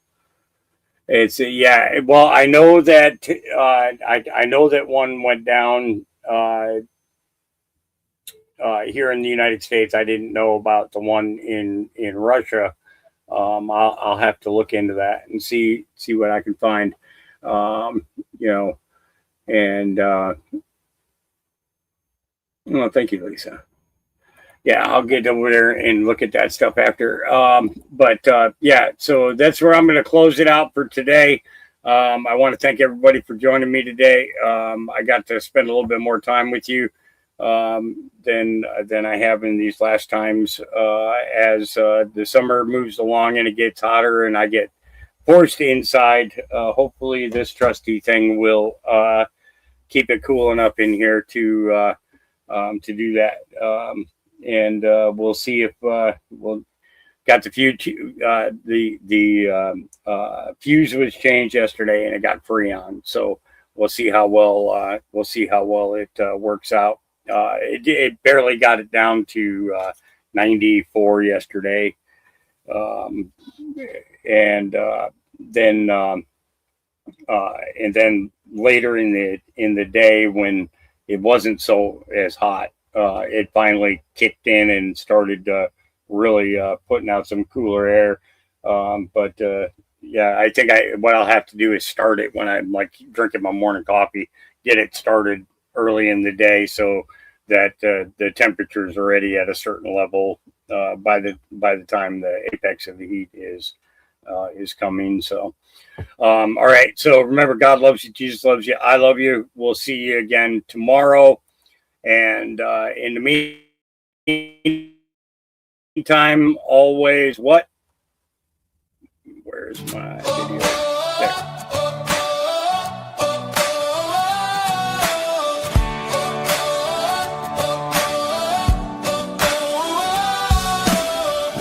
It's yeah. Well, I know that I know that one went down here in the United States. I didn't know about the one in Russia. I'll have to look into that and see what I can find. Well, thank you, Lisa. Yeah, I'll get over there and look at that stuff after. Yeah, so that's where I'm going to close it out for today. I want to thank everybody for joining me today. I got to spend a little bit more time with you than I have in these last times. As the summer moves along and it gets hotter and I get forced inside, hopefully this trusty thing will keep it cool enough in here to do that. And we'll see if we'll got the fuse. The fuse was changed yesterday, and it got Freon. So we'll see how well it works out. It barely got it down to 94 yesterday, and then later in the day when it wasn't so as hot, it finally kicked in and started really putting out some cooler air. Yeah, I think what I'll have to do is start it when I'm like drinking my morning coffee, get it started early in the day so that the temperatures are already at a certain level by the time the apex of the heat is coming. So, all right. So remember, God loves you. Jesus loves you. I love you. We'll see you again tomorrow. And in the meantime, always what? Where's my video? There.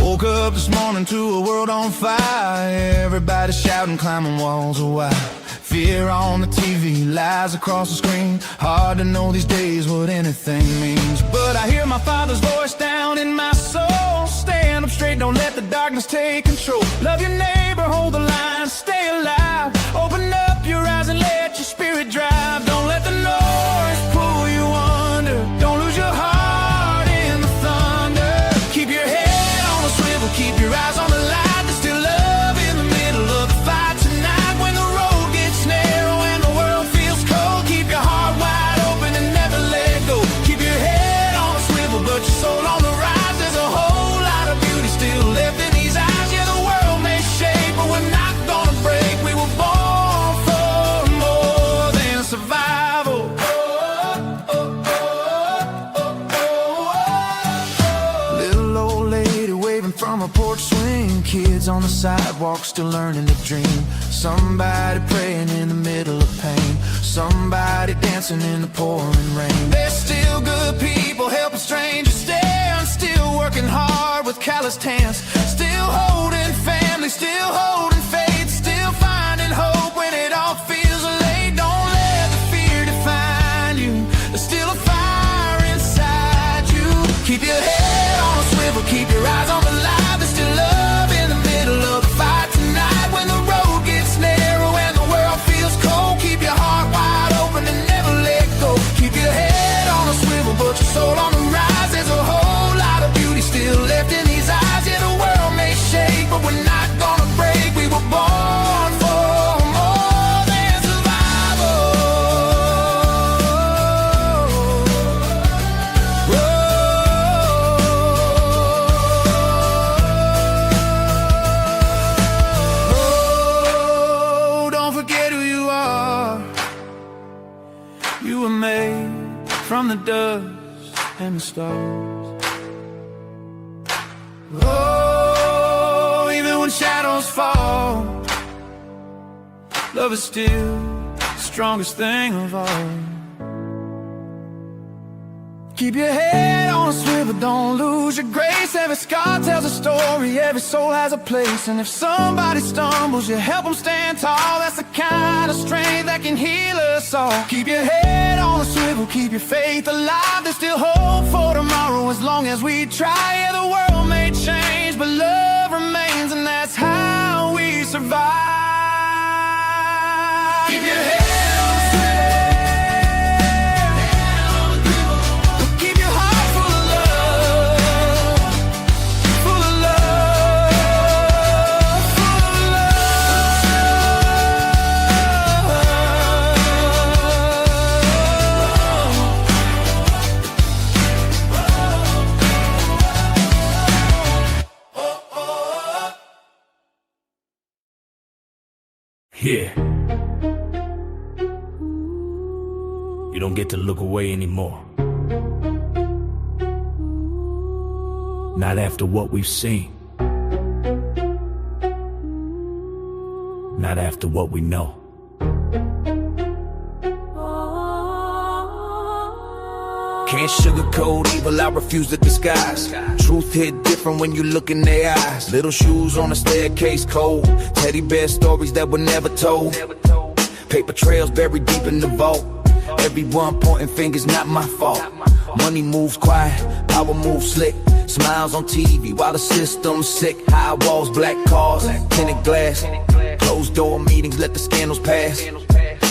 Woke up this morning to a world on fire. Everybody shouting, climbing walls of wire. Fear on the TV, lies across the screen. Hard to know these days what anything means. But I hear my Father's voice down in my soul. Stand up straight, don't let the darkness take control. Love your neighbor, hold the line, stay alive. Open up your eyes and let your spirit drive. Don't let the noise pull you under. Don't lose your heart in the thunder. Keep your head on a swivel, keep your eyes on the light. There's still love in the middle of the fight tonight. When the road gets narrow and the world feels cold, keep your heart wide open and never let go. Keep your head on a swivel, but your soul on the rise. There's a whole lot of beauty still left in these eyes. Yeah, the world may shake, but we're not gonna break. kids on the sidewalk still learning to dream. Somebody praying in the middle of pain. Somebody dancing in the pouring rain. There's still good people helping strangers stand. Still working hard with calloused hands. Still holding family, still holding faith. Still finding hope when it all feels late. Don't let the fear define you. There's still a fire inside you. Keep your head on a swivel, keep your eyes on the light. There's still love in the middle of the fight tonight. When the road gets narrow and the world feels cold, keep your heart wide open and never let go. Keep your head on a swivel, but your soul on the rise. There's a whole lot of beauty still left in these eyes. Yeah, the world may shake, but we're not gonna break. We were born for more than survival. Oh, don't forget who you are. You were made from the dust and the stars. Oh, even when shadows fall, love is still the strongest thing of all. Keep your head on a swivel, don't lose your grace. Every scar tells a story, every soul has a place. And if somebody stumbles, you help them stand tall. That's the kind of strength that can heal us all. Keep your head on a swivel, keep your faith alive. There's still hope for tomorrow as long as we try. Yeah, the world may change, but love remains, and that's how we survive. Keep your head on a swivel. Keep your heart full of love, full of love, full of Yeah. You don't get to look away anymore. Not after what we've seen. Not after what we know. Can't sugarcoat evil, I refuse to disguise. Truth hit different when you look in their eyes. Little shoes on the staircase cold. Teddy bear stories that were never told. Paper trails buried deep in the vault. Everyone pointing fingers, not my fault. Money moves quiet, power moves slick. Smiles on TV while the system's sick. High walls, black cars, tinted glass. Closed door meetings, let the scandals pass.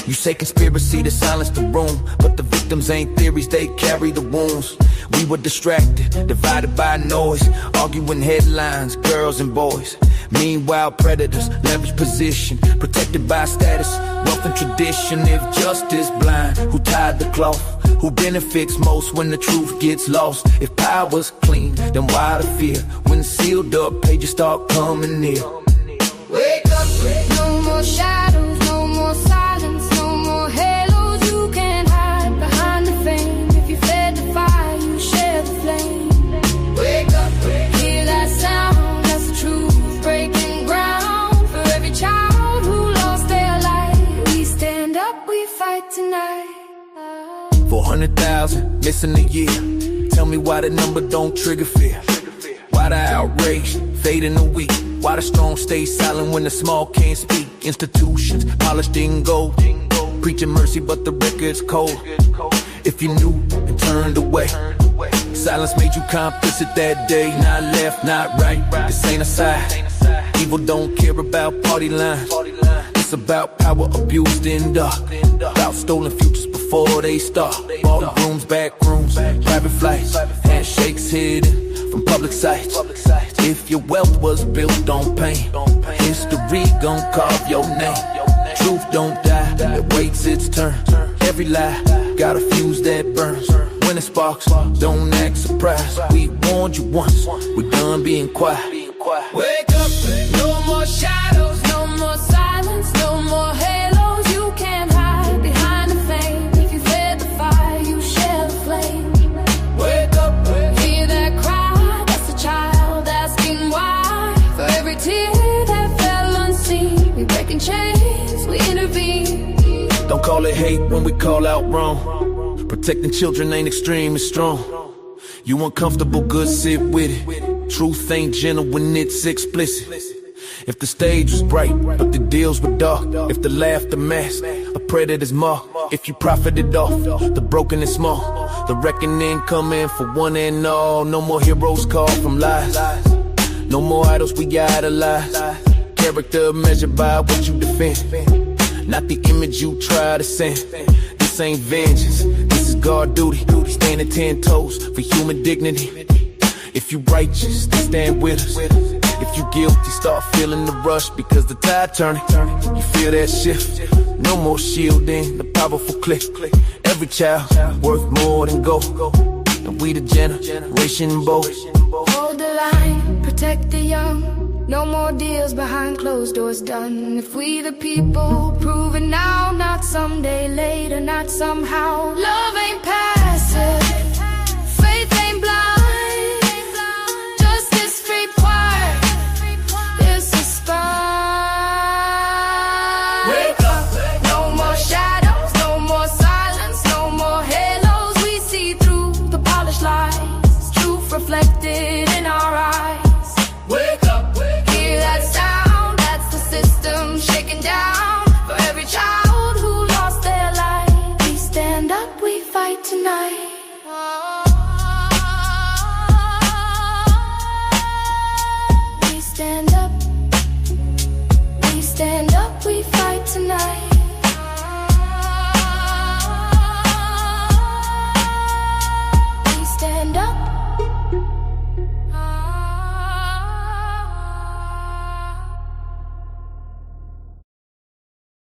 You say conspiracy to silence the room, but the victims ain't theories, they carry the wounds. We were distracted, divided by noise, arguing headlines, girls and boys. Meanwhile, predators leverage position, protected by status, wealth and tradition. If justice blind, who tied the cloth? Who benefits most when the truth gets lost? If power's clean, then why the fear? When sealed up pages start coming near. Wake up, no more shadows, no more silence, no more halos. You can't hide behind the fame. If you fed the fire, you share the flame. Wake up, hear that sound, that's the truth. Breaking ground for every child who lost their life. We stand up, we fight tonight. 400,000 missing a year. Tell me why the number don't trigger fear. Why the outrage fade in a week? Why the strong stay silent when the small can't speak? Institutions polished in gold, preaching mercy but the record's cold. If you knew and turned away, silence made you complicit that day. Not left, not right, this ain't a side. Evil don't care about party lines. It's about power abused in dark, about stolen futures before they start. Bought rooms, back rooms, private flights, handshakes hidden from public sights. If your wealth was built on pain, history gon' carve your name. Truth don't die, it waits its turn. Every lie got a fuse that burns. When it sparks, don't act surprised. We warned you once, we're done being quiet. Wake up, no more shadows, no more silence, no more halos. You can't hide behind the fame. If you fed the fire, you share the flame. Wake up, hear that cry, that's a child asking why. For every tear call it hate when we call out wrong. Protecting children ain't extreme, it's strong. You uncomfortable, good, sit with it. Truth ain't gentle when it's explicit. If the stage was bright, but the deals were dark. If the laughter masked a predator's mark. If you profited off the broken and small, the reckoning coming for one and all. No more heroes called from lies. No more idols we idolize. Character measured by what you defend, not the image you try to send. This ain't vengeance, this is guard duty. Standing 10 toes for human dignity. If you righteous, then stand with us. If you guilty, start feeling the rush because the tide turning. You feel that shift. No more shielding, the powerful click. Every child worth more than gold, and we the generation bold. Hold the line, protect the young. No more deals behind closed doors done. If we the people, prove it now, not someday later, not somehow. Love ain't passive, faith ain't blind. Justice required, it's a spy. Wake up, no more shadows, no more silence, no more halos. We see through the polished lies, truth reflected in our eyes. Wake up, hear that sound, that's the system shaking down. For every child who lost their life, we stand up, we fight tonight.